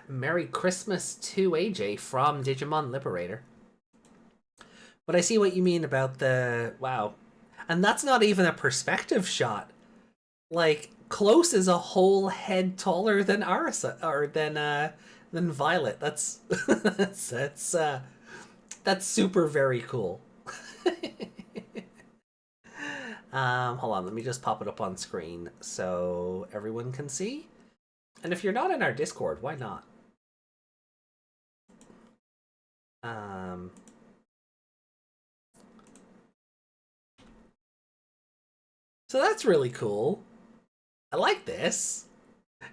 Merry Christmas to AJ from Digimon Liberator. But I see what you mean about the... Wow. And that's not even a perspective shot. Like, Close is a whole head taller than Arisa, or than Violet. That's that's super very cool. Hold on, let me just pop it up on screen so everyone can see. And if you're not in our Discord, why not? So that's really cool. I like this.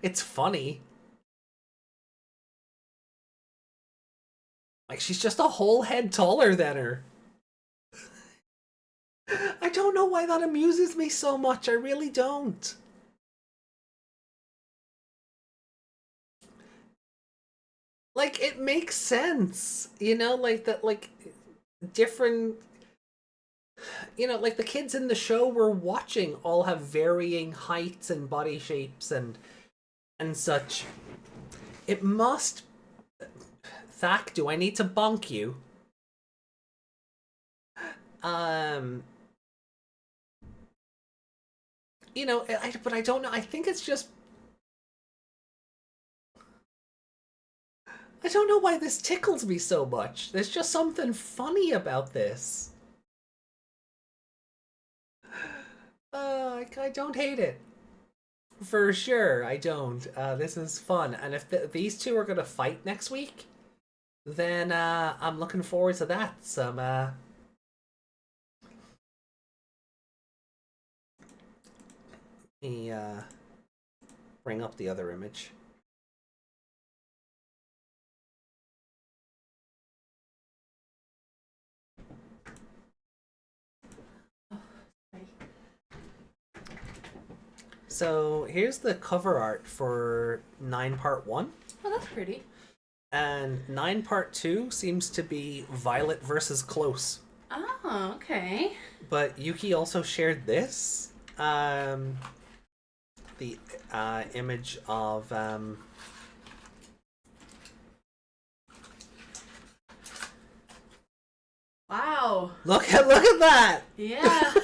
It's funny. Like, she's just a whole head taller than her. I don't know why that amuses me so much. I really don't. Like, it makes sense. You know, like that, like, different... You know, like the kids in the show we're watching all have varying heights and body shapes and such. It must... Thak, do I need to bonk you? You know, but I don't know. I think it's just... I don't know why this tickles me so much. There's just something funny about this. I don't hate it. For sure, I don't. This is fun. And if these two are going to fight next week, then I'm looking forward to that. Some... Let me bring up the other image. So here's the cover art for 9 Part 1. Oh, that's pretty. And 9 Part 2 seems to be Violet versus Close. Oh, okay. But Yuki also shared this. The image of... Wow. Look at that! Yeah.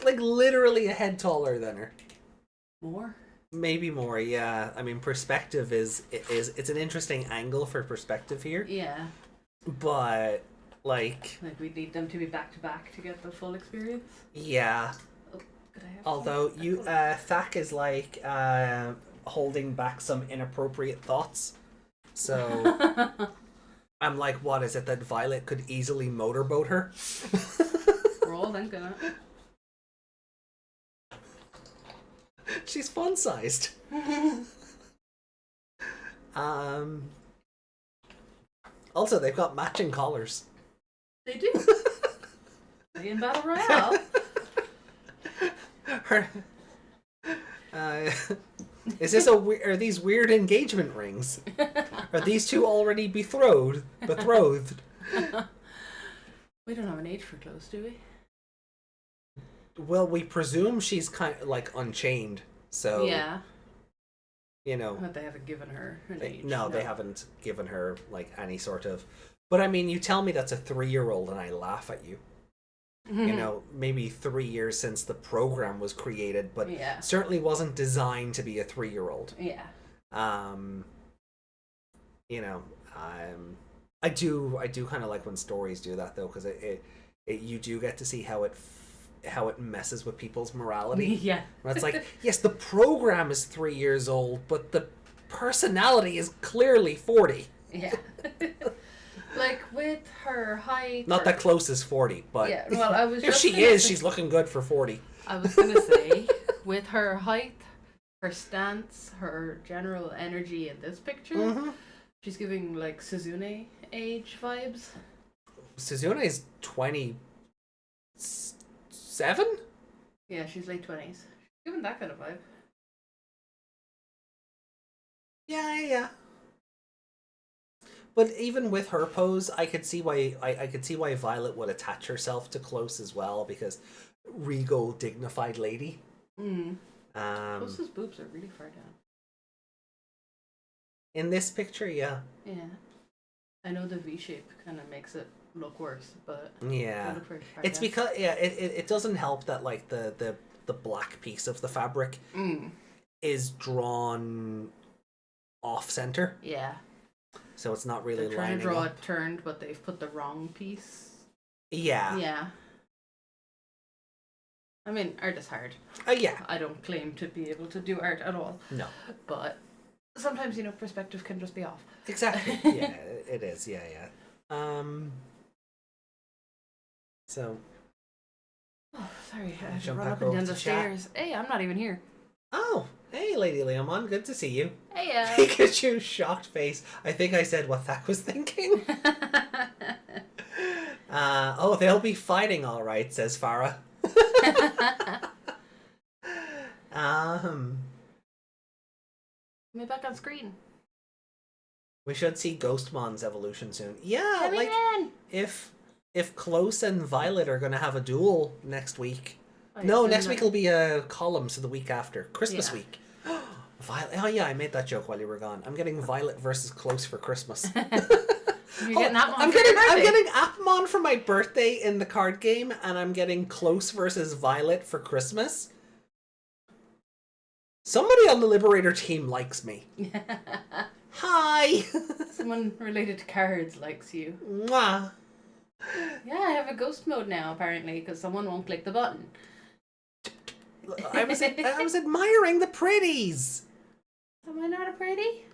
Like literally a head taller than her. More? Maybe more, yeah. I mean, perspective is it's an interesting angle for perspective here. Yeah. But like we need them to be back to back to get the full experience. Yeah. Oh, could I have Although some? you Thak is like holding back some inappropriate thoughts. So I'm like, what is it that Violet could easily motorboat her? We're all thinking it. She's fun-sized. Also, they've got matching collars. They do. They in Battle Royale. Is this are these weird engagement rings? Are these two already betrothed? We don't have an age for clothes, do we? Well, we presume she's kind of like unchained, so Yeah. You know, But they haven't given her an age. no, they haven't given her like any sort of. But I mean, you tell me that's a 3-year-old, and I laugh at you. You know, maybe 3 years since the program was created, but Yeah. certainly wasn't designed to be a 3-year-old. Yeah. You know, I do kind of like when stories do that though, because it you do get to see how it messes with people's morality. Yeah. Where it's like, yes, the program is 3 years old, but the personality is clearly 40. Yeah. Like with her height. Not that Close is 40, but Yeah. Well, I was. if just she gonna is, say- she's looking good for 40. I was gonna say, with her height, her stance, her general energy in this picture, Mm-hmm. she's giving like Suzune age vibes. Suzune is 27? Yeah, she's late 20s. Giving that kind of vibe. Yeah. But even with her pose, I could see why I could see why Violet would attach herself to Close as well, because regal, dignified lady. Close's boobs are really far down. In this picture, yeah. Yeah. I know the V shape kind of makes it look worse, but Yeah. I look for It's because it doesn't help that like the black piece of the fabric is drawn off center, Yeah. so it's not really They're trying lining to draw up. it turned, but they've put the wrong piece. Yeah. Yeah. I mean, art is hard. Yeah. I don't claim to be able to do art at all, No. but sometimes, you know, perspective can just be off. Exactly. Yeah, it is. Yeah, yeah. So. Oh, sorry, I had to Jump run back up and over down to the chat. stairs. Hey, I'm not even here. Oh, hey, Lady Leomon, good to see you. Hey, Pikachu's shocked face. I think I said what Thak was thinking. Oh, they'll be fighting all right, says Farah. Me back on screen. We should see Ghostmon's evolution soon. Yeah, Come like in. if Close and Violet are gonna have a duel next week. I No, assume next that- week will be a column, so the week after Christmas Yeah. week. Violet. Oh yeah, I made that joke while you were gone. I'm getting Violet versus Close for Christmas. You're getting that one I'm for your getting birthday. Appmon for my birthday in the card game, and I'm getting Close versus Violet for Christmas. Somebody on the Liberator team likes me. Hi. Someone related to cards likes you. Mwah. Yeah, I have a ghost mode now, apparently, because someone won't click the button. I was admiring the pretties. Am I not a pretty?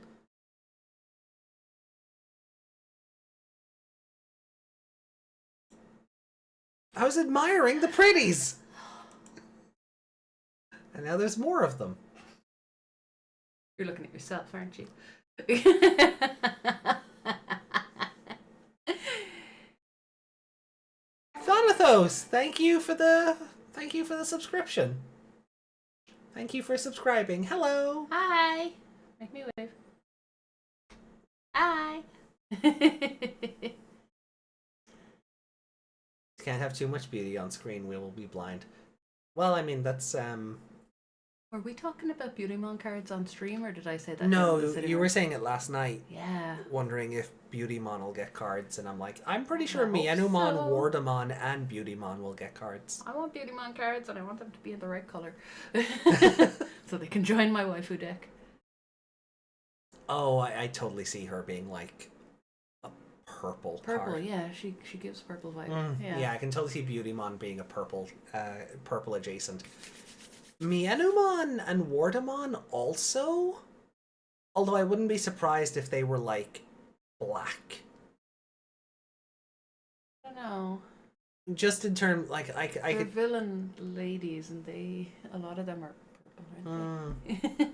I was admiring the pretties. And now there's more of them. You're looking at yourself, aren't you? Thanathos, thank you for the subscription. Thank you for subscribing. Hello. Hi. Make me wave. Hi. Can't have too much beauty on screen, we will be blind. Well, I mean that's Were we talking about Beautymon cards on stream, or did I say that? down no, in the sitting you room? were saying it last night, Yeah. wondering if Beautymon will get cards, and I'm like, I'm pretty I sure hope Mienumon, so. Wardamon, and Beautymon will get cards. I want Beautymon cards, and I want them to be in the right color, so they can join my waifu deck. Oh, I totally see her being like a purple Purple, card. yeah. She gives purple vibe. Yeah, I can totally see Beautymon being a purple adjacent. Mienumon and Wardamon also, although I wouldn't be surprised if they were like black. I don't know. Just in terms, like I They're could. villain ladies, and a lot of them are purple, aren't they?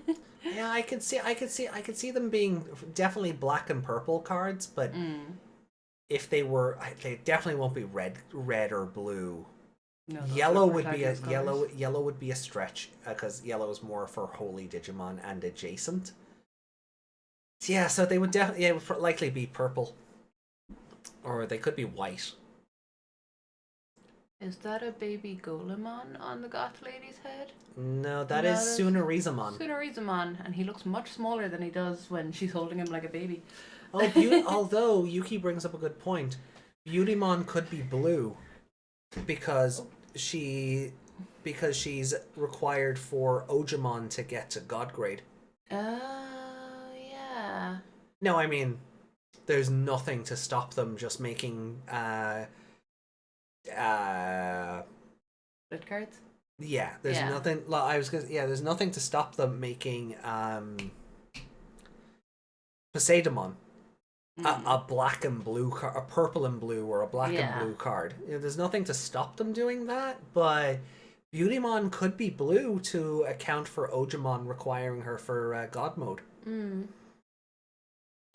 Yeah, I could see them being definitely black and purple cards, but if they were, they definitely won't be red or blue. No, those Yellow are would be a protagonist colours. yellow would be a stretch because yellow is more for holy Digimon and adjacent. Yeah, so they would definitely it would likely be purple, or they could be white. Is that a baby Golemon on the goth lady's head? No, that No, is that's- Tsunarizamon. Tsunarizamon, and he looks much smaller than he does when she's holding him like a baby. Oh, although Yuki brings up a good point, Beautymon could be blue because she's required for Ojimon to get to God grade. Yeah. No, I mean, there's nothing to stop them just making Red cards? yeah, there's Yeah. nothing. There's nothing to stop them making Poseidon a black and blue card, a purple and blue, or a black Yeah. and blue card. You know, there's nothing to stop them doing that, but Beautymon could be blue to account for Ojimon requiring her for God mode.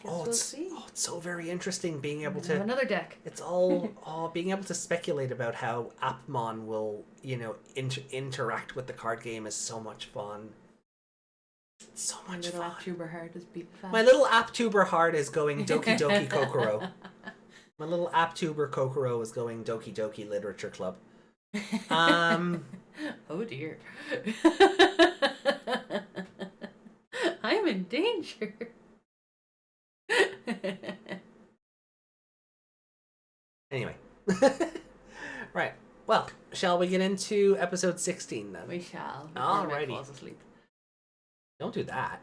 Guess we'll see. It's so very interesting being able Have to. another deck. It's all being able to speculate about how Appmon will, interact with the card game is so much fun. It's so My much little fun. October heart is beating fast. My little AppTuber heart is going Doki Doki Kokoro. My little AppTuber Kokoro is going Doki Doki Literature Club. Oh dear. I'm in danger. Anyway, shall we get into episode 16 then? We shall. Alrighty. Falls asleep. Don't do that.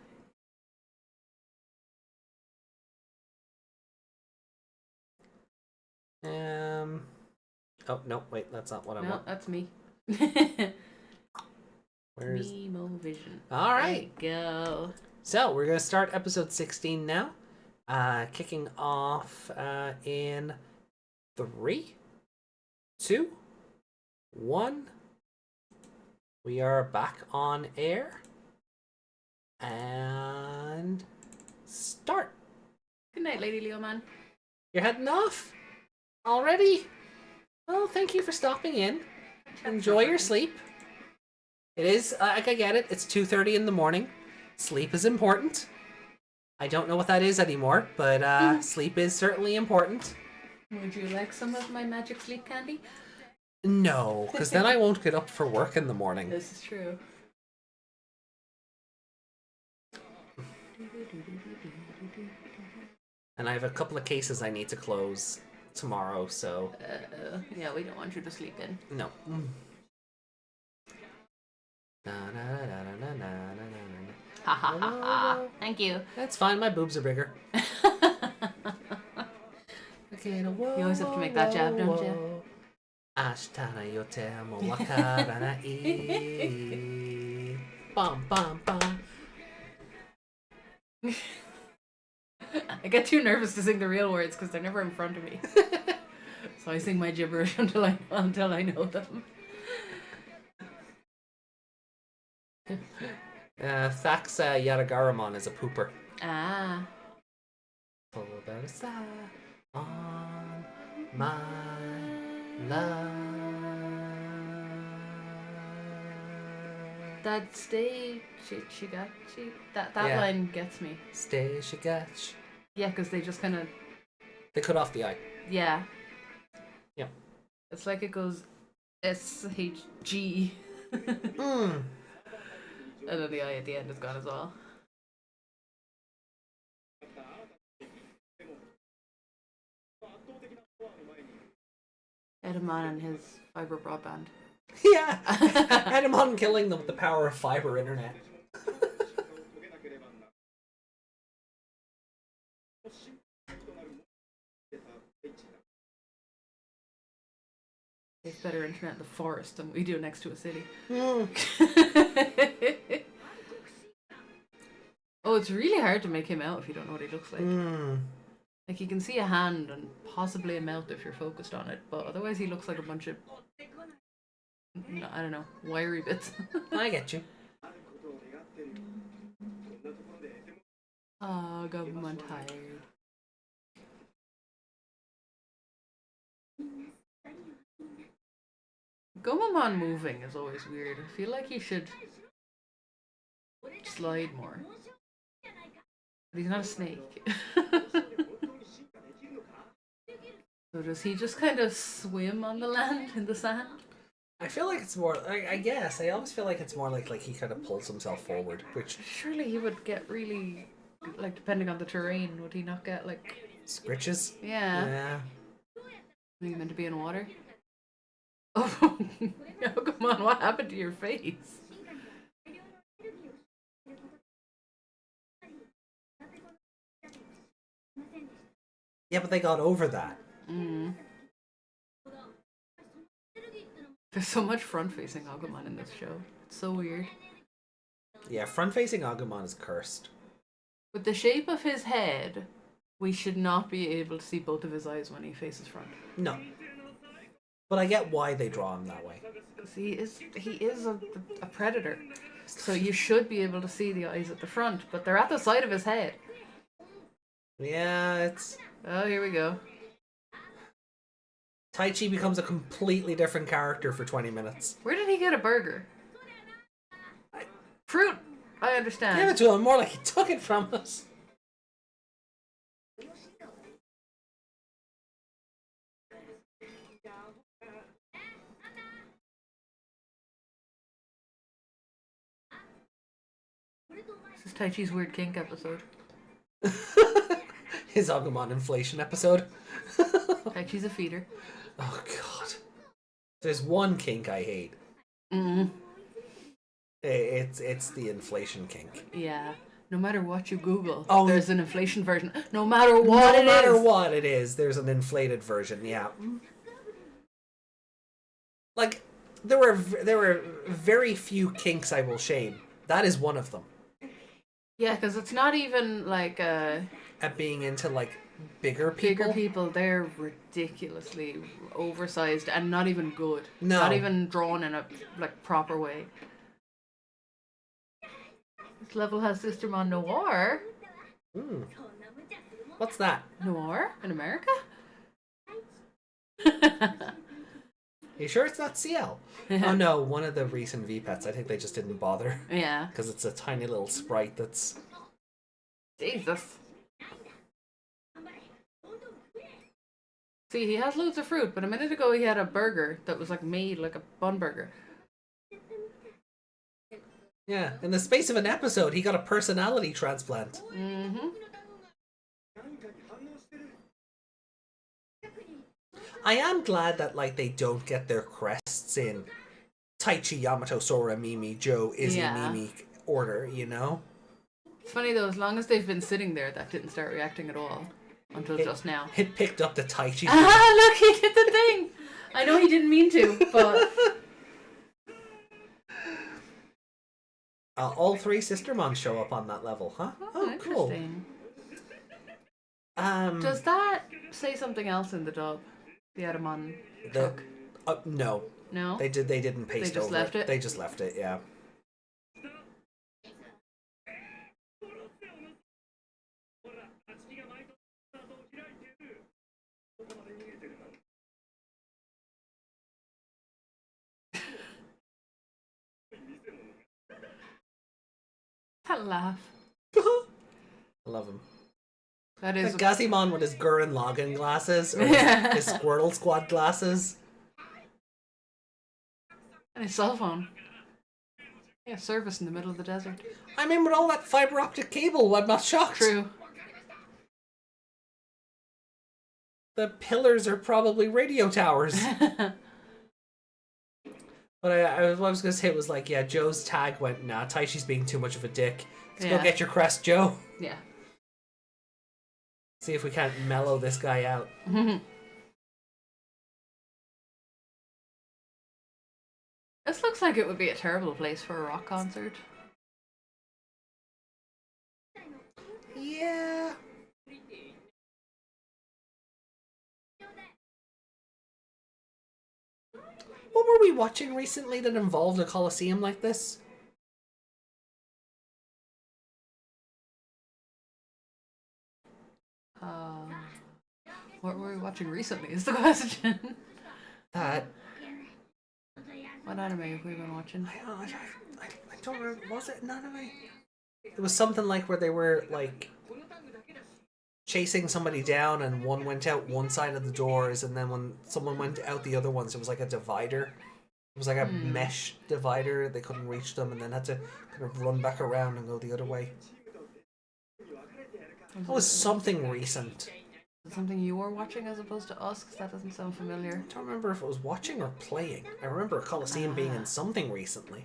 Oh, no, wait, that's not what I No, want. that's me. Where's... Memo Vision. Alright. There you go. So, we're going to start episode 16 now. Kicking off in 3, 2, 1. We are back on air. And start. Good night, Lady Leo Man. You're heading off? Already? Well, thank you for stopping in. Enjoy your sleep. It is, I get it, it's 2:30 in the morning. Sleep is important. I don't know what that is anymore, but sleep is certainly important. Would you like some of my magic sleep candy? No, because then I won't get up for work in the morning. This is true. And I have a couple of cases I need to close tomorrow, so... Yeah, we don't want you to sleep in. No. Ha ha ha ha. Thank you. That's fine, my boobs are bigger. You always have to make that jab, don't you? Ashtana yote mo wakarana Bum bum bum. I get too nervous to sing the real words because they're never in front of me. So I sing my gibberish until I know them. Thax Yadagaramon is a pooper. Ah. On my love. That stay Shigachi. That Yeah. line gets me. Stay Shigach. Yeah, because they just kind of. They cut off the I. Yeah. Yep. It's like it goes SHG. Mm. And then the I at the end is gone as well. Etemon and his fiber broadband. Yeah! Etemon killing them with the power of fiber internet. They have better internet in the forest than we do next to a city. Mm. Oh, it's really hard to make him out if you don't know what he looks like. Mm. Like, you can see a hand and possibly a mouth if you're focused on it, but otherwise he looks like a bunch of, I don't know, wiry bits. I get you. Oh, God, I'm tired. Gomamon moving is always weird. I feel like he should slide more. But he's not a snake. So does he just kind of swim on the land in the sand? I feel like it's more, I guess, I always feel like it's more like he kind of pulls himself forward, which... Surely he would get really, like, depending on the terrain, would he not get, like... Scritches? Yeah. Yeah. Are you meant to be in water? Oh, oh, come on, what happened to your face? Yeah, but they got over that. Mm. There's so much front-facing Agumon in this show. It's so weird. Yeah, front-facing Agumon is cursed. With the shape of his head, we should not be able to see both of his eyes when he faces front. No. But I get why they draw him that way. Because he is a predator. So you should be able to see the eyes at the front, but they're at the side of his head. Yeah, it's... Oh, here we go. Taichi becomes a completely different character for 20 minutes. Where did he get a burger? Fruit! I understand. Give it to him, more like he took it from us. This is Taichi's weird kink episode. His Agumon inflation episode. Taichi's a feeder. Oh god. There's one kink I hate. Mm. It's the inflation kink. Yeah. No matter what you Google, Oh. there's an inflation version. No matter what No it matter is. what it is, there's an inflated version. Yeah. Like there were very few kinks I will shame. That is one of them. Yeah, because it's not even like At being into like bigger people. bigger people. They're ridiculously oversized and not even good. No. Not even drawn in a like proper way. This level has Sistermon Noir. Hmm. What's that? Noir in America? You sure it's not CL? Oh no, one of the recent V-Pets. I think they just didn't bother. Yeah. Because it's a tiny little sprite that's... Jesus. See, he has loads of fruit, but a minute ago he had a burger that was like made like a bun burger. Yeah, in the space of an episode, he got a personality transplant. Mm-hmm. I am glad that like they don't get their crests in Taichi, Yamato, Sora, Mimi, Joe, Izzy, Yeah. Mimi order, you know? It's funny though, as long as they've been sitting there, that didn't start reacting at all. Until just now. It picked up the Taichi. Ah, look, he did the thing! I know he didn't mean to, but... All three Sistermons show up on that level, huh? Oh, cool. Interesting. Um, Does that say something else in the dub? The Etemon the, truck? no, No? they didn't paste just over left it? They just left it, yeah. That laugh. I love him. That is... Like Gazimon with his Gurren Lagann glasses, or his Squirtle Squad glasses. And his cell phone. Yeah, service in the middle of the desert. I mean, with all that fiber optic cable, I'm not shocked. True. The pillars are probably radio towers. But what I was going to say was like, yeah, Joe's tag went, nah, Taichi's being too much of a dick. Let's go Yeah. get your crest, Joe. Yeah. See if we can't mellow this guy out. This looks like it would be a terrible place for a rock concert. Yeah. What were we watching recently that involved a coliseum like this? What were we watching recently is the question. That What anime have we been watching? I don't remember. Was it an anime? It was something like where they were like chasing somebody down, and one went out one side of the doors, and then when someone went out the other ones, it was like a divider. It was like a mesh divider. They couldn't reach them, and then had to kind of run back around and go the other way. It was something recent. Is it something you were watching as opposed to us? Because that doesn't sound familiar. I don't remember if it was watching or playing. I remember a Coliseum being in something recently.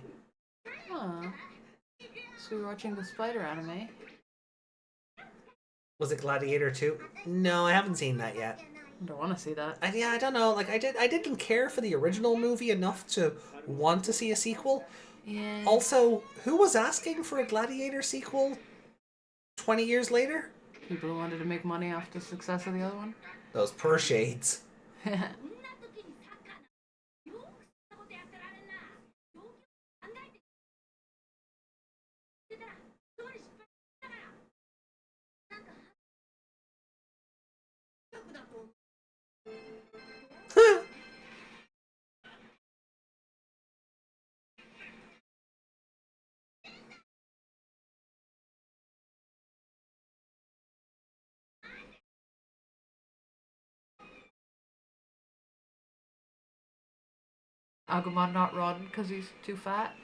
Huh. So we were watching the spider anime. Was it Gladiator 2? No, I haven't seen that yet. I don't want to see that. Yeah, I don't know. Like I didn't care for the original movie enough to want to see a sequel. Yeah. Also, who was asking for a Gladiator sequel 20 years later? People who wanted to make money off the success of the other one. Those poor shades. Agumon not run because he's too fat.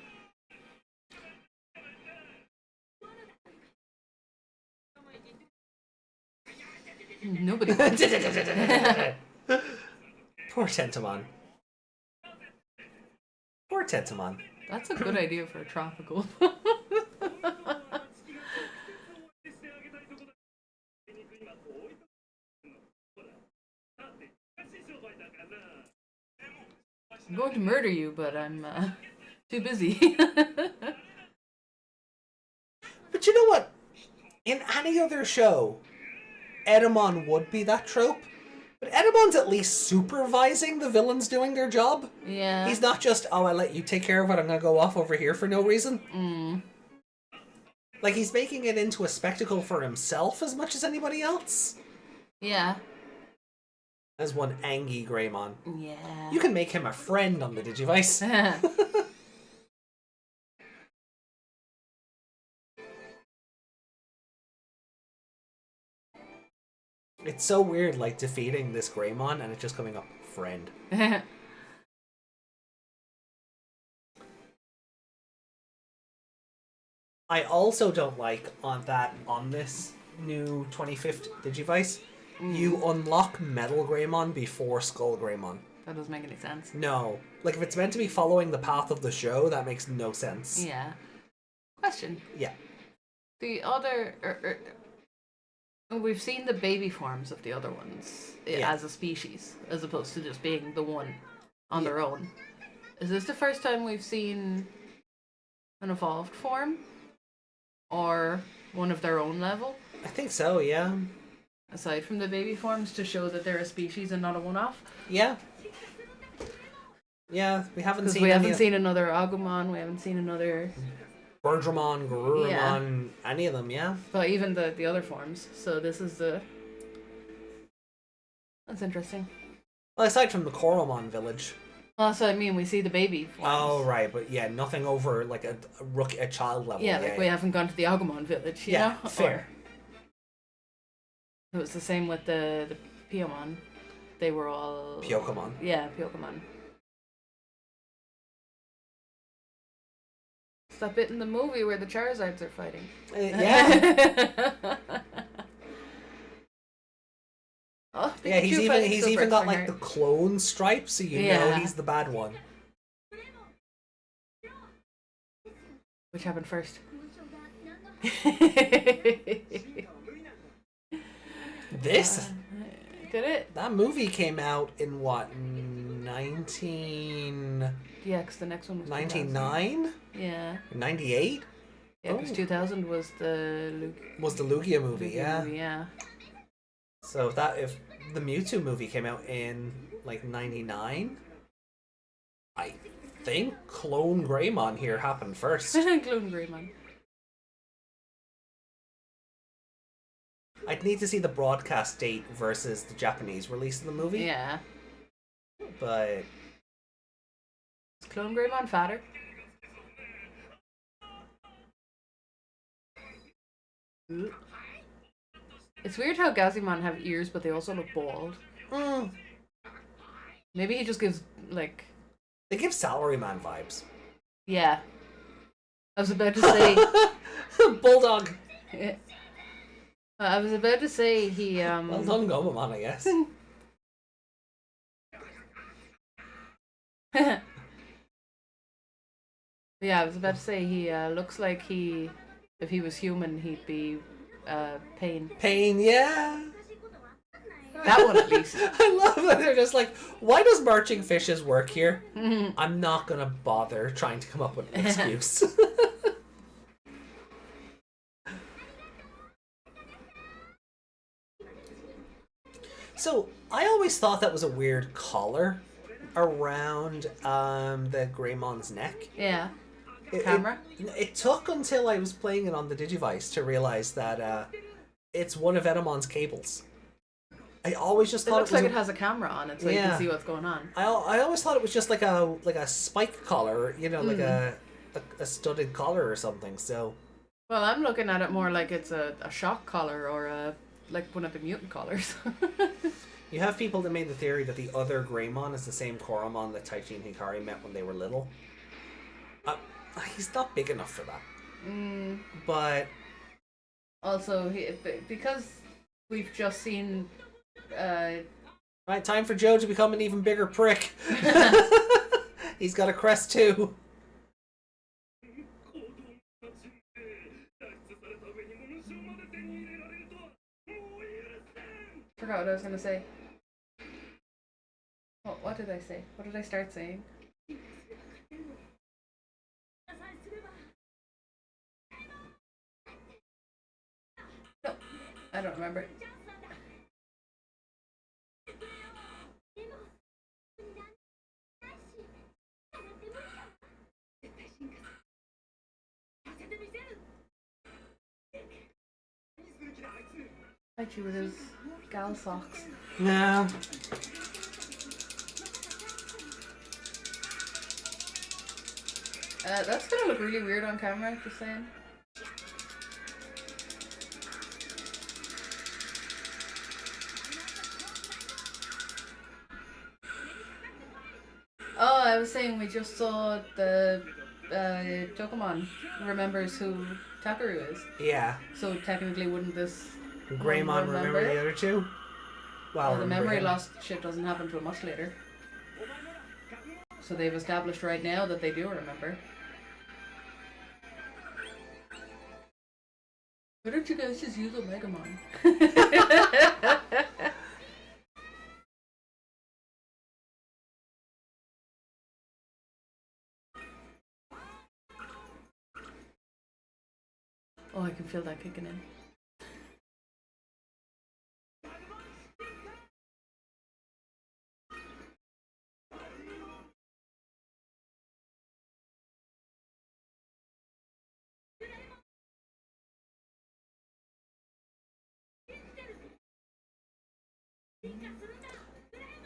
Nobody wants. Poor Tentamon. works, Etemon. That's a good idea for a tropical. I'm going to murder you, but I'm too busy. But you know what? In any other show, Etemon would be that trope. But Etemon's at least supervising the villains doing their job. Yeah. He's not just, oh, I let you take care of it, I'm gonna go off over here for no reason. Like, he's making it into a spectacle for himself as much as anybody else. Yeah. As one Angie Greymon. Yeah. You can make him a friend on the Digivice. It's so weird, like, defeating this Greymon and it just coming up, friend. I also don't like on this new 25th Digivice, you unlock Metal Greymon before Skull Greymon. That doesn't make any sense. No. Like, if it's meant to be following the path of the show, that makes no sense. Yeah. Question. Yeah. The other... we've seen the baby forms of the other ones as a species, as opposed to just being the one on their own. Is this the first time we've seen an evolved form? Or one of their own level? I think so, yeah. Aside from the baby forms, to show that they're a species and not a one-off? Yeah. Yeah, we haven't seen we haven't seen another Agumon, we haven't seen another... Bergermon, Garurumon, any of them, yeah. But even the other forms. So this is the... That's interesting. Well, aside from the Koromon village. Well, so I mean, we see the baby forms. Oh, right, but yeah, nothing over, like, a child level. Yeah, like we haven't gone to the Agumon village, you know? Fair. It was the same with the Piomon. They were all... Pyokomon. Yeah, Pyokomon. It's that bit in the movie where the Charizards are fighting. Yeah. Oh, yeah, he's even got like the clone stripe, so you know he's the bad one. Which happened first? This? Did it? That movie came out in what, 19... Yeah, because the next one was 99? Yeah. 98? Yeah, because 2000 was the Lugia movie, Lugia movie, yeah. So if the Mewtwo movie came out in like 99, I think Clone Greymon here happened first. Clone Greymon. I'd need to see the broadcast date versus the Japanese release of the movie. Yeah. But is Clone Greymon fatter? It's weird how Gazimon have ears, but they also look bald. Maybe he just gives, like... They give Salaryman vibes. Yeah. I was about to say... Bulldog! I was about to say he, Well done, Gomamon, I guess. Yeah, I was about to say he looks like if he was human, he'd be Pain. Pain, yeah. That one at least. I love that they're just like, why does marching fishes work here? I'm not gonna bother trying to come up with an excuse. So, I always thought that was a weird collar around the Greymon's neck. Yeah. Camera? It took until I was playing it on the Digivice to realize that it's one of Etemon's cables. I always just thought it looks like it has a camera on it, so you can see what's going on. I always thought it was just like a spike collar, you know, like a studded collar or something. So. Well, I'm looking at it more like it's a shock collar or like one of the mutant collars. You have people that made the theory that the other Greymon is the same Koromon that Taichi and Hikari met when they were little. He's not big enough for that. But also, because we've just seen. Right, time for Joe to become an even bigger prick. He's got a crest too. Forgot what I was gonna say. What did I say? What did I start saying? No, I don't remember. Taichi with his gal socks. Yeah. That's gonna look really weird on camera, just saying. Oh, I was saying we just saw the Pokemon remembers who Takaru is. Yeah. So technically wouldn't this Greymon remember the other two? Well, the remember memory him. loss shit doesn't happen until much later. So they've established right now that they do remember. Why don't you guys just use Omegamon? Oh, I can feel that kicking in.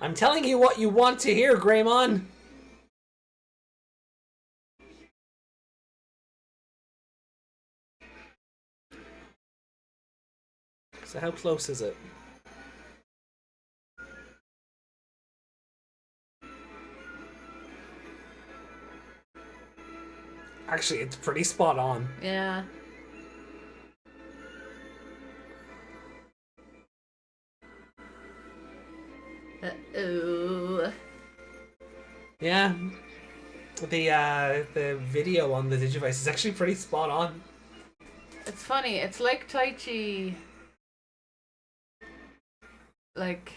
I'm telling you what you want to hear, Greymon. So how close is it? Actually, it's pretty spot on. Yeah. Uh-oh. Yeah. The video on the Digivice is actually pretty spot on. It's funny, it's like Taichi, like,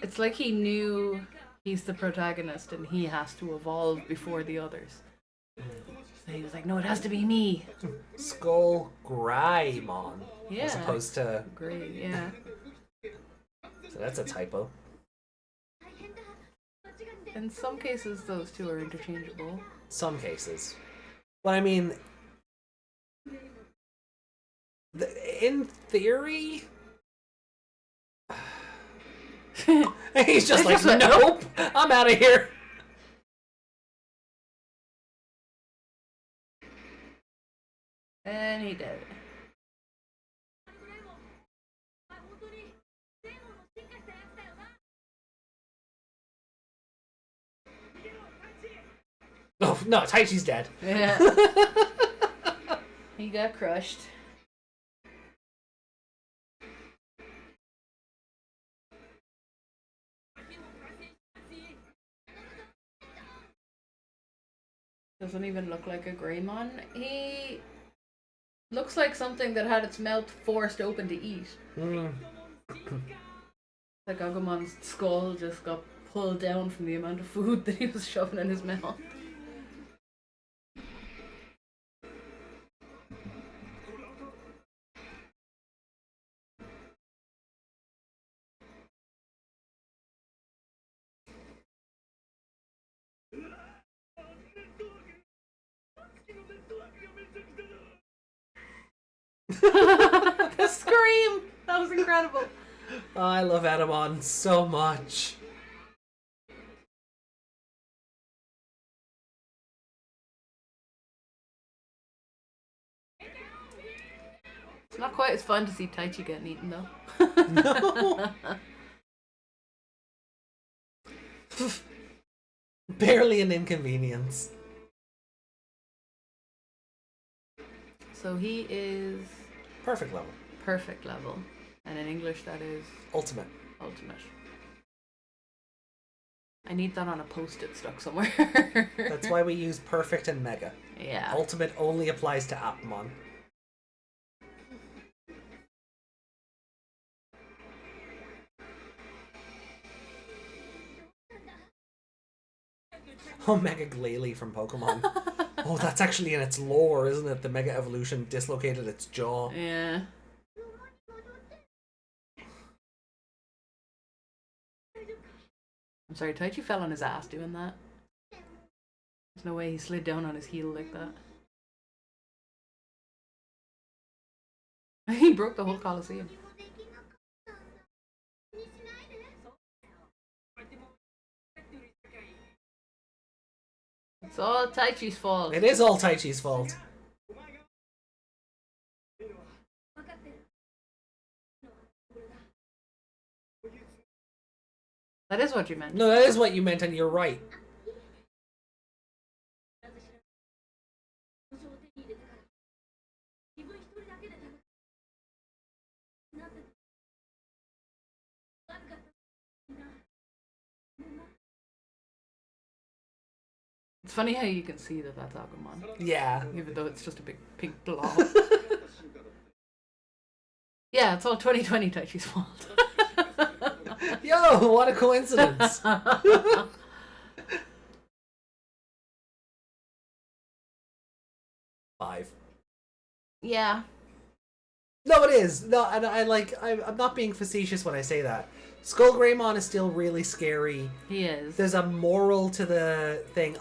it's like he knew he's the protagonist and he has to evolve before the others. So he was like, no, it has to be me. Skull Greymon. Yeah. As opposed to... Great, yeah. So that's a typo. In some cases, those two are interchangeable. Some cases. But I mean... in theory... He's just like, nope! I'm out of here! And he did. Oh, no, Taichi's dead. Yeah. He got crushed. Doesn't even look like a Greymon. He looks like something that had its mouth forced open to eat. Like Agumon's skull just got pulled down from the amount of food that he was shoving in his mouth. The scream! That was incredible. Oh, I love Etemon so much. It's not quite as fun to see Taichi getting eaten though. No. Barely an inconvenience. So he is Perfect level. perfect level. And in English that is Ultimate. ultimate. I need that on a post-it stuck somewhere. That's why we use Perfect and Mega. Yeah. Ultimate only applies to Etemon. Oh, Mega Glalie from Pokemon. Oh, that's actually in its lore, isn't it? The Mega Evolution dislocated its jaw. Yeah. I'm sorry, Taichi fell on his ass doing that. There's no way he slid down on his heel like that. He broke the whole Colosseum. It's all Taichi's fault. It is all Taichi's fault. That is what you meant. No, that is what you meant, and you're right. It's funny how you can see that that's Agumon, Yeah. even though it's just a big pink blob. Yeah, it's all 2020 Taichi's fault. Yo, what a coincidence. 5. Yeah. No, it is. No, and I'm not being facetious when I say that. Skull Greymon is still really scary. He is. There's a moral to the thing.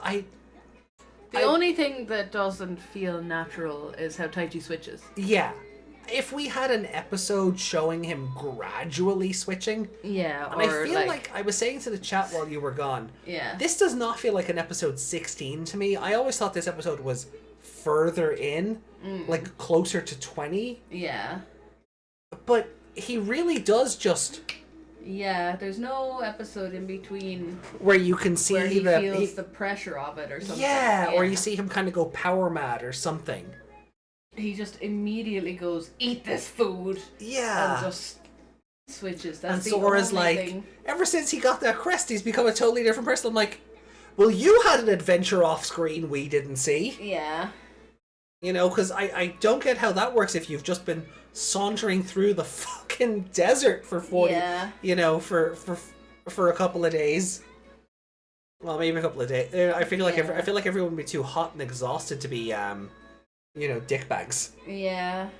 The only thing that doesn't feel natural is how Taichi switches. Yeah. If we had an episode showing him gradually switching, Yeah, and I feel like I was saying to the chat while you were gone, yeah. this does not feel like an episode 16 to me. I always thought this episode was further in, like closer to 20. Yeah. But he really does just Yeah, there's no episode in between where you can see where he the feels the pressure of it or something. yeah, or you see him kind of go power mad or something. He just immediately goes, "Eat this food," Yeah. and just switches. That's And the Sora's only like, thing. ever since he got that crest, he's become a totally different person. I'm like, well, you had an adventure off screen we didn't see. Yeah. You know, because I don't get how that works if you've just been sauntering through the fucking desert for 40, Yeah. you know, for a couple of days. Well, maybe a couple of days. I feel like I feel like everyone would be too hot and exhausted to be, you know, dickbags. Yeah.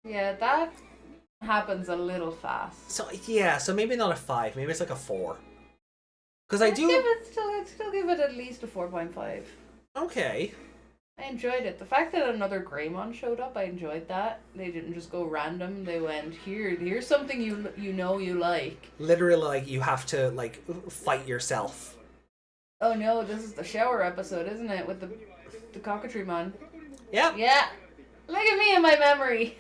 Yeah, that happens a little fast. So yeah, so maybe not a 5, maybe it's like a 4. Because I do. I'd still give it at least a 4.5. Okay. I enjoyed it. The fact that another Greymon showed up, I enjoyed that. They didn't just go random. They went, here's something you know you like. Literally, like, you have to, like, fight yourself. Oh no, this is the shower episode, isn't it? With the Cockatriemon. Yeah. Yeah. Look at me in my memory.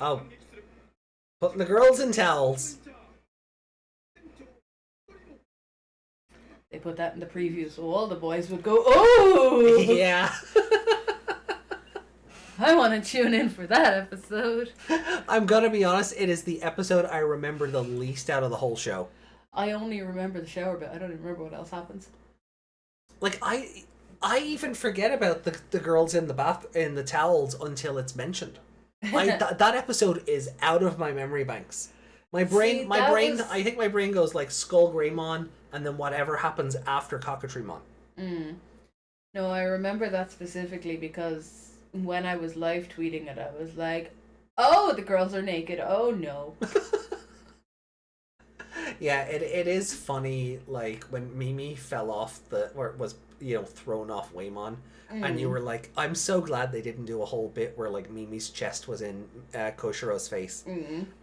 Oh. Putting the girls in towels. They put that in the preview so all the boys would go, "Oh! Yeah. I want to tune in for that episode." I'm gonna be honest, it is the episode I remember the least out of the whole show. I only remember the shower bit. I don't even remember what else happens. Like, I even forget about the girls in the bath in the towels until it's mentioned. That episode is out of my memory banks. I think my brain goes like Skull Greymon and then whatever happens after Cockatriemon. No, I remember that specifically because when I was live tweeting it, I was like, "Oh, the girls are naked. Oh no." Yeah, it is funny, like, when Mimi fell off or was, you know, thrown off Whamon, and you were like, I'm so glad they didn't do a whole bit where, like, Mimi's chest was in Koshiro's face.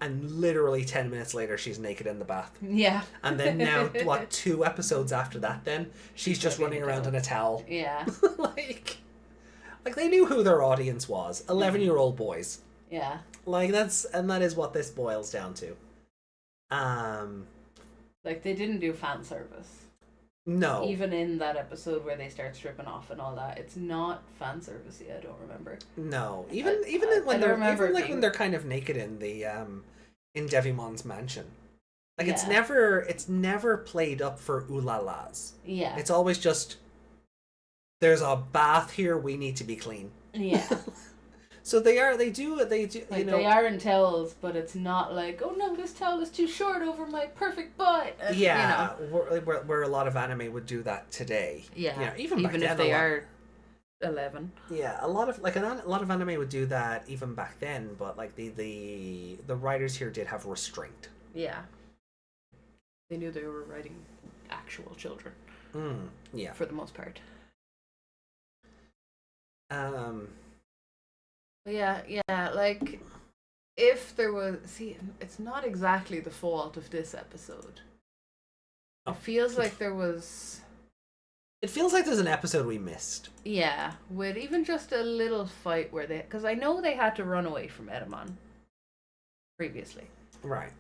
And literally 10 minutes later, she's naked in the bath. Yeah. And then now, 2 episodes after that then, she's just running around in a towel. Yeah. like, they knew who their audience was. 11-year-old boys. Yeah. Like, that is what this boils down to. Like, they didn't do fan service. No. Even in that episode where they start stripping off and all that, it's not fan servicey. I don't remember. No. I Even don't when they're remember even like being- when they're kind of naked in the in Devimon's mansion. Like it's Yeah. never played up for ooh-la-las. Yeah. It's always just there's a bath here, we need to be clean. Yeah. So they do Like you know, they are in towels, but it's not like, oh no, this towel is too short over my perfect butt. And, yeah, where a lot of anime would do that today. You know. Yeah. Even back then, if they a lot, are 11. Yeah, a lot of anime would do that even back then, but like the writers here did have restraint. Yeah. They knew they were writing actual children Yeah. for the most part. But yeah, like if there was, it's not exactly the fault of this episode. Oh. It feels like there was, It feels like there's an episode we missed. yeah, with even just a little fight where they, because I know they had to run away from Etemon previously. Right.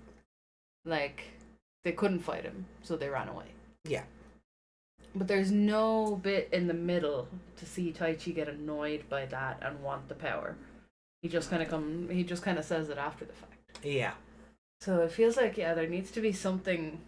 Like, they couldn't fight him, so they ran away. Yeah. But there's no bit in the middle to see Taichi get annoyed by that and want the power. He just kind of says it after the fact. Yeah. So it feels like, yeah, there needs to be some kind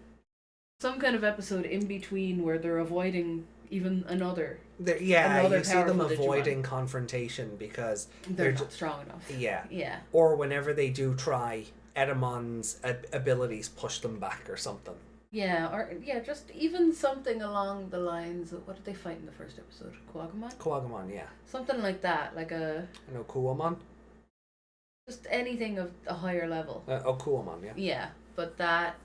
of episode in between where they're avoiding even another You see them powerful avoiding Digimon. confrontation because They're not strong enough. Yeah. Yeah. Or whenever they do try, Etemon's abilities push them back or something. Yeah, or yeah, just even something along the lines of, what did they fight in the first episode? Quagmon? Quagmon, yeah. Something like that, like I know Kuwamon. just anything of a higher level. Kuwamon, yeah. Yeah, but that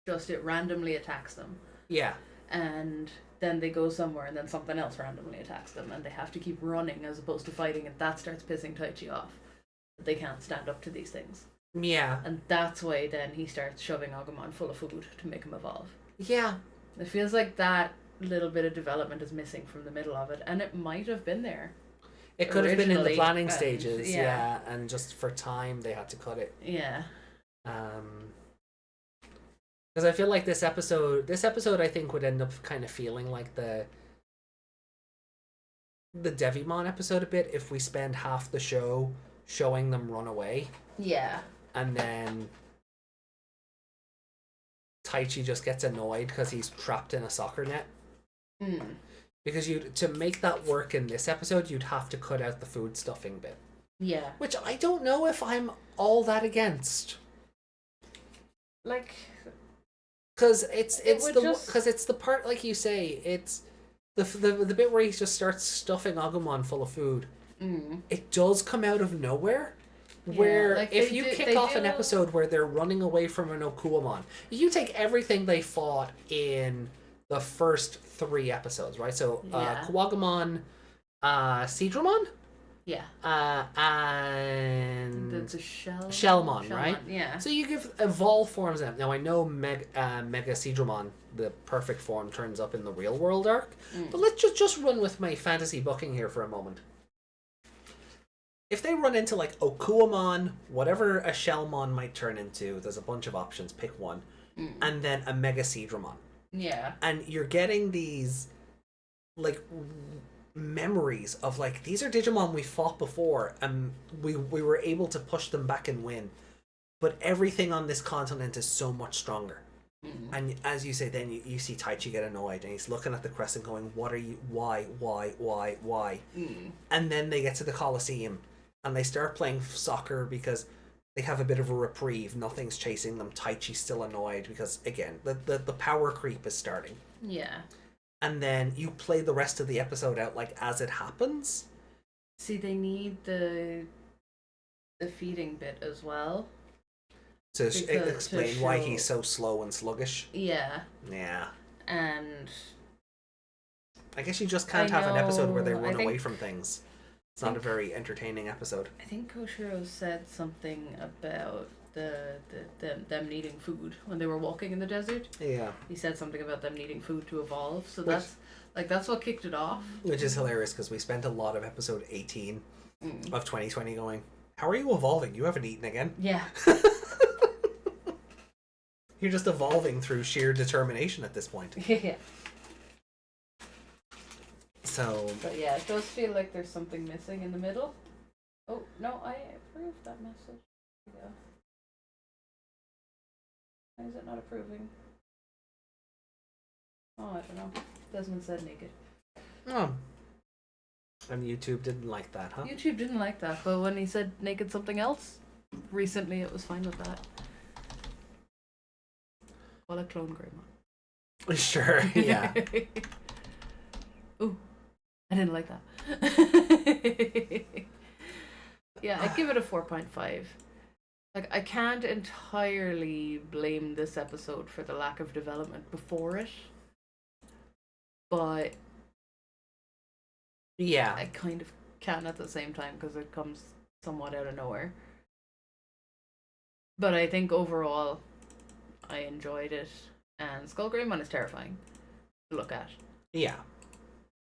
just, it randomly attacks them. Yeah. And then they go somewhere and then something else randomly attacks them and they have to keep running as opposed to fighting, and that starts pissing Taichi off. They can't stand up to these things. Yeah. And that's why then he starts shoving Agumon full of food to make him evolve. Yeah. It feels like that little bit of development is missing from the middle of it, and it might have been there. It could have been in the Originally, planning and- stages, yeah. yeah, and just for time they had to cut it. Yeah. Because I feel like this episode I think would end up kind of feeling like the Devimon episode a bit if we spend half the show showing them run away. Yeah. And then Taichi just gets annoyed because he's trapped in a soccer net. Because to make that work in this episode, you'd have to cut out the food stuffing bit. Yeah. Which I don't know if I'm all that against. Like, Because It it's would the part, like you say, it's the bit where he just starts stuffing Agumon full of food. It does come out of nowhere. Where like if they you do- kick they off an do- episode where they're running away from an Okuamon, you take everything they fought in the first 3 episodes, right? So Yeah. Kuwagamon, Seedramon, yeah. and That's a Shellmon, right? Yeah. So you give evolve forms of them. Now I know Mega Seedramon, the perfect form, turns up in the real world arc, but let's just run with my fantasy booking here for a moment. If they run into like Okuamon, whatever a Shellmon might turn into, there's a bunch of options, pick one, and then a Mega Seedramon. Yeah. And you're getting these like memories of like, these are Digimon we fought before and we were able to push them back and win, but everything on this continent is so much stronger. And as you say, then you see Taichi get annoyed and he's looking at the crest and going, what are you, why? And then they get to the Colosseum and they start playing soccer because they have a bit of a reprieve, nothing's chasing them, Taichi's still annoyed because, again, the power creep is starting. Yeah. And then you play the rest of the episode out like as it happens. See, they need the feeding bit as well. To Because- explain to why show- he's so slow and sluggish. Yeah. Yeah. And I guess you just can't I have an episode where they know, I run away think- from things. It's not a very entertaining episode. I think Koshiro said something about them needing food when they were walking in the desert. Yeah. He said something about them needing food to evolve. So that's what kicked it off. Which is hilarious because we spent a lot of episode 18 of 2020 going, how are you evolving? You haven't eaten again. Yeah. You're just evolving through sheer determination at this point. Yeah. So But yeah, it does feel like there's something missing in the middle. Oh, no, I approved that message. There we go. Why is it not approving? Oh, I don't know. Desmond said naked. oh. And YouTube didn't like that, huh? YouTube didn't like that, but when he said naked something else, recently it was fine with that. Call it clone Greymon. Sure, yeah. Ooh, I didn't like that. Yeah, I'd give it a 4.5. Like, I can't entirely blame this episode for the lack of development before it, but Yeah. I kind of can at the same time because it comes somewhat out of nowhere. But I think overall, I enjoyed it, and Skull Greymon is terrifying to look at. Yeah.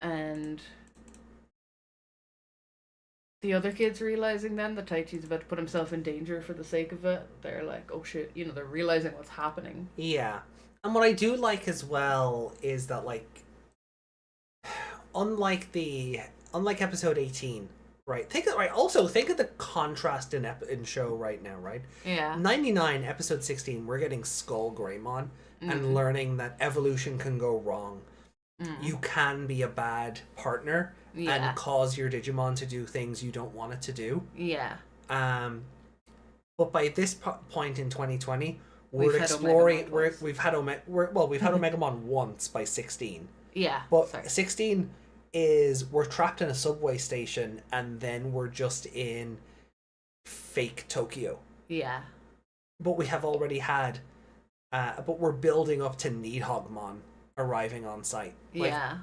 And the other kids realizing then that Taichi's about to put himself in danger for the sake of it, they're like, oh shit, you know, they're realizing what's happening. Yeah. And what I do like as well is that, like, unlike episode 18, right? Think of the contrast in show right now, right? Yeah. 99, episode 16, we're getting Skull Greymon and learning that evolution can go wrong. You can be a bad partner and cause your Digimon to do things you don't want it to do. Yeah. But by this point in 2020, We've we're had exploring. Omegamon We've had Omegamon once by 16. Yeah. But sorry. 16 is we're trapped in a subway station and then we're just in fake Tokyo. Yeah. But we have already had, but we're building up to Needhogmon arriving on site. Like, Yeah.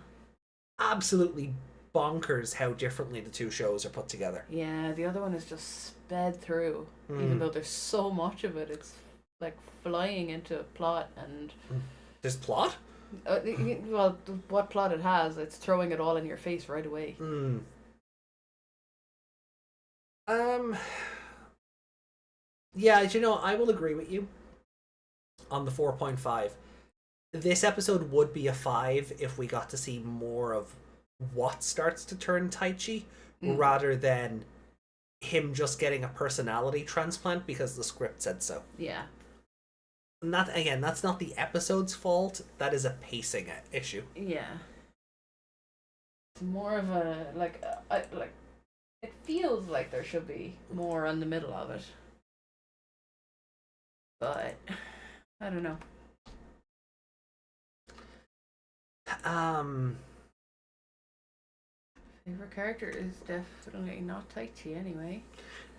absolutely bonkers how differently the two shows are put together. Yeah, the other one is just sped through. Even though there's so much of it, it's like flying into plot and... There's plot? Well, what plot it has, it's throwing it all in your face right away. Yeah, you know, I will agree with you on the 4.5. This episode would be a 5 if we got to see more of what starts to turn Taichi, rather than him just getting a personality transplant because the script said so. Yeah. And that, again, that's not the episode's fault. That is a pacing issue. Yeah. It's more of a, like, it feels like there should be more in the middle of it. But, I don't know. Favorite character is definitely not Taichi anyway.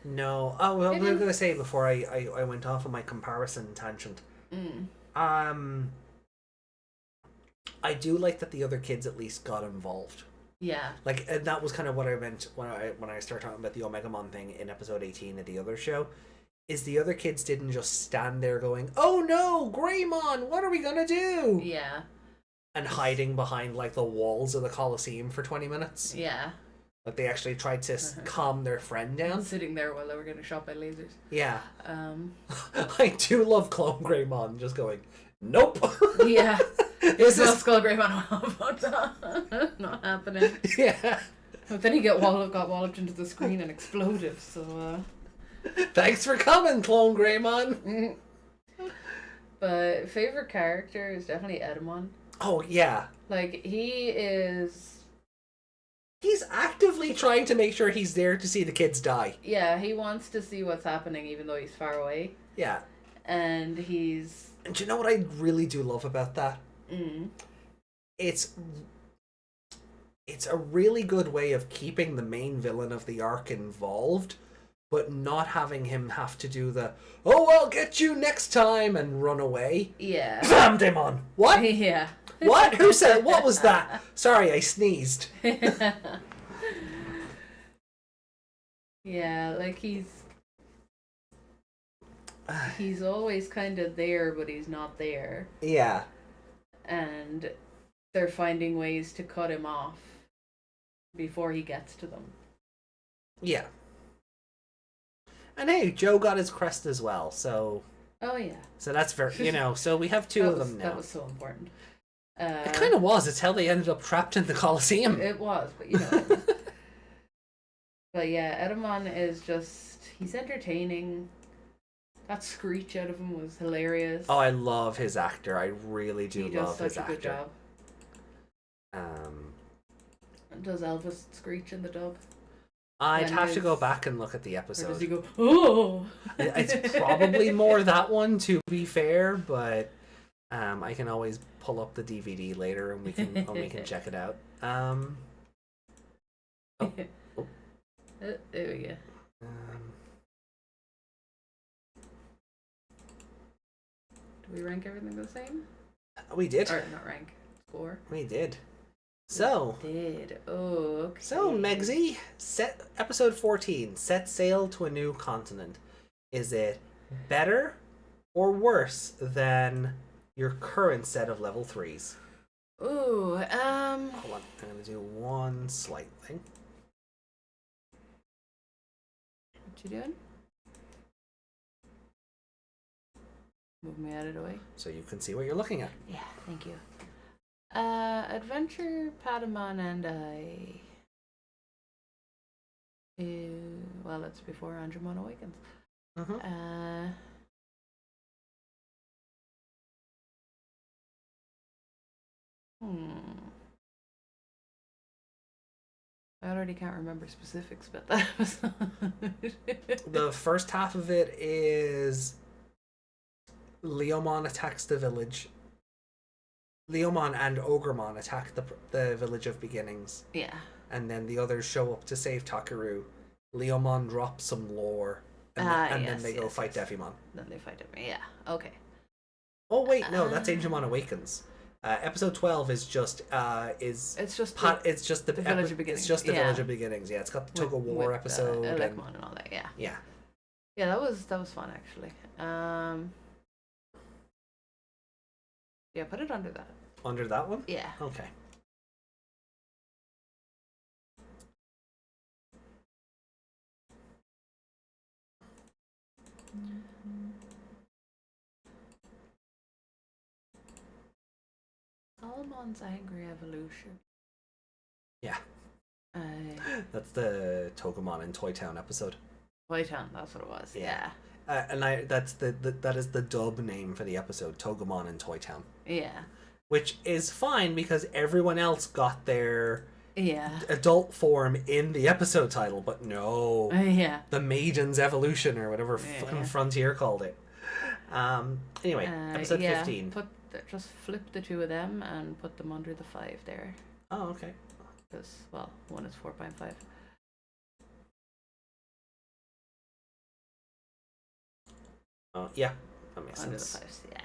No. Oh, well, I was going to say before I went off on my comparison tangent. I do like that the other kids at least got involved. Yeah. Like, and that was kind of what I meant when I started talking about the Omegamon thing in episode 18 of the other show. Is the other kids didn't just stand there going, "Oh no, Greymon, what are we gonna do?" Yeah. And hiding behind like the walls of the Colosseum for 20 minutes. Yeah. Like they actually tried to calm their friend down. Sitting there while they were getting shot by lasers. Yeah. I do love Clone Greymon just going, "Nope." Yeah. Is Well, this... Skull Greymon, not happening. Yeah. But then he got walloped into the screen and exploded, so Thanks for coming, Clone Greymon. But favorite character is definitely Etemon. Oh yeah. Like he's actively trying to make sure he's there to see the kids die. Yeah, he wants to see what's happening even though he's far away. Yeah. And he's... And do you know what I really do love about that? It's a really good way of keeping the main villain of the arc involved, but not having him have to do the, "Oh, I'll get you next time," and run away. Yeah. Bam, Demon! What? Yeah. What? Who said? What was that? Sorry, I sneezed. Yeah, like he's always kind of there, but he's not there. Yeah. And they're finding ways to cut him off before he gets to them. Yeah. And hey, Joe got his crest as well, so... Oh, yeah. So that's very... so we have two of them now. That was so important. It kind of was. It's how they ended up trapped in the Colosseum. It was, but you know. But yeah, Etemon is just, he's entertaining. That screech out of him was hilarious. Oh, I love his actor. I really do love his actor. He does such a good job. Does Elvis screech in the dub? I'd have to go back and look at the episode. Or does he go, oh? It's probably more that one, to be fair, but I can always pull up the DVD later and we can check it out. There we go. Do we rank everything the same? We did. Or not rank, score. We did. So. Oh, okay. So, Megsy, episode 14, set sail to a new continent. Is it better or worse than your current set of level 3s? Ooh, Hold on, I'm gonna do one slight thing. What you doing? Move me out of the way. So you can see what you're looking at. Yeah, thank you. Adventure, Patamon, and I. Well, it's before Digimon Awakens. I already can't remember specifics about that episode. The first half of it is Leomon attacks the village. Leomon and Ogremon attack the village of beginnings. Yeah. And then the others show up to save Takeru. Leomon drops some lore. And then they go fight Devimon. Then they fight Devimon. Yeah. Okay. Oh wait, no, that's Digimon Awakens. Episode 12 is just it's just the village of beginnings. It's just the village of beginnings. Yeah, it's got the Tug of War episode. Etemon and all that. Yeah. Yeah. Yeah, that was fun actually. Yeah, put it under that. Under that one? Yeah. Okay. Solomon's Angry Evolution. Yeah. That's the Togemon in Toy Town episode. Toy Town, that's what it was. Yeah. That is the dub name for the episode, Togemon in Toy Town. Yeah. Which is fine because everyone else got their Yeah. adult form in the episode title, but no. Yeah. The Maiden's Evolution or whatever fucking Frontier called it. Anyway, episode 15. Just flip the two of them and put them under the 5 there. Oh, okay. Because, well, one is 4.5. Oh, yeah. That makes Under sense. the 5s, yeah.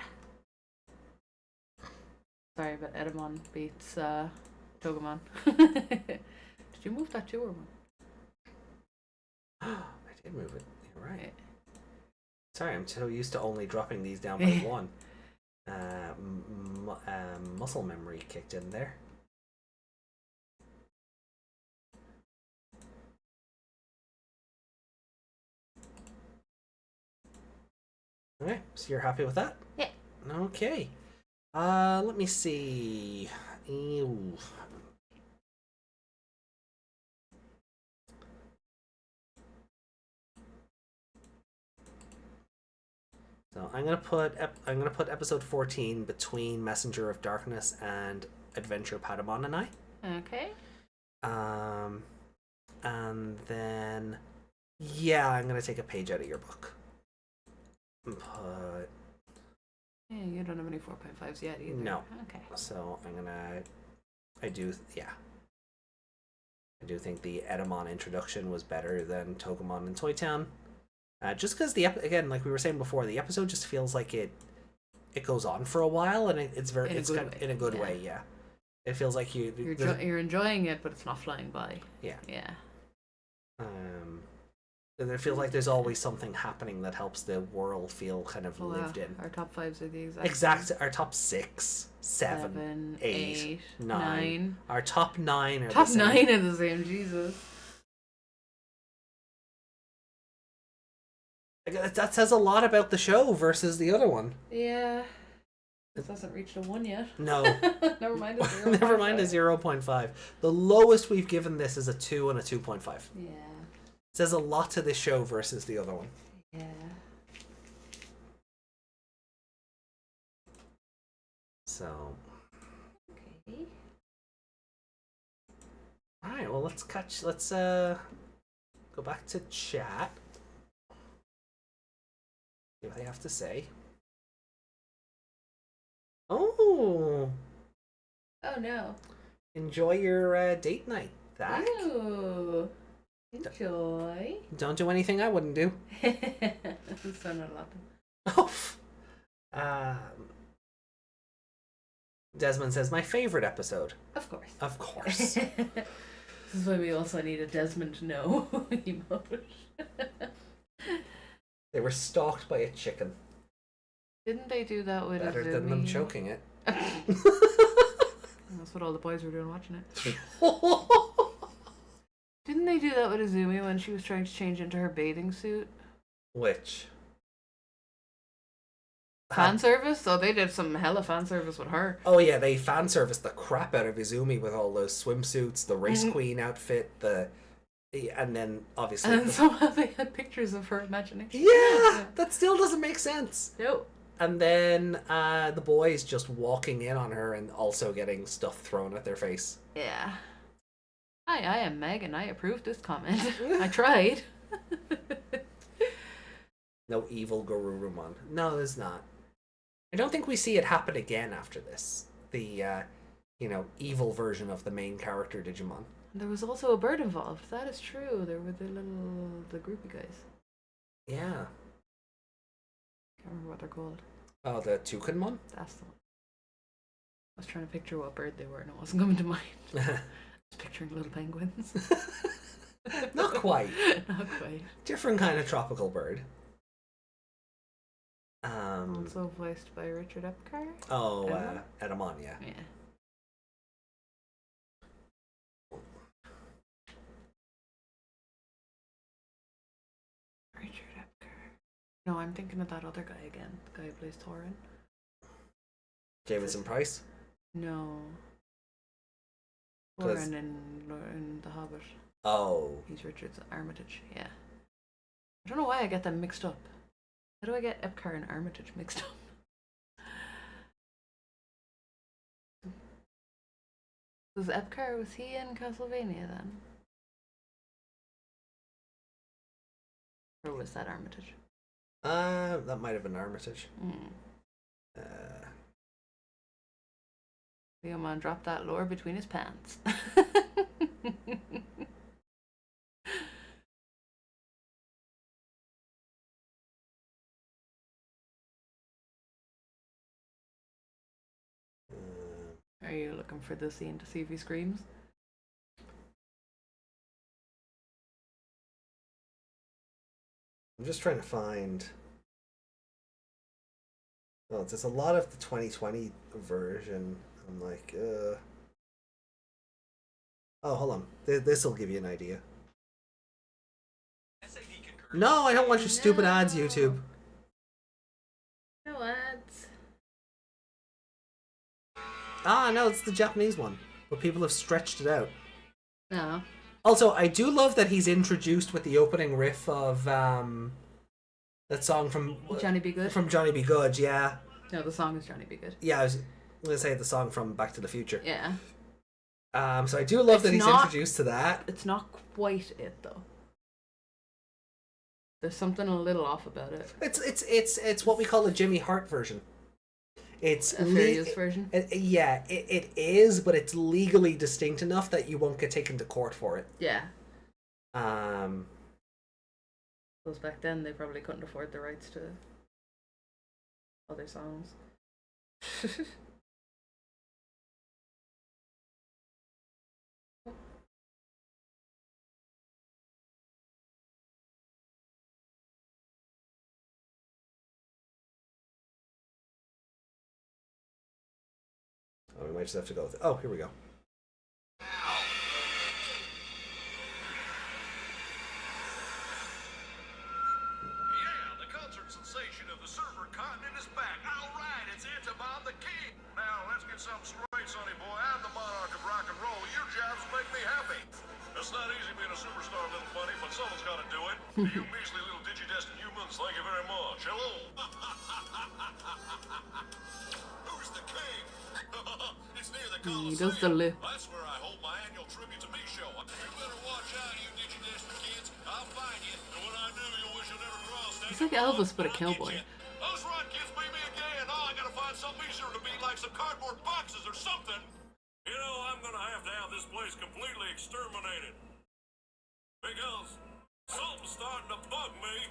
Sorry, but Etemon beats Togemon. Did you move that 2 or 1? I did move it. You're right. Sorry, I'm so used to only dropping these down by 1. Muscle memory kicked in there. Okay, so you're happy with that? Yeah. Okay. Let me see. Ew. So I'm gonna put episode 14 between Messenger of Darkness and Adventure Patamon and I. Okay. And then I'm gonna take a page out of your book. Put. Yeah, you don't have any 4.5s yet either. No. Okay. So I do think the Etemon introduction was better than Togemon and Toy Town. Just because again, like we were saying before, the episode just feels like it goes on for a while, and it's in a good way. Yeah, it feels like you're enjoying it, but it's not flying by. Yeah. Yeah. And it feels like there's always something happening that helps the world feel kind of lived in. Our top 5s are the exact. Our top 6, 7, 8, 9. 9. Our top 9 are top the same. 9 are the same. Jesus. That says a lot about the show versus the other one. Yeah. This hasn't reached a 1 yet. No. Never mind a 0. Never mind a 0.5. The lowest we've given this is a 2 and a 2.5. Yeah. Says a lot to this show versus the other one. Yeah. So. Okay. Alright, well let's go back to chat. See what they have to say. Oh! Oh no. Enjoy your date night, Zach. Ooh. Enjoy. Don't do anything I wouldn't do. So not a lot. Oh. Desmond says, my favorite episode. Of course. Of course. This is why we also need a Desmond no emote. They were stalked by a chicken. Didn't they do that with Better than them choking it. That's what all the boys were doing watching it. Didn't they do that with Izumi when she was trying to change into her bathing suit? Which? Fan service? So they did some hella fan service with her. Oh yeah, they fan serviced the crap out of Izumi with all those swimsuits, the race queen outfit, and then obviously. And somehow they had pictures of her imagination. Yeah, that still doesn't make sense. Nope. And then the boys just walking in on her and also getting stuff thrown at their face. Yeah. Hi, I am Meg and I approve this comment. I tried. No evil Garurumon. No, there's not. I don't think we see it happen again after this. The, evil version of the main character Digimon. There was also a bird involved. That is true. There were the groupie guys. Yeah. Can't remember what they're called. Oh, the Toucanmon? That's the one. I was trying to picture what bird they were and it wasn't coming to mind. I was picturing little penguins. Not quite. Not quite. Different kind of tropical bird. Also voiced by Richard Epcar. Oh, Etemon, yeah. Yeah. Richard Epcar. No, I'm thinking of that other guy again. The guy who plays Thorin. Jameson Price? No. 'Cause- Thorin in The Hobbit. Oh. He's Richard Armitage, yeah. I don't know why I get them mixed up. How do I get Epcar and Armitage mixed up? Was he in Castlevania then? Or was that Armitage? That might have been Armitage. Leomon dropped that lore between his pants. Are you looking for the scene to see if he screams? I'm just trying to find. Oh, there's a lot of the 2020 version. I'm like, Oh, hold on. This will give you an idea. No, I don't want your stupid ads, YouTube. No ads. Ah, no, it's the Japanese one. But people have stretched it out. No. Also, I do love that he's introduced with the opening riff of that song from Johnny Be Good? From Johnny Be Good, yeah. No, the song is Johnny Be Good. Yeah, I was gonna say the song from Back to the Future. Yeah. So I do love that he's not- introduced to that. It's not quite it though. There's something a little off about it. It's what we call a Jimmy Hart version. It's A fair use version? Yeah, it is, but it's legally distinct enough that you won't get taken to court for it. Yeah. Um. Because back then they probably couldn't afford the rights to other songs. Oh, we might just have to go with it. Oh, here we go. Yeah, the concert sensation of the surfer continent is back. All right, it's Etemon, the king. Now, let's get something straight, sonny boy. I'm the monarch of rock and roll. Your jobs make me happy. It's not easy being a superstar, little bunny, but someone's got to do it. You measly little digidestined humans, thank you very much. Hello. Who's the king? It's near the He Coliseum. does the lip. That's where I hold my annual tribute to me show. You better watch out, you digidestined kids. I'll find you. And when I do, you'll wish you'll never crossed. He's like Elvis, but a cowboy. Those right kids beat me again. Oh, I gotta find something easier to beat, like some cardboard boxes or something. You know, I'm gonna have to have this place completely exterminated. Because something's starting to bug me.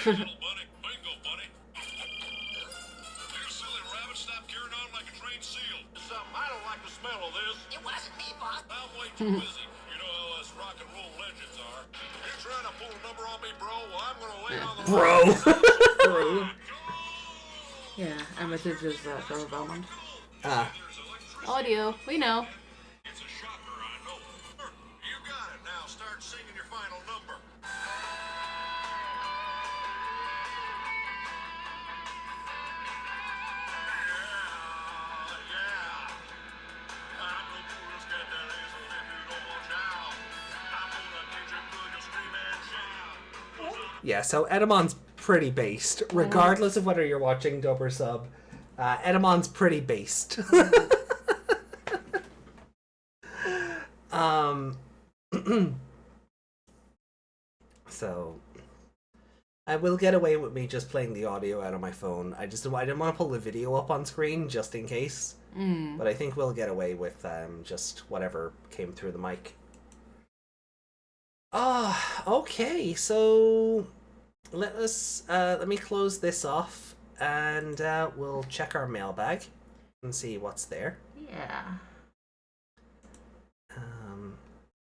Little buddy. Bingo, buddy. You silly rabbit, stop carrying on like a trained seal. I don't like the smell of this. It wasn't me, boss. I'm way too busy. You know how us rock and roll legends are. You trying to pull a number on me, bro? Well, I'm gonna lay on the Bro. Yeah, Armitage is Devimon. Ah. Audio, we know. It's a shocker, I know. You got it. Now start singing your final number. Yeah. I'm the coolest cat that is, and if you don't watch out, I'm gonna get you good, you'll scream and shout. Yeah, so Etemon's pretty based, regardless of whether you're watching dub or sub. Etemon's pretty based. So I will get away with me just playing the audio out of my phone. I didn't want to pull the video up on screen just in case. But I think we'll get away with just whatever came through the mic. Okay, so let me close this off and we'll check our mailbag and see what's there. Yeah.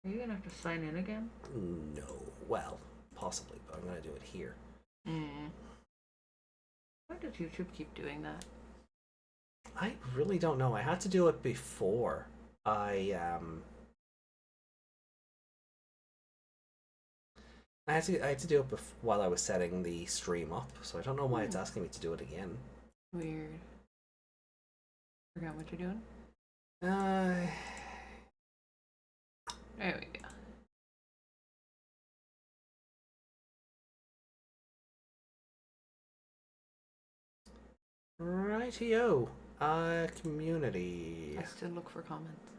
Are you gonna have to sign in again? No, well, possibly, but I'm gonna do it here. Why does YouTube keep doing that? I really don't know. I had to do it before I had to do it while I was setting the stream up, so I don't know why it's asking me to do it again. Weird. Forgot what you're doing? There we go. Rightio. Community. I still look for comments.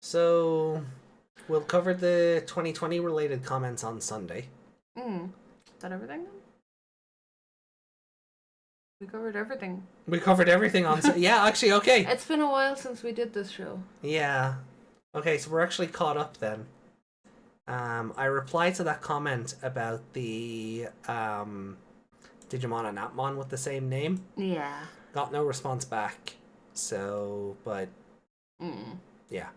So we'll cover the 2020 related comments on Sunday. Is that everything then? We covered everything. We covered everything on Sunday. Yeah, actually, okay. It's been a while since we did this show. Yeah. Okay, so we're actually caught up then. I replied to that comment about the Digimon and Atmon with the same name. Yeah. Got no response back. So, but yeah.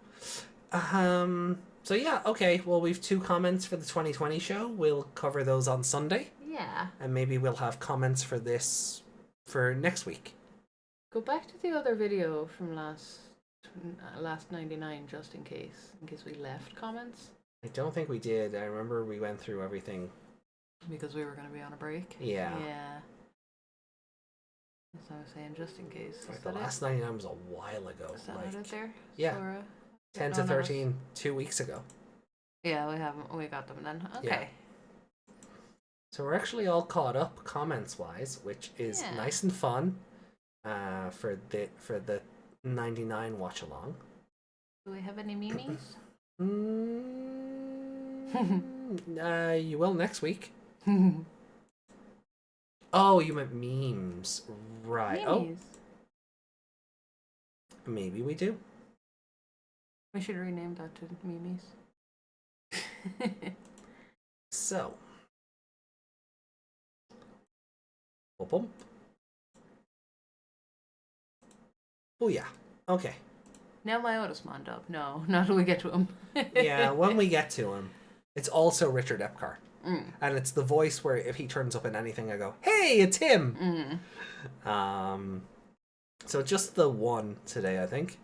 So yeah, okay. Well, we've 2 comments for the 2020 show. We'll cover those on Sunday. Yeah. And maybe we'll have comments for this for next week. Go back to the other video from last 99 just in case we left comments. I don't think we did. I remember we went through everything. Because we were going to be on a break. Yeah. Yeah. As I was saying, just in case. Like the last 99 was a while ago. Is that like, not it there? Yeah. Sora? 10 to 13, 2 weeks ago. Yeah, we got them then. Okay. Yeah. So we're actually all caught up comments wise, which is nice and fun for the 99 watch along. Do we have any memes? You will next week. Oh, you meant memes. Right. Memes. Oh. Maybe we do. We should rename that to memes. So. Bump. Oh yeah. Okay. Now my Otismon dub. No, not till we get to him. Yeah, when we get to him. It's also Richard Epcar. And it's the voice where if he turns up in anything, I go, hey, it's him! So just the one today, I think.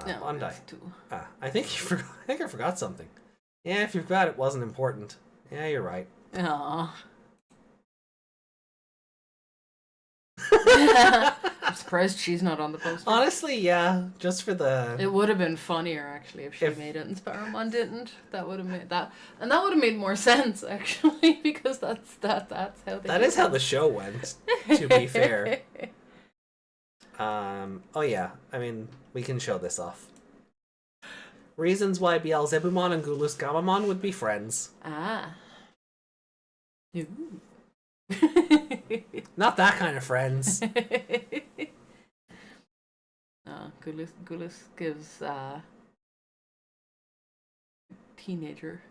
No, Monday. it's 2. I think I forgot something. Yeah, if you forgot, it wasn't important. Yeah, you're right. Aww. I'm surprised she's not on the poster. Honestly, yeah, just for the. It would have been funnier actually if she made it and Sparrowmon didn't. That would have made that, and that would have made more sense actually because that's how they. That is how the show went. To be fair. Oh yeah, I mean we can show this off. Reasons why Beelzebumon and Gulus Gamamon would be friends. Ah. Ooh. Not that kind of friends. Gulus gives teenager.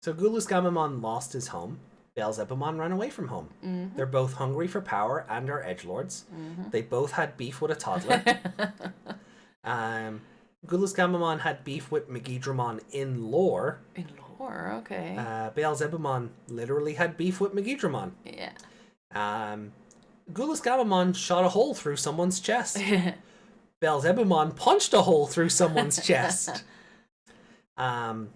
So Gulus Gamamon lost his home. Beelzebumon ran away from home. Mm-hmm. They're both hungry for power and are edgelords. Mm-hmm. They both had beef with a toddler. Gulus Gamamon had beef with Megidramon in lore. In lore, okay. Beelzebumon literally had beef with Megidramon. Yeah. Gulus Gamamon shot a hole through someone's chest. Beelzebumon punched a hole through someone's chest. Gulus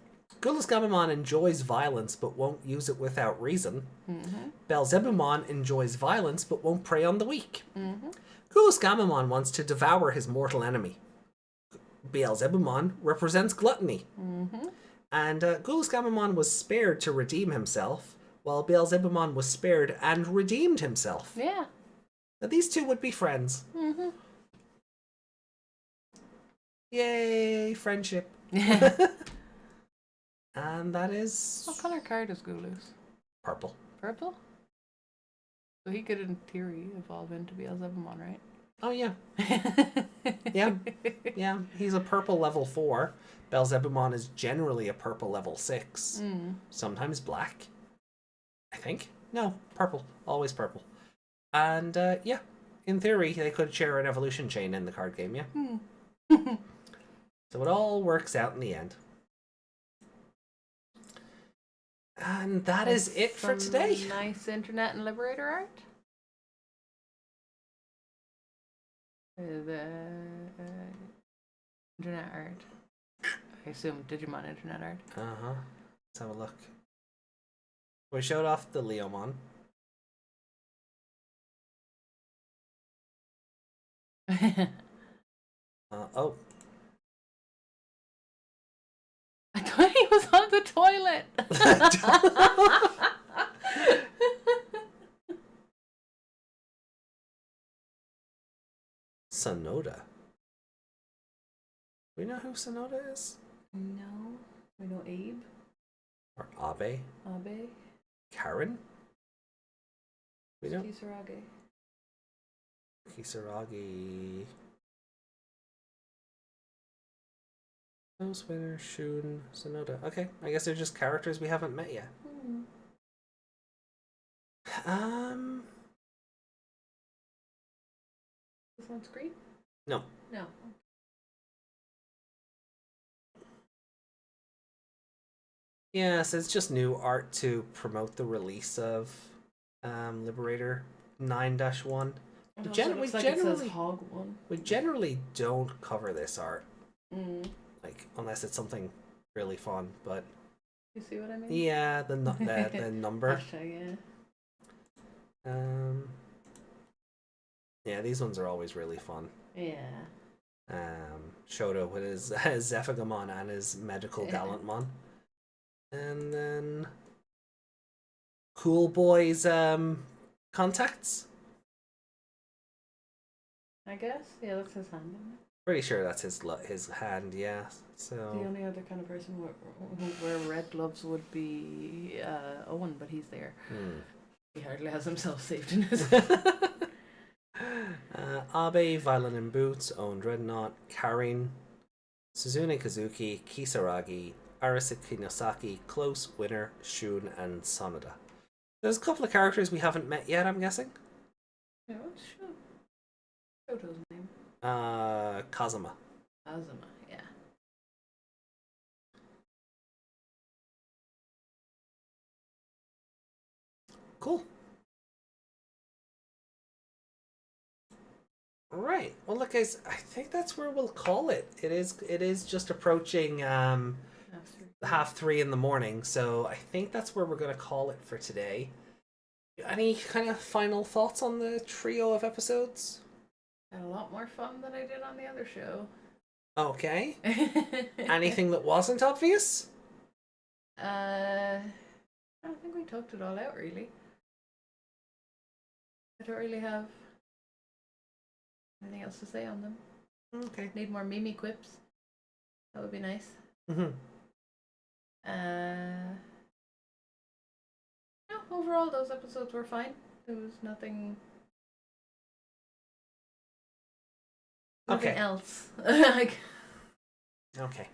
Gamamon enjoys violence but won't use it without reason. Mm-hmm. Beelzebumon enjoys violence but won't prey on the weak. Mm-hmm. Gulus Gamamon wants to devour his mortal enemy. Beelzebumon represents gluttony. Mm-hmm. And Gulus Gamamon was spared to redeem himself, while Beelzebumon was spared and redeemed himself. Yeah. Now, these two would be friends. Mm-hmm. Yay, friendship. And that is... What color card is Gulus? purple. Purple? So he could, in theory, evolve into Beelzebumon, right? Oh, yeah. Yeah, he's a purple level 4. Beelzebumon is generally a purple level 6. Sometimes black. I think. No, purple. Always purple. And, yeah, in theory, they could share an evolution chain in the card game, yeah. So it all works out in the end. And that is it for today. Nice Internet and Liberator art. The Internet art. I assume Digimon Internet art. Uh-huh. Let's have a look. We showed off the Leomon. Oh. I thought he was on the toilet. Sonoda. We know who Sonoda is? No. We know Abe. Or Abe? Abe. Karen? We know Kisarage. Kisaragi. Nose Winner, Shun, Sonoda. Okay, I guess they're just characters we haven't met yet. This on screen? No. No. Yes, it's just new art to promote the release of Liberator 9-1. It It looks like it says Hog one. We generally don't cover this art, Mm. like unless it's something really fun. But You see what I mean? yeah, the number. Hashtag, Yeah, these ones are always really fun. yeah. Shoto with his Zephagamon and his Medical Gallantmon. And then Cool Boy's contacts. I guess. Yeah, that's his hand. Pretty sure that's his hand, yeah. The So only other kind of person who wear red gloves would be Owen, but he's there. He hardly has himself saved in his. Abe, Violin and Boots, Owen Dreadnought, Karin, Suzune Kazuki, Kisaragi, Arasaki Nosaki, Close, Winner, Shun, and Sonoda. There's a couple of characters we haven't met yet, I'm guessing. Yeah, what's Shoto's name? Kazuma. Azuma, yeah. Cool. Right. Well, look, guys. I think that's where we'll call it. It is just approaching 3:30 in the morning, so I think that's where we're gonna call it for today. Any kind of final thoughts on the trio of episodes? Had a lot more fun than I did on the other show. Okay. Anything that wasn't obvious? I think we talked it all out, really. I don't really have anything else to say on them. Okay. Need more Mimi quips. That would be nice. Mm-hmm. No, overall, those episodes were fine. There was nothing else. Like, Okay.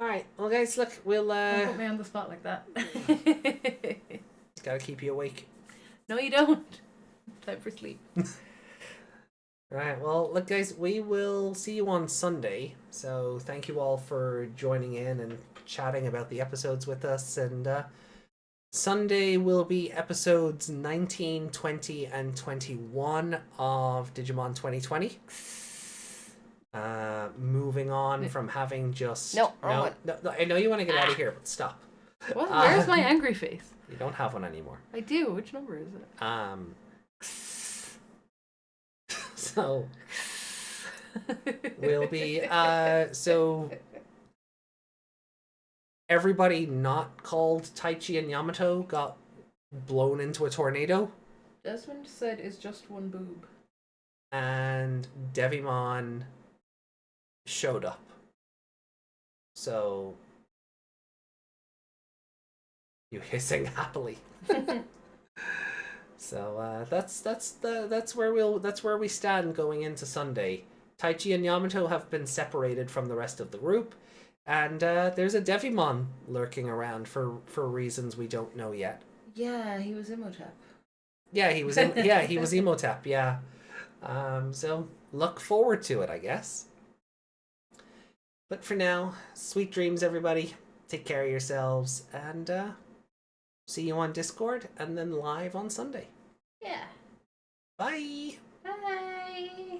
Alright, well guys, look, we'll don't put me on the spot like that. gotta keep you awake. No, you don't. Time for sleep. Right, well, look guys, we will see you on Sunday. So thank you all for joining in and chatting about the episodes with us. And Sunday will be episodes 19, 20, and 21 of Digimon 2020. Moving on from having just... No, wrong one. No, I know you want to get out of here, but stop. What? Where's my angry face? You don't have one anymore. I do. Which number is it? So we'll be so everybody not called Taichi and Yamato got blown into a tornado, Desmond said it's just one boob. and Devimon showed up. So you hissing happily. So that's where we stand going into Sunday. Taichi and Yamato have been separated from the rest of the group, and there's a Devimon lurking around for reasons we don't know yet. Yeah, he was Imhotep. Yeah, he was Emotep. Yeah. So look forward to it, I guess. But for now, sweet dreams, everybody. Take care of yourselves, and see you on Discord and then live on Sunday. Yeah. Bye. Bye.